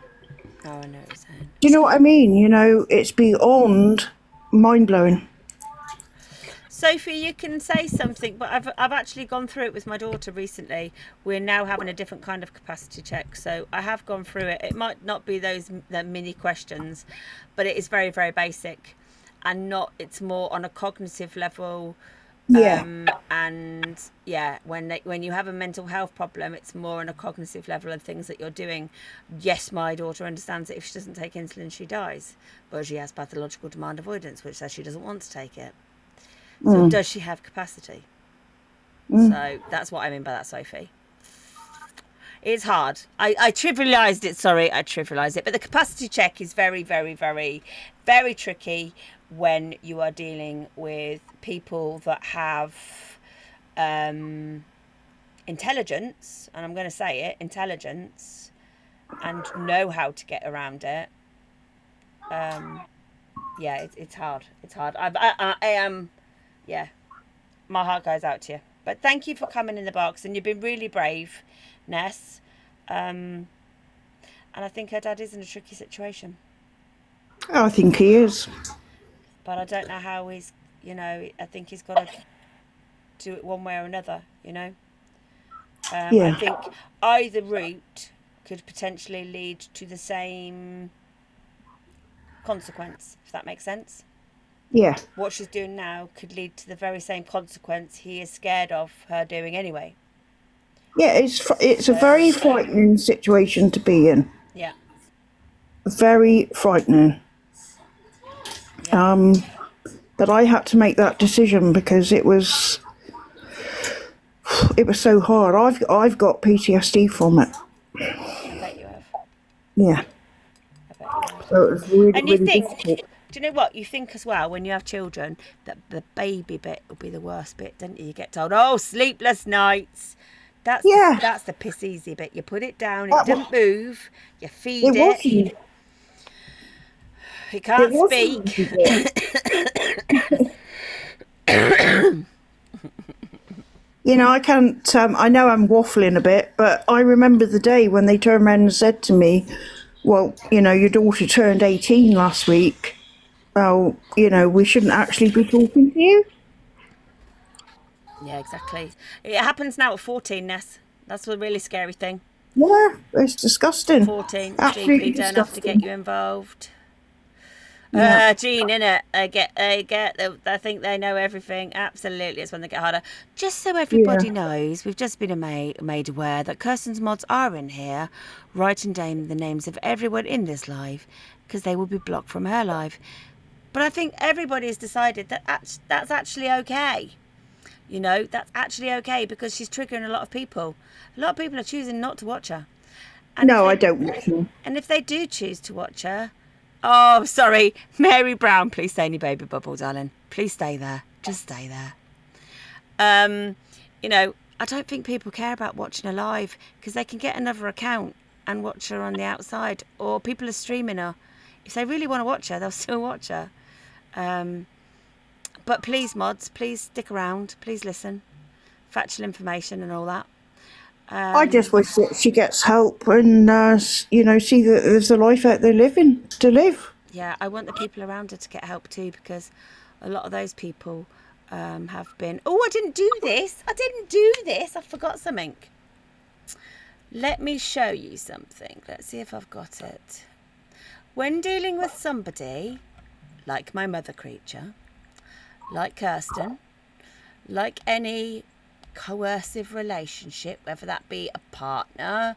Oh, I know what you're saying. Do you know what I mean? It's beyond mind-blowing. Sophie, you can say something, but I've actually gone through it with my daughter recently. We're now having a different kind of capacity check, so I have gone through it. It might not be the mini questions, but it is very, very basic, and it's more on a cognitive level. Yeah. And when you have a mental health problem, it's more on a cognitive level of things that you're doing. Yes, my daughter understands that if she doesn't take insulin, she dies, but she has pathological demand avoidance, which says she doesn't want to take it. So does she have capacity? So that's what I mean by that, Sophie. It's hard. I trivialised it. Sorry, I trivialised it. But the capacity check is very, very, very, very tricky when you are dealing with people that have intelligence, and I'm going to say it, intelligence, and know how to get around it. It's hard. It's hard. I am. Yeah, my heart goes out to you. But thank you for coming in the box, and you've been really brave, Ness. And I think her dad is in a tricky situation. I think he is. But I don't know how he's, I think he's got to do it one way or another, you know. Yeah. I think either route could potentially lead to the same consequence, if that makes sense. Yeah. What she's doing now could lead to the very same consequence he is scared of her doing anyway. Yeah, it's a very frightening situation to be in. Yeah. Very frightening. Yeah. But I had to make that decision because it was so hard. I've got PTSD from it. I bet you have. Yeah. I bet you have. So it was really, And you really think, difficult. do you know what? You think as well, when you have children, that the baby bit will be the worst bit, don't you? You get told, oh, sleepless nights. That's the piss easy bit. You put it down, it doesn't move, you feed it. It can't speak. You know, I can't, I know I'm waffling a bit, but I remember the day when they turned around and said to me, well, you know, your daughter turned 18 last week. Well, you know, we shouldn't actually be talking to you. Yeah, exactly. It happens now at 14, Ness. That's the really scary thing. Yeah, it's disgusting. 14, Absolutely GP don't have to get you involved. Gene, innit? I think they know everything. Absolutely, it's when they get harder. Just so everybody knows, we've just been made aware that Kirsten's mods are in here, writing down the names of everyone in this live, because they will be blocked from her live. But I think everybody's decided that that's actually okay. You know, that's actually okay because she's triggering a lot of people. A lot of people are choosing not to watch her. And no, I don't watch her. And if they do choose to watch her, oh, sorry, Mary Brown, please stay in your baby bubble, darling. Please stay there. Just stay there. You know, I don't think people care about watching her live because they can get another account and watch her on the outside, or people are streaming her. If they really want to watch her, they'll still watch her. But please, mods, please stick around. Please listen. Factual information and all that. I just wish that she gets help and, you know, see that there's a life out there to live. Yeah, I want the people around her to get help too, because a lot of those people have been, oh, I didn't do this. I forgot something. Let me show you something. Let's see if I've got it. When dealing with somebody like my mother creature, like Kirsten, like any coercive relationship, whether that be a partner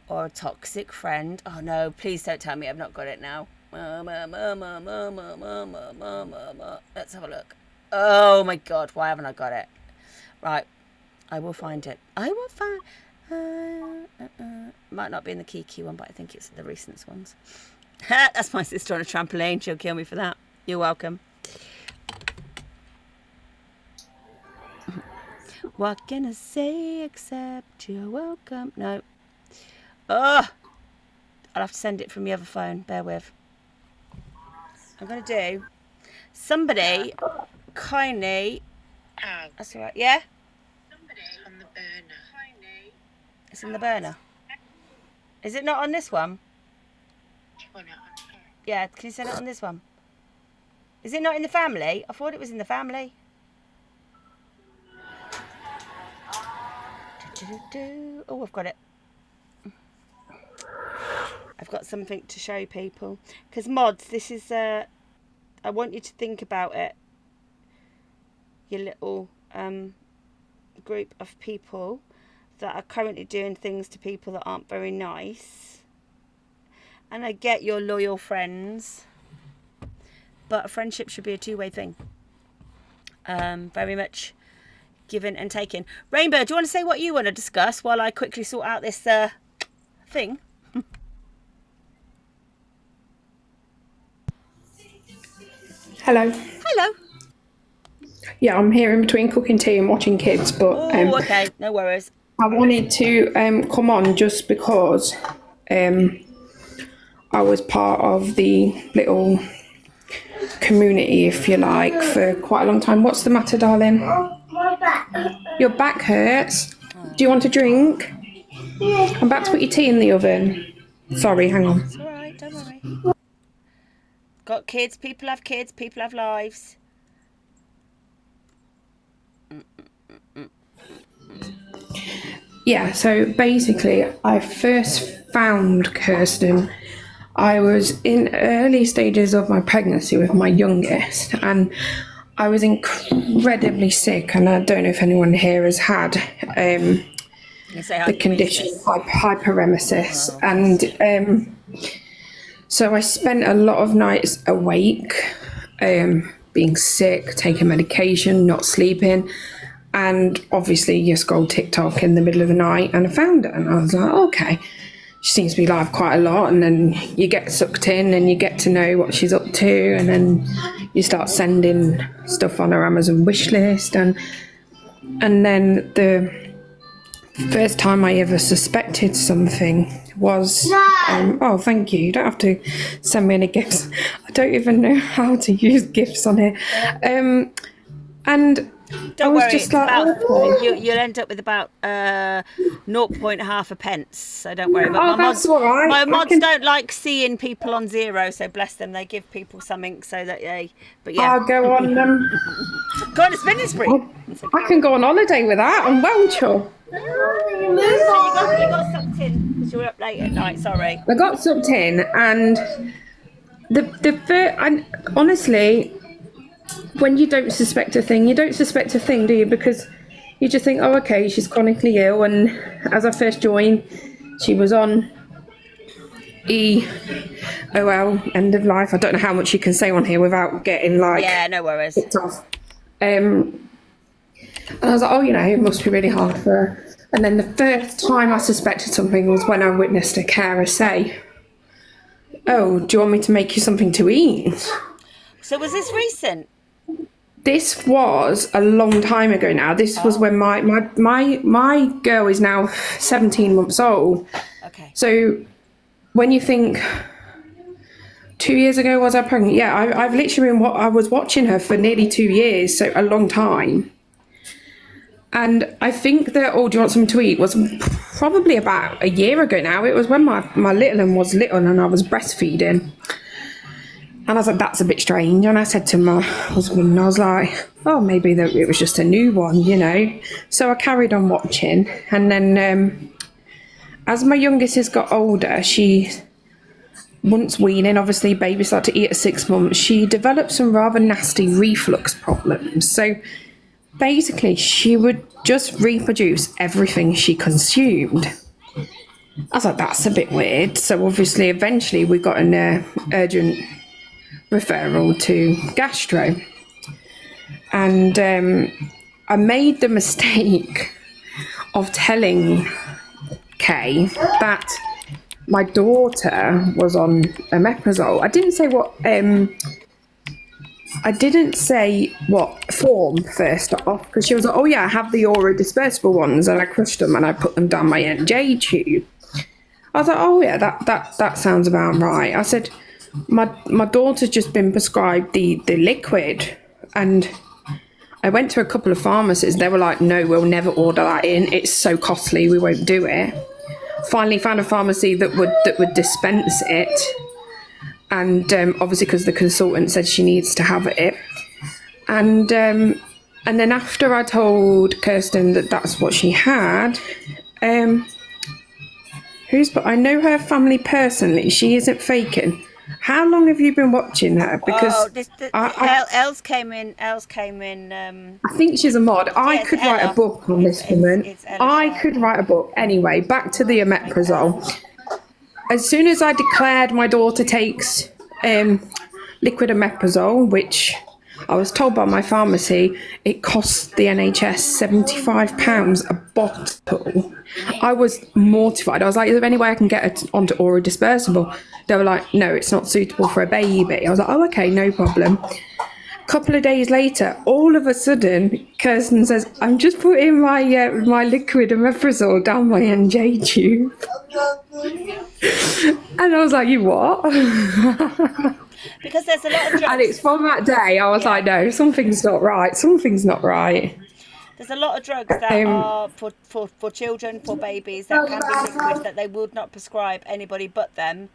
or a toxic friend. Oh no, please don't tell me I've not got it now. Let's have a look. Oh my god, why haven't I got it? Right, I will find it. Might not be in the KiKi one, but I think it's the recent ones. That's my sister on a trampoline. She'll kill me for that. You're welcome. What can I say except you're welcome? No. Oh, I'll have to send it from the other phone. Bear with. I'm going to do. Somebody kindly. Oh. That's all right. Yeah? Somebody's on the burner. It's in the burner. Is it not on this one? Yeah, can you send it on this one? Is it not in the family? I thought it was in the family. Oh, I've got it. I've got something to show people. Because mods, this is, I want you to think about it. Your little group of people that are currently doing things to people that aren't very nice. And I get your loyal friends. But a friendship should be a two-way thing. Very much given and taken. Rainbow, do you want to say what you want to discuss while I quickly sort out this thing? Hello. Hello. Yeah, I'm here in between cooking tea and watching kids, but okay, no worries. I wanted to come on just because I was part of the little community, if you like, for quite a long time. What's the matter, darling? My back. Your back hurts? Do you want a drink? Yeah. I'm about to put your tea in the oven. Sorry, hang on. It's alright, don't worry. Got kids, people have lives. Yeah, so basically, I first found Kirsten. I was in early stages of my pregnancy with my youngest, and I was incredibly sick. And I don't know if anyone here has had the condition hyperemesis. And so I spent a lot of nights awake, being sick, taking medication, not sleeping. And obviously you scroll TikTok in the middle of the night and I found it and I was like, okay, she seems to be live quite a lot. And then you get sucked in and you get to know what she's up to, and then you start sending stuff on her Amazon wish list. And then the first time I ever suspected something was, oh, thank you. You don't have to send me any gifts. I don't even know how to use gifts on here. And don't worry, just like, you'll end up with about 0.5 a pence, so don't worry. But my mods don't like seeing people on zero, so bless them, they give people something so that but yeah. I'll go on go on a spending spree. I can go on holiday with that. I'm Welsh. So you got sucked in because you were up late at night, sorry. I got sucked in, and the first, and honestly, when you don't suspect a thing, you don't suspect a thing, do you? Because you just think, oh, okay, she's chronically ill. And as I first joined, she was on EOL, end of life. I don't know how much you can say on here without getting no worries. Kicked off. And I was like, oh, it must be really hard for her. And then the first time I suspected something was when I witnessed a carer say, oh, do you want me to make you something to eat? So was this recent? This was a long time ago now. This was when my girl is now 17 months old. Okay. So when you think 2 years ago was I pregnant? Yeah, I've literally been I was watching her for nearly 2 years, so a long time. And I think that, oh, do you want something to eat? Was probably about a year ago now. It was when my little one was little and I was breastfeeding. And I was like, that's a bit strange. And I said to my husband, I was like, oh, maybe it was just a new one, So I carried on watching. And then as my youngest has got older, once weaning, obviously babies start to eat at 6 months, she developed some rather nasty reflux problems. So basically, she would just reproduce everything she consumed. I was like, that's a bit weird. So obviously, eventually, we got an urgent referral to gastro. And I made the mistake of telling Kay that my daughter was on omeprazole. I didn't say what form first off, because she was like, oh yeah, I have the aura dispersible ones, and I crushed them and I put them down my NJ tube. I was like, oh yeah, that sounds about right. I said, my daughter's just been prescribed the liquid, and I went to a couple of pharmacies. They were like, no, we'll never order that in. It's so costly, we won't do it. Finally found a pharmacy that would dispense it. And obviously, because the consultant said she needs to have it. And then after I told Kirsten that that's what she had, I know her family personally. She isn't faking. How long have you been watching her? Because Els came in. I think she's a mod. I could write a book on this woman. I could write a book. Anyway, back to the omeprazole. As soon as I declared my daughter takes liquid omeprazole, which I was told by my pharmacy, it costs the NHS £75 a bottle. I was mortified. I was like, is there any way I can get it onto aura dispersible? They were like, no, it's not suitable for a baby. I was like, oh, okay, no problem. A couple of days later, all of a sudden, Kirsten says, I'm just putting my liquid omeprazole down my NJ tube. And I was like, you what? Because there's a lot of drugs. And it's from that day, I was like, no, something's not right. Something's not right. There's a lot of drugs that are for children, for babies, that can be liquid, that they would not prescribe anybody but them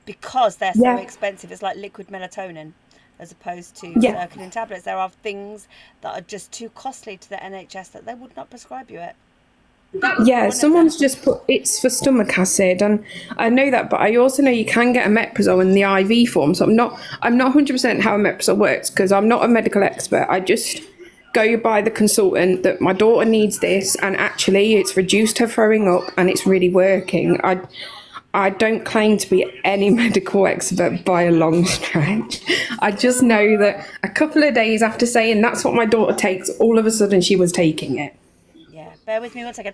because they're so expensive. It's like liquid melatonin as opposed to circulating tablets. There are things that are just too costly to the NHS that they would not prescribe you it. Yeah, someone's just put it's for stomach acid, and I know that, but I also know you can get omeprazole in the IV form. So I'm not 100% how omeprazole works because I'm not a medical expert. I just go by the consultant that my daughter needs this, and actually it's reduced her throwing up, and it's really working. I don't claim to be any medical expert by a long stretch. I just know that a couple of days after saying that's what my daughter takes, all of a sudden she was taking it. Yeah, bear with me 1 second.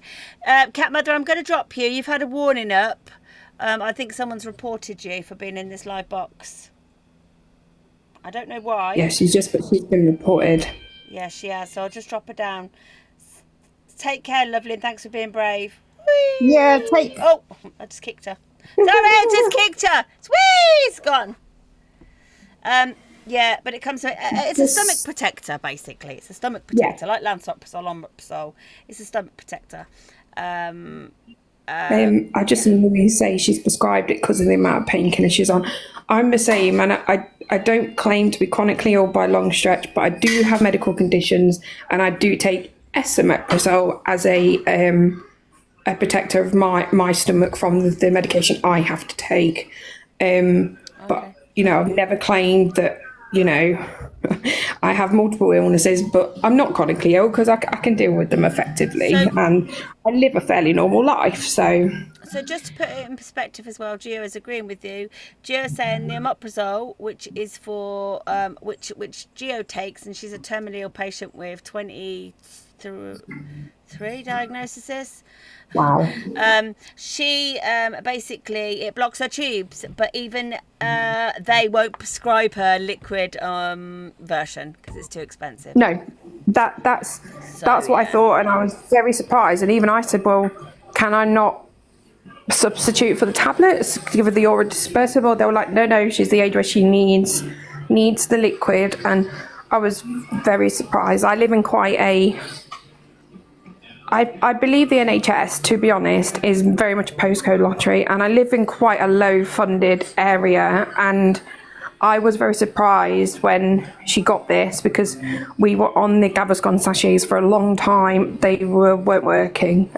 Cat Mother, I'm going to drop you. You've had a warning up. I think someone's reported you for being in this live box. I don't know why. Yeah, she's been reported. Yeah, she has. So I'll just drop her down. Take care, lovely, and thanks for being brave. Whee! Yeah, Oh, I just kicked her. Sorry, I just kicked her. It's gone. Yeah, but it comes to it's a stomach protector, basically. It's a stomach protector, like lansoprazole, omeprazole. It's a stomach protector. I just normally say she's prescribed it because of the amount of painkiller she's on. I'm the same, and I don't claim to be chronically ill by a long stretch, but I do have medical conditions, and I do take esomeprazole as a protector of my stomach from the medication I have to take. But I've never claimed that. I have multiple illnesses, but I'm not chronically ill because I can deal with them effectively, and I live a fairly normal life. So just to put it in perspective as well, Gio is agreeing with you. Gio saying the omeprazole, which is for which Gio takes, and she's a terminally ill patient with 23 diagnoses. Wow. She basically, it blocks her tubes, but even they won't prescribe her liquid version because it's too expensive. No, that's what I thought, and I was very surprised. And even I said, well, can I not substitute for the tablets, give her the oral dispersible? They were like, no, she's the age where she needs the liquid. And I was very surprised. I live in quite I believe the NHS, to be honest, is very much a postcode lottery, and I live in quite a low-funded area, and I was very surprised when she got this because we were on the Gaviscon sachets for a long time. They weren't working,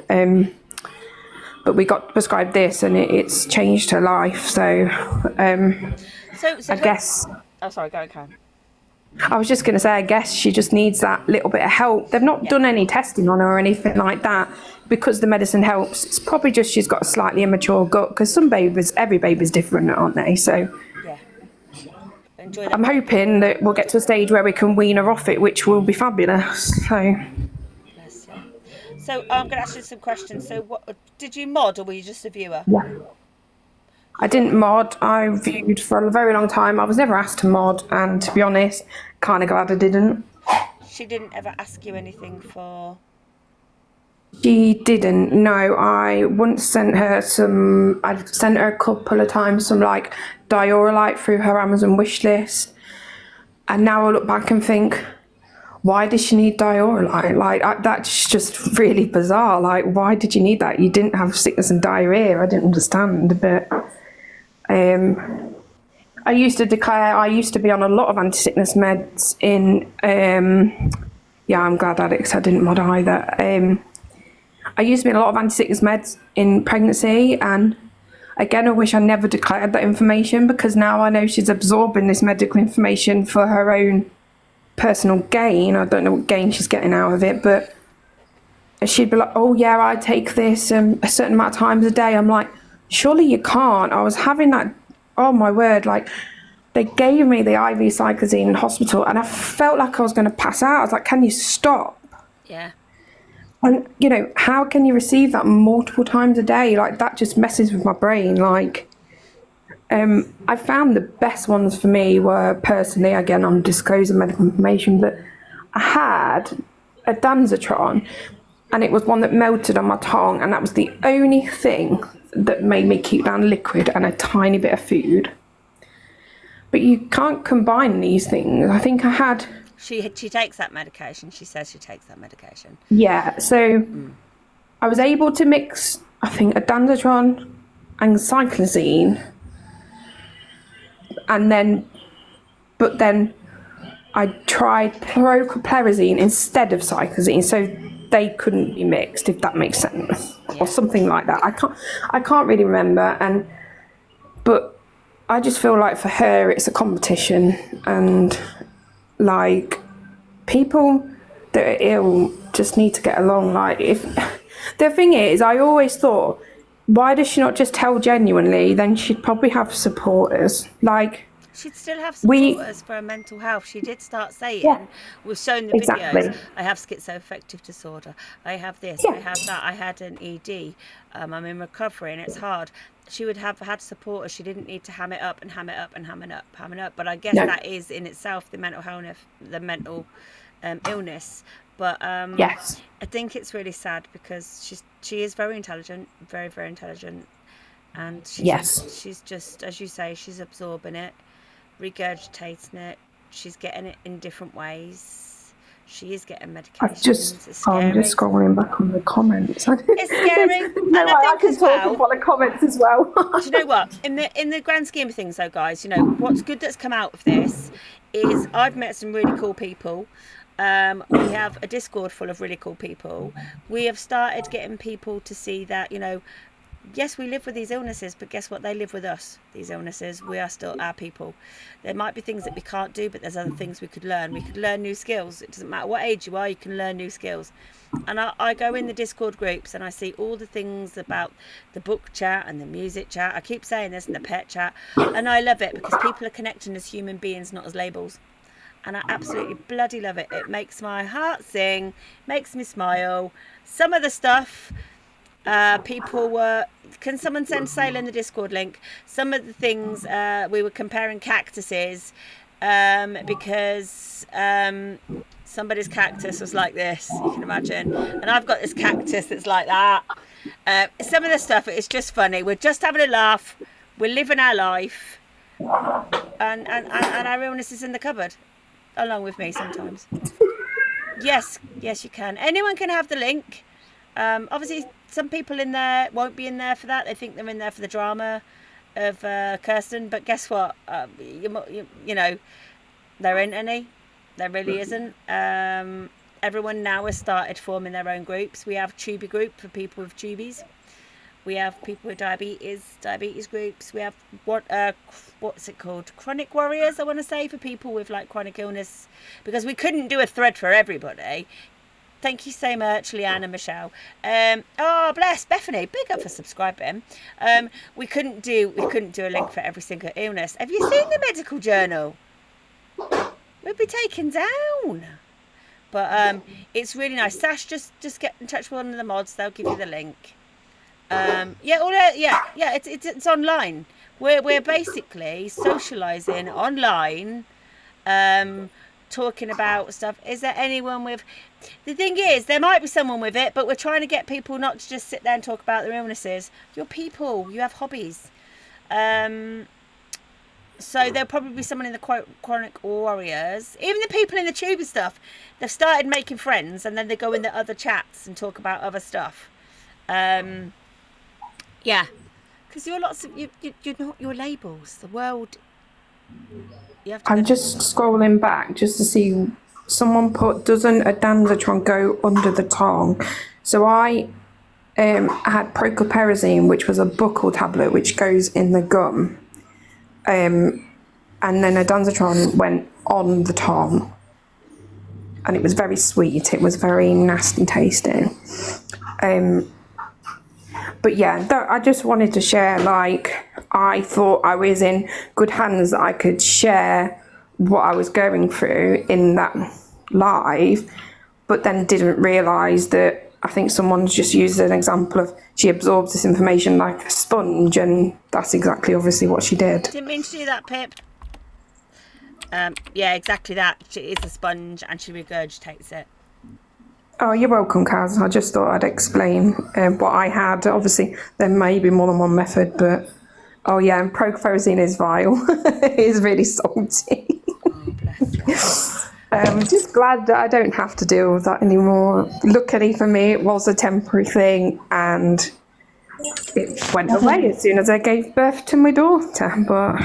but we got prescribed this, and it's changed her life. So I guess. Oh, sorry, go on. I was just going to say, I guess she just needs that little bit of help. They've not done any testing on her or anything like that because the medicine helps. It's probably just she's got a slightly immature gut because every baby's different, aren't they? So yeah. Enjoy that. I'm hoping that we'll get to a stage where we can wean her off it, which will be fabulous. So I'm going to ask you some questions. So what did you mod, or were you just a viewer? Yeah. I didn't mod. I viewed for a very long time. I was never asked to mod, and to be honest, kind of glad I didn't. She didn't ever ask you anything for... She didn't, no. I once sent her I've sent her a couple of times some like Diorolite through her Amazon wish list. And now I look back and think, why does she need Diorolite? Like, that's just really bizarre. Like, why did you need that? You didn't have sickness and diarrhea. I didn't understand, but... I used to declare I used to be on a lot of anti-sickness meds in I'm glad, Alex, I didn't mod either. I used to be on a lot of anti-sickness meds in pregnancy, and again I wish I never declared that information because now I know she's absorbing this medical information for her own personal gain. I don't know what gain she's getting out of it, but she'd be like, oh yeah, I take this a certain amount of times a day. I'm like, surely you can't. I was having that, oh my word, like they gave me the IV cyclozine in hospital and I felt like I was going to pass out. I was like, can you stop? Yeah. And, how can you receive that multiple times a day? Like, that just messes with my brain. Like, I found the best ones for me were personally, again, I'm disclosing medical information, but I had a Danzatron and it was one that melted on my tongue, and that was the only thing that made me keep down liquid and a tiny bit of food. But you can't combine these things. I think I had... She takes that medication. She says she takes that medication. Yeah, so I was able to mix, I think, a Danzatron and cyclozine, but then I tried prochlorperazine instead of cyclozine. So they couldn't be mixed, if that makes sense, or something like that. I can't really remember, but I just feel like for her it's a competition, and like people that are ill just need to get along. Like, if the thing is, I always thought, why does she not just tell genuinely? Then she'd probably have supporters. Like, she'd still have supporters for her mental health. She did start saying, we've shown the videos, I have schizoaffective disorder, I have this, I have that, I had an ED, I'm in recovery and it's hard. She would have had supporters. She didn't need to ham it up and ham it up and ham it up. But I guess that is in itself the mental health, the mental illness. But yes, I think it's really sad because she is very intelligent, very, very intelligent, and she's just, as you say, she's absorbing it, regurgitating it. She's getting it in different ways. She is getting medications. I'm just scrolling back on the comments. It's scary. And I can talk about the comments as well. Do you know what? In the grand scheme of things, though, guys, you know what's good that's come out of this is I've met some really cool people. We have a Discord full of really cool people. We have started getting people to see that, you know, yes, we live with these illnesses, but guess what? They live with us, these illnesses. We are still our people. There might be things that we can't do, but there's other things we could learn. We could learn new skills. It doesn't matter what age you are, you can learn new skills. And I go in the Discord groups and I see all the things about the book chat and the music chat. I keep saying this, and the pet chat. And I love it because people are connecting as human beings, not as labels. And I absolutely bloody love it. It makes my heart sing, makes me smile. Some of the stuff... people were, can someone send Sailor in the Discord link? Some of the things we were comparing cactuses because somebody's cactus was like this, you can imagine, and I've got this cactus that's like that. Some of the stuff, it's just funny. We're just having a laugh, we're living our life, and our illness is in the cupboard along with me sometimes. Yes, you can. Anyone can have the link. Obviously some people in there won't be in there for that. They think they're in there for the drama of Kirsten, but guess what? You know, there ain't any. There really isn't. Everyone now has started forming their own groups. We have Tubi group for people with tubies. We have people with diabetes groups. We have what's it called? Chronic warriors, I want to say, for people with like chronic illness, because we couldn't do a thread for everybody. Thank you so much, Leanne and Michelle. Oh, bless Bethany. Big up for subscribing. We couldn't do a link for every single illness. Have you seen the medical journal? We'd be taken down. But it's really nice. Sash, just get in touch with one of the mods. They'll give you the link. It's online. We're basically socialising online. Talking about stuff. Is there anyone with... The thing is, there might be someone with it, but we're trying to get people not to just sit there and talk about their illnesses. You're people. You have hobbies. So there'll probably be someone in the chronic warriors. Even the people in the tuber stuff, they've started making friends, and then they go in the other chats and talk about other stuff. Yeah. Because you're lots of... You're not your labels. The world... I'm just scrolling back just to see, someone put, doesn't a danzatron go under the tongue? So I had prochlorperazine, which was a buccal tablet which goes in the gum, and then a danzatron went on the tongue, and it was very sweet. It was very nasty tasting. But yeah, I just wanted to share, like, I thought I was in good hands, that I could share what I was going through in that live, but then didn't realise that I think someone's just used an example of she absorbs this information like a sponge, and that's exactly obviously what she did. Didn't mean to do that, Pip. Yeah, exactly that. She is a sponge and she regurgitates it. Oh, you're welcome, Kaz. I just thought I'd explain what I had. Obviously, there may be more than one method, but oh yeah, and prochlorperazine is vile. It is really salty. Oh, bless you. I'm just glad that I don't have to deal with that anymore. Luckily for me, it was a temporary thing, and it went away as soon as I gave birth to my daughter. But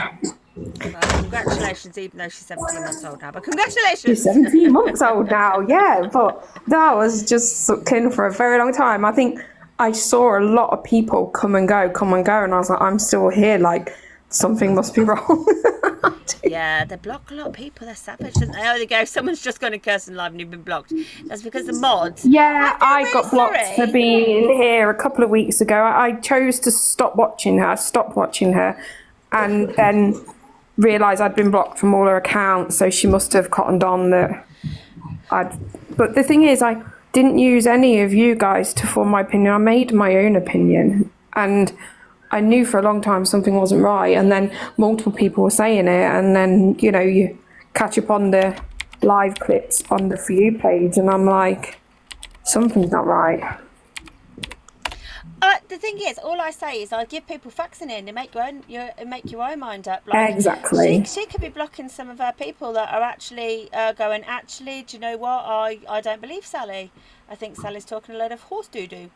well, congratulations, even though she's 17 months old now. But congratulations. She's 17 months old now, yeah. But that was just sucked in for a very long time. I think I saw a lot of people come and go, and I was like, I'm still here, like, something must be wrong. Yeah, they block a lot of people. They're savage, aren't they? Oh, there you go. Someone's just gone and cursed and live and you've been blocked. That's because the mods. Yeah, I got blocked for being here a couple of weeks ago. I chose to stop watching her, and then realised I'd been blocked from all her accounts, so she must have cottoned on that I'd... But the thing is, I didn't use any of you guys to form my opinion. I made my own opinion, and I knew for a long time something wasn't right, and then multiple people were saying it, and then, you know, you catch up on the live clips on the For You page, and I'm like, something's not right. The thing is, all I say is I give people facts in and make your own mind up. Like, exactly. She could be blocking some of her people that are actually going, actually, do you know what? I don't believe Sally. I think Sally's talking a load of horse doo-doo.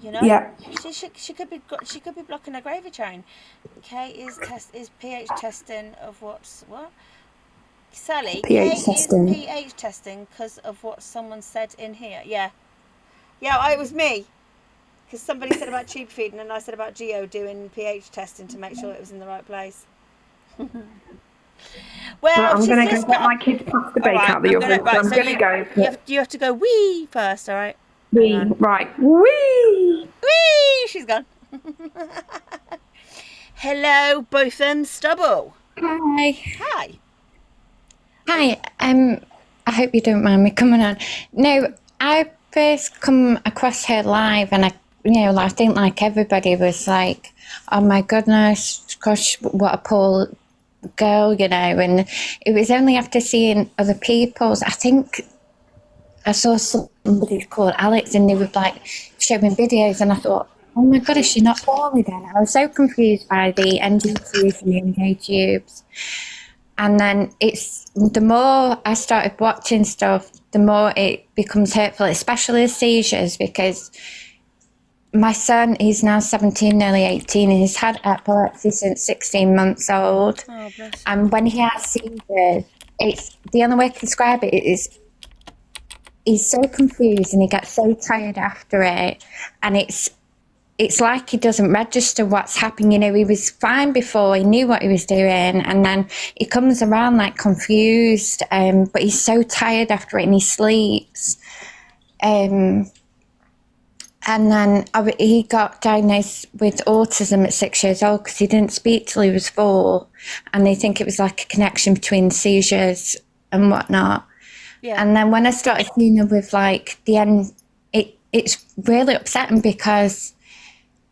You know? Yeah. She could be blocking a gravy train. Kate is pH testing of what? Sally, pH testing. Is pH testing because of what someone said in here. Yeah, it was me. Because somebody said about tube feeding and I said about Geo doing pH testing to make sure it was in the right place. Well, I'm going to go get my kids past the bake out the oven. I'm going to go. You have to go wee first, all right? Wee, right. Wee! Wee! She's gone. Hello, Botham Stubble. Hi. Hi. Hi. I hope you don't mind me coming on. No, I first come across her live, and I think like everybody was like, oh my goodness, gosh, what a poor girl, you know. And it was only after seeing other people's, I think I saw somebody called Alex, and they were like showing videos, and I thought, oh my god, is she not poorly then? I was so confused by the NG2s and the NG tubes. And then the more I started watching stuff, the more it becomes hurtful, especially the seizures, because my son is now 17, nearly 18, and he's had epilepsy since 16 months old. Oh, bless. And when he has seizures, it's the only way I can describe it is he's so confused and he gets so tired after it, and it's like he doesn't register what's happening. You know, he was fine before, he knew what he was doing, and then he comes around like confused, but he's so tired after it and he sleeps. And then he got diagnosed with autism at 6 years old because he didn't speak till he was 4, and they think it was like a connection between seizures and whatnot. Yeah. And then when I started seeing him with like the end, it's really upsetting because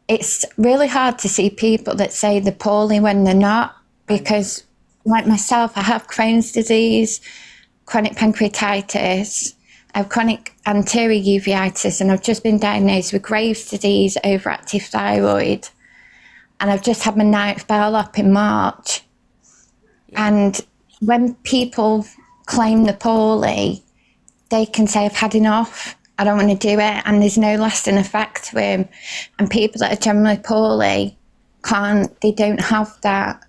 it's really hard to see people that say they're poorly when they're not, because like myself, I have Crohn's disease, chronic pancreatitis, I have chronic anterior uveitis, and I've just been diagnosed with Graves' disease, overactive thyroid, and I've just had my 9th bowel up in March. Yeah. And when people claim they're poorly, they can say, I've had enough, I don't want to do it, and there's no lasting effect to them. And people that are generally poorly they don't have that.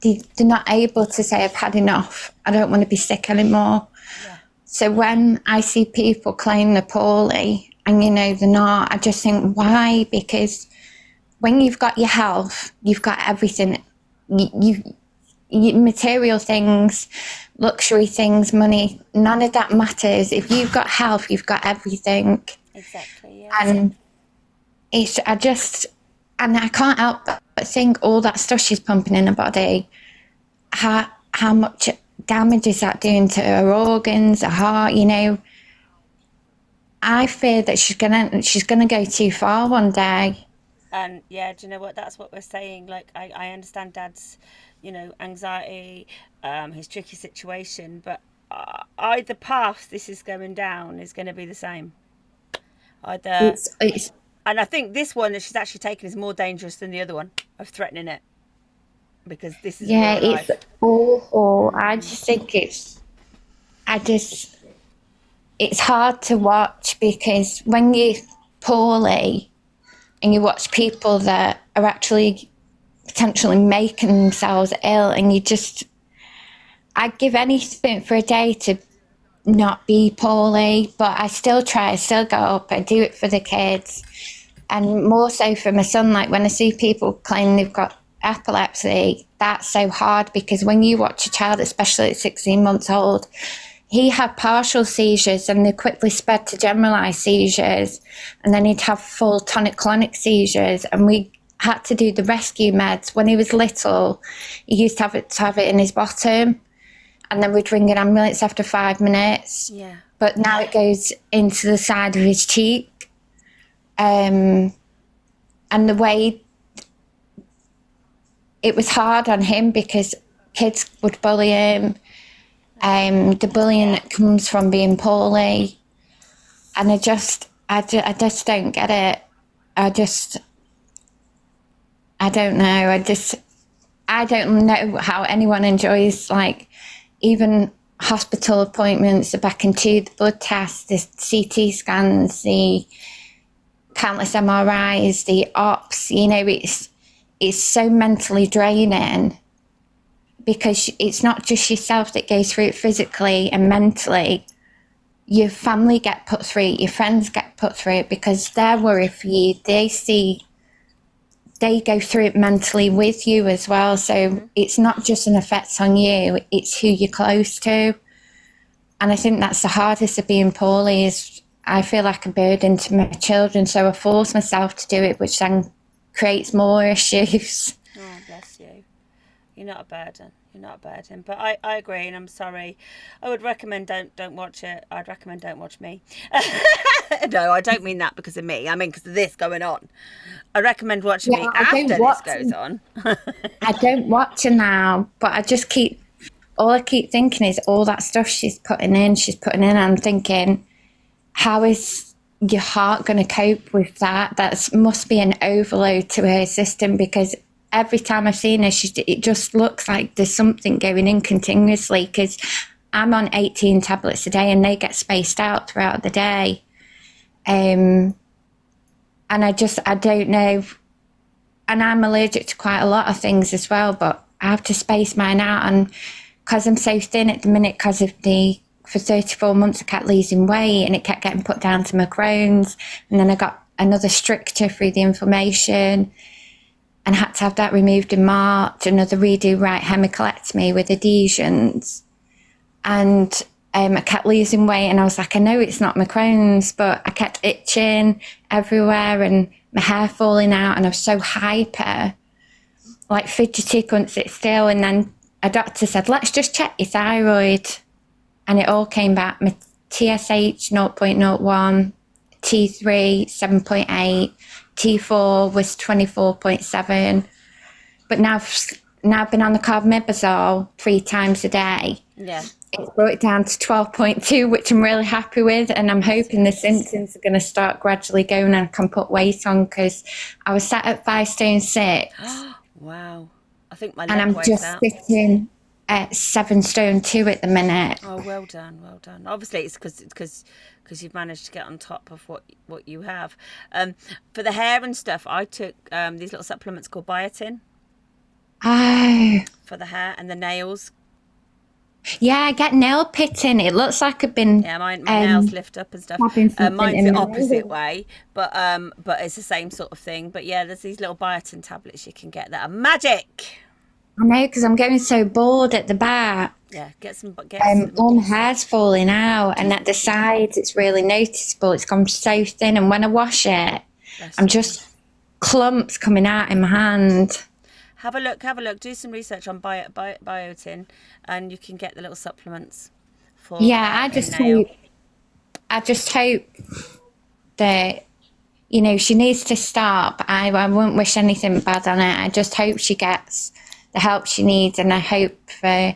They're not able to say, I've had enough, I don't want to be sick anymore. Yeah. So when I see people claim they're poorly and, you know, they're not, I just think, why? Because when you've got your health, you've got everything. You material things, luxury things, money, none of that matters. If you've got health, you've got everything. Exactly, yeah. And I can't help but think all that stuff she's pumping in her body, how much damage is that doing to her organs, her heart, you know. I fear that she's gonna go too far one day. And yeah, do you know what? That's what we're saying. Like, I understand Dad's, you know, anxiety, his tricky situation, but either path this is going down is going to be the same. Either, and I think this one that she's actually taken is more dangerous than the other one of threatening it, because this is it's awful. I just think it's hard to watch, because when you're poorly and you watch people that are actually potentially making themselves ill, and you just, I'd give anything for a day to not be poorly, but I still try, I still go up, I do it for the kids. And more so for my son, like when I see people claim they've got epilepsy, that's so hard because when you watch a child, especially at 16 months old, he had partial seizures and they quickly sped to generalised seizures, and then he'd have full tonic-clonic seizures, and we had to do the rescue meds. When he was little, he used to have it in his bottom, and then we'd ring an ambulance after 5 minutes. Yeah. But now it goes into the side of his cheek. And the way it was hard on him because kids would bully him. The bullying that comes from being poorly, and I just don't get it. I don't know. I don't know how anyone enjoys, like, even hospital appointments, the back and tooth, the blood tests, the CT scans, the countless MRIs, the ops. You know, it's so mentally draining. Because it's not just yourself that goes through it physically and mentally. Your family get put through it, your friends get put through it because they're worried for you. They go through it mentally with you as well. So it's not just an effect on you, it's who you're close to. And I think that's the hardest of being poorly is I feel like a burden to my children. So I force myself to do it, which then creates more issues. Oh, bless you. You're not a burden. You're not a burden. But I agree, and I'm sorry. I would recommend don't watch it. I'd recommend don't watch me. No, I don't mean that because of me. I mean because of this going on. I recommend watching me after this goes on. I don't watch her now, but I just all I keep thinking is all that stuff she's putting in. And I'm thinking, how is your heart going to cope with that? That must be an overload to her system because every time I've seen her, it just looks like there's something going in continuously because I'm on 18 tablets a day and they get spaced out throughout the day. And I don't know. And I'm allergic to quite a lot of things as well, but I have to space mine out. And because I'm so thin at the minute because of for 34 months I kept losing weight and it kept getting put down to my Crohn's. And then I got another stricture through the inflammation. And had to have that removed in March, another redo right hemicolectomy with adhesions. And I kept losing weight and I was like, I know it's not my Crohn's, but I kept itching everywhere and my hair falling out and I was so hyper, like fidgety, couldn't sit still. And then a doctor said, let's just check your thyroid. And it all came back, my TSH 0.01, T3 7.8, T4 was 24.7, but now I've been on the carbimazole 3 times a day. Yeah. It's brought it down to 12.2, which I'm really happy with, and I'm hoping the symptoms are going to start gradually going and I can put weight on because I was sat at 5 stone 6. Wow. I think my leg and I'm weighs just out. sitting at 7 stone 2 at the minute. Oh, well done, well done. Obviously, it's because you've managed to get on top of what you have. For the hair and stuff, I took these little supplements called biotin. Oh. For the hair and the nails. Yeah, I get nail pitting. It looks like I've been. Yeah, my nails lift up and stuff. Mine's the opposite way, but it's the same sort of thing. But yeah, there's these little biotin tablets you can get that are magic. I know, because I'm getting so bored at the back. Yeah, get some. All my hair's falling out, and at the sides, it's really noticeable. It's gone so thin, and when I wash it, I'm just clumps coming out in my hand. Have a look. Do some research on biotin, and you can get the little supplements. For I just hope that she needs to stop. I wouldn't wish anything bad on it. I just hope she gets the help she needs, and I hope for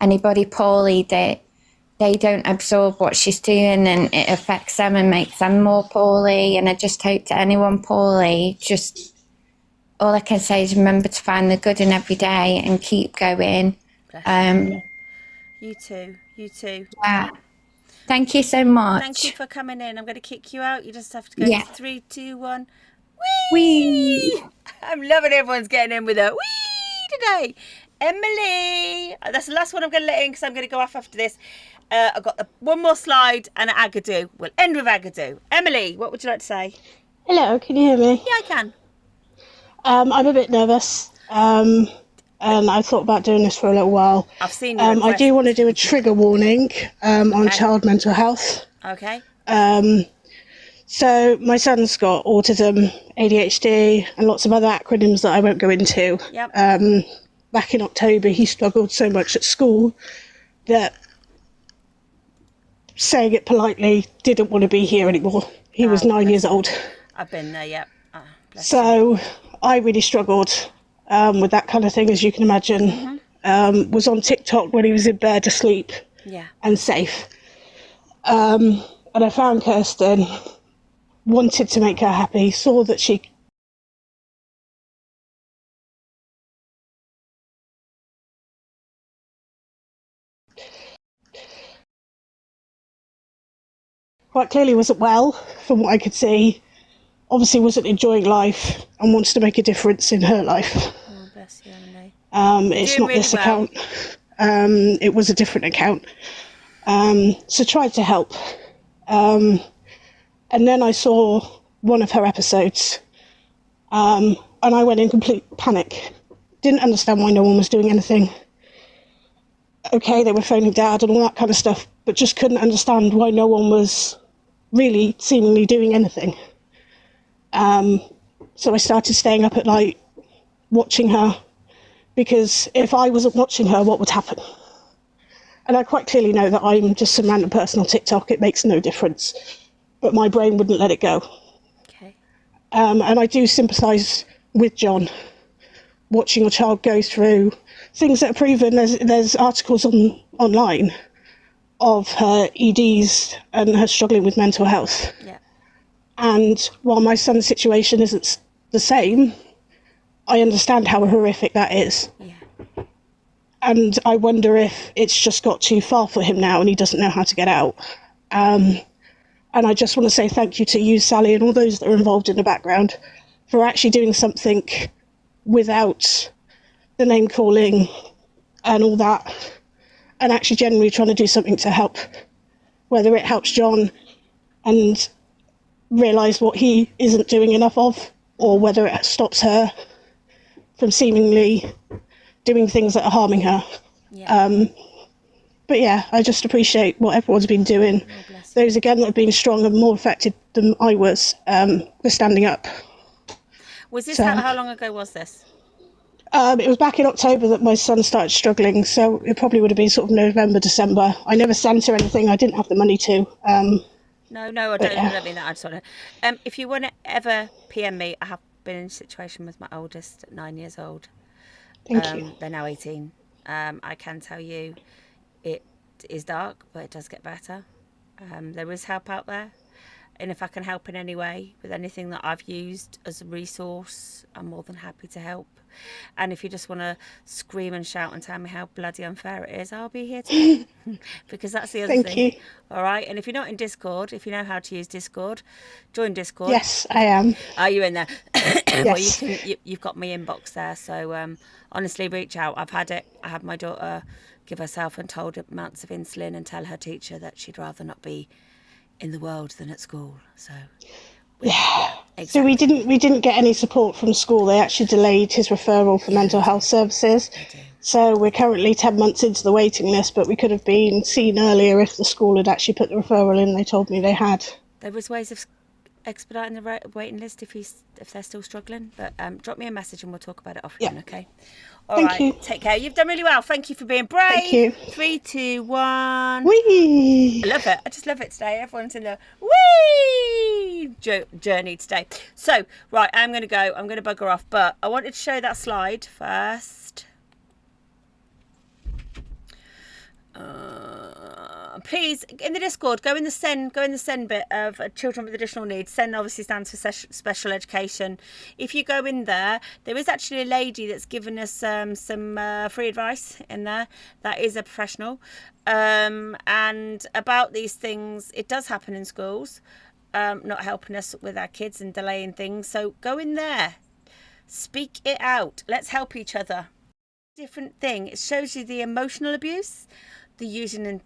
anybody poorly that they don't absorb what she's doing and it affects them and makes them more poorly. And I just hope that anyone poorly, just all I can say is remember to find the good in every day and keep going. You too. Yeah. Thank you so much. Thank you for coming in. I'm going to kick you out. You just have to go 3, 2, 1. Whee! I'm loving everyone's getting in with a whee today. Emily. That's the last one I'm going to let in because I'm going to go off after this. I've got one more slide and an Agadoo. We'll end with Agadoo. Emily, what would you like to say? Hello, can you hear me? Yeah, I can. I'm a bit nervous, and I thought about doing this for a little while. I've seen your request. I do want to do a trigger warning on child mental health. Okay. So my son's got autism, ADHD, and lots of other acronyms that I won't go into. Yep. Back in October, he struggled so much at school that, saying it politely, didn't want to be here anymore. He was 9 years old. I've been there, yep. So I really struggled with that kind of thing, as you can imagine. Was on TikTok when he was in bed asleep and safe. And I found Kirsten, wanted to make her happy, saw that she quite clearly wasn't well, from what I could see. Obviously wasn't enjoying life and wants to make a difference in her life. Oh, bless you, Emily. It's not this account. It was a different account. So tried to help. And then I saw one of her episodes, and I went in complete panic. Didn't understand why no one was doing anything. Okay, they were phoning Dad and all that kind of stuff, but just couldn't understand why no one was really seemingly doing anything. So I started staying up at night watching her, because if I wasn't watching her, what would happen? And I quite clearly know that I'm just some random person on TikTok. It makes no difference, but my brain wouldn't let it go. Okay. And I do sympathise with John, watching your child go through things that are proven. There's articles online of her EDs and her struggling with mental health. Yeah. And while my son's situation isn't the same, I understand how horrific that is. Yeah. And I wonder if it's just got too far for him now and he doesn't know how to get out. And I just want to say thank you to you, Sally, and all those that are involved in the background for actually doing something without the name calling and all that, and actually genuinely trying to do something to help, whether it helps John and realise what he isn't doing enough of, or whether it stops her from seemingly doing things that are harming her. Yeah. But yeah, I just appreciate what everyone's been doing. Those, again, that have been strong and more affected than I was, for standing up. Was this, So, how long ago was this? It was back in October that my son started struggling, so it probably would have been sort of November, December. I never sent her anything. I didn't have the money to. No, I don't mean that. I just want to. If you want to ever PM me, I have been in a situation with my oldest at 9 years old. Thank you. They're now 18. I can tell you it is dark, but it does get better. There is help out there. And if I can help in any way with anything that I've used as a resource, I'm more than happy to help. And if you just want to scream and shout and tell me how bloody unfair it is, I'll be here too. Because that's the other Thank thing. you. All right. And if you're not in Discord, if you know how to use Discord, join Discord. Yes, I am. Are you in there? Yes. Well, you've got my inbox there. So honestly, reach out. I've had it. I had my daughter give herself untold amounts of insulin and tell her teacher that she'd rather not be in the world than at school. So Yeah. exactly. So we didn't get any support from school. They actually delayed his referral for mental health services. So we're currently 10 months into the waiting list, but we could have been seen earlier if the school had actually put the referral in. They told me they had. There was ways of expediting the waiting list if they're still struggling, but drop me a message and we'll talk about it offline. Okay. All right. you. Take care. You've done really well. Thank you for being brave. Thank you. 3, 2, 1. Whee! I love it. I just love it today. Everyone's in the whee journey today. So, right, I'm going to go. I'm going to bugger off, but I wanted to show that slide first. Please, in the Discord, go in the send bit of children with additional needs. Send obviously stands for special education. If you go in there, there is actually a lady that's given us some free advice in there. That is a professional. And about these things, it does happen in schools, not helping us with our kids and delaying things. So go in there, speak it out. Let's help each other. different thing. It shows you the emotional abuse, the using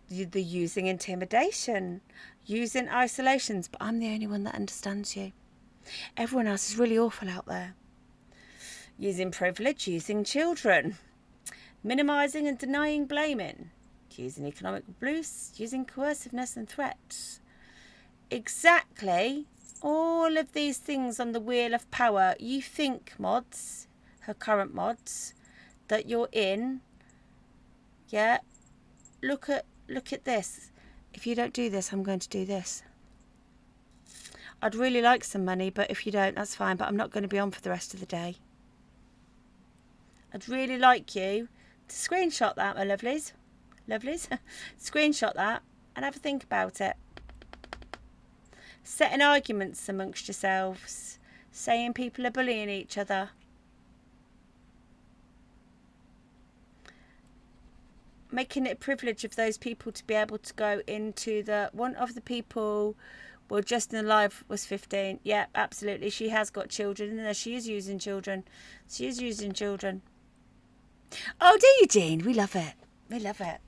intimidation, using isolations. But I'm the only one that understands you. Everyone else is really awful out there. Using privilege, using children, minimising and denying blaming, using economic abuse, using coerciveness and threats. Exactly all of these things on the wheel of power. You think, mods, her current mods, that you're in. Yeah, look at this. If you don't do this, I'm going to do this. I'd really like some money, but if you don't, that's fine, but I'm not going to be on for the rest of the day. I'd really like you to screenshot that, my lovelies. Screenshot that and have a think about it. Setting arguments amongst yourselves, saying people are bullying each other. Making it a privilege of those people to be able to go into the one of the people. Well, Justin Alive was 15. Yeah, absolutely. She has got children. And she is using children. She is using children. Oh, do you, Jean? We love it. We love it.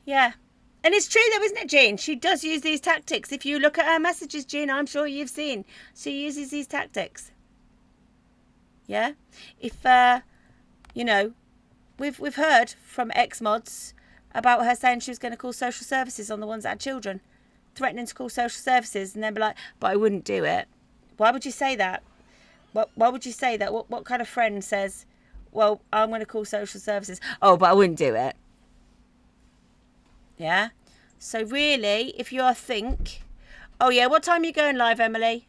Yeah. And it's true though, isn't it, Jean? She does use these tactics. If you look at her messages, Jean, I'm sure you've seen. She uses these tactics. Yeah? If, you know, we've heard from ex-mods about her saying she was going to call social services on the ones that had children. Threatening to call social services and then be like, but I wouldn't do it. Why would you say that? Why would you say that? What kind of friend says, well, I'm going to call social services. Oh, but I wouldn't do it. Yeah? So really, if you think, oh yeah, what time are you going live, Emily?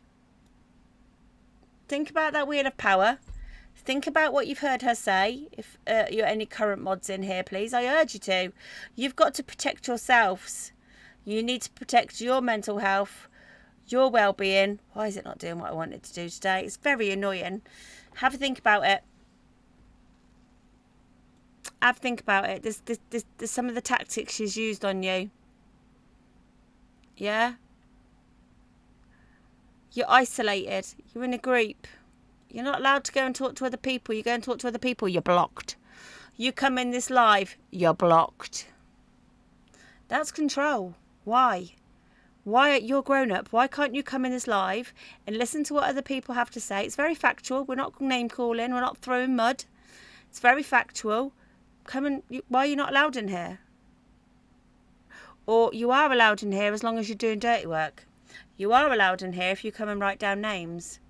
Think about that wheel of power. Think about what you've heard her say. If you're any current mods in here, please, I urge you to. You've got to protect yourselves. You need to protect your mental health, your well-being. Why is it not doing what I wanted to do today? It's very annoying. Have a think about it. Have a think about it. There's some of the tactics she's used on you. Yeah? You're isolated. You're in a group. You're not allowed to go and talk to other people. You go and talk to other people, you're blocked. You come in this live, you're blocked. That's control. Why? Why, you're grown up, why can't you come in this live and listen to what other people have to say? It's very factual. We're not name calling. We're not throwing mud. It's very factual. Why are you not allowed in here? Or you are allowed in here as long as you're doing dirty work. You are allowed in here if you come and write down names.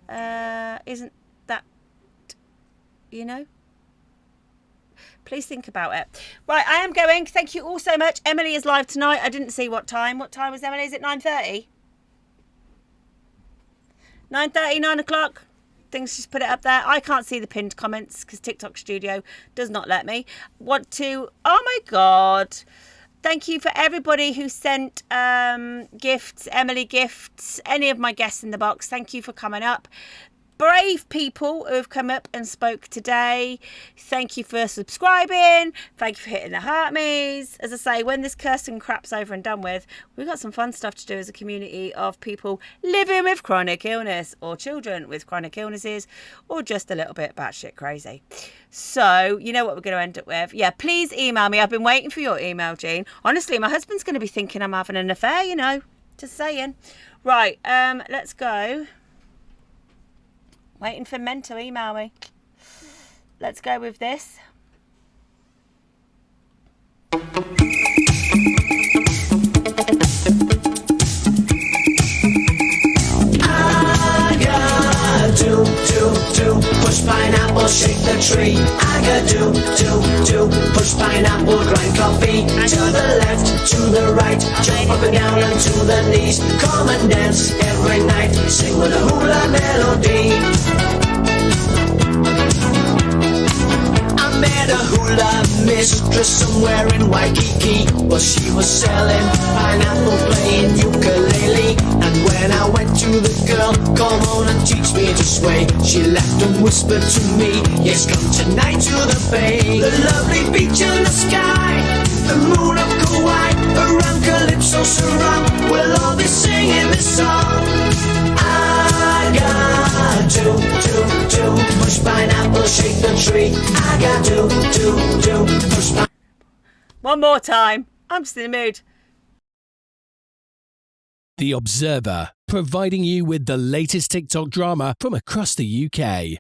Isn't that, you know? Please think about it. Right, I am going. Thank you all so much. Emily is live tonight. I didn't see what time. What time was Emily? Is it 9:30? 9:30, 9 o'clock. Things she's put it up there. I can't see the pinned comments because TikTok Studio does not let me. Want to, oh my God. Thank you for everybody who sent gifts, Emily gifts, any of my guests in the box. Thank you for coming up. Brave people who have come up and spoke today. Thank you for subscribing. Thank you for hitting the heart me's. As I say, when this cursing crap's over and done with, we've got some fun stuff to do as a community of people living with chronic illness or children with chronic illnesses or just a little bit batshit crazy. So, you know what we're going to end up with. Yeah, please email me. I've been waiting for your email, Jean. Honestly, my husband's going to be thinking I'm having an affair, you know. Just saying. Right, let's go. Waiting for men to email me. Let's go with this. I got do, push pineapple, shake the tree. I got do, push pineapple, grind coffee. To the left, to the right, jump up and down and to the knees. Come and dance every night, sing with a hula melody. I met a hula mistress somewhere in Waikiki. Well, she was selling pineapple, playing ukulele. And when I went to the girl, come on and teach me to sway, she laughed and whispered to me, yes, come tonight to the bay. The lovely beach and the sky, the moon of Kauai, around Calypso surround, we'll all be singing this song. I got to push shake the tree. I got to push my... One more time. I'm just in the mood. The Observer, providing you with the latest TikTok drama from across the UK.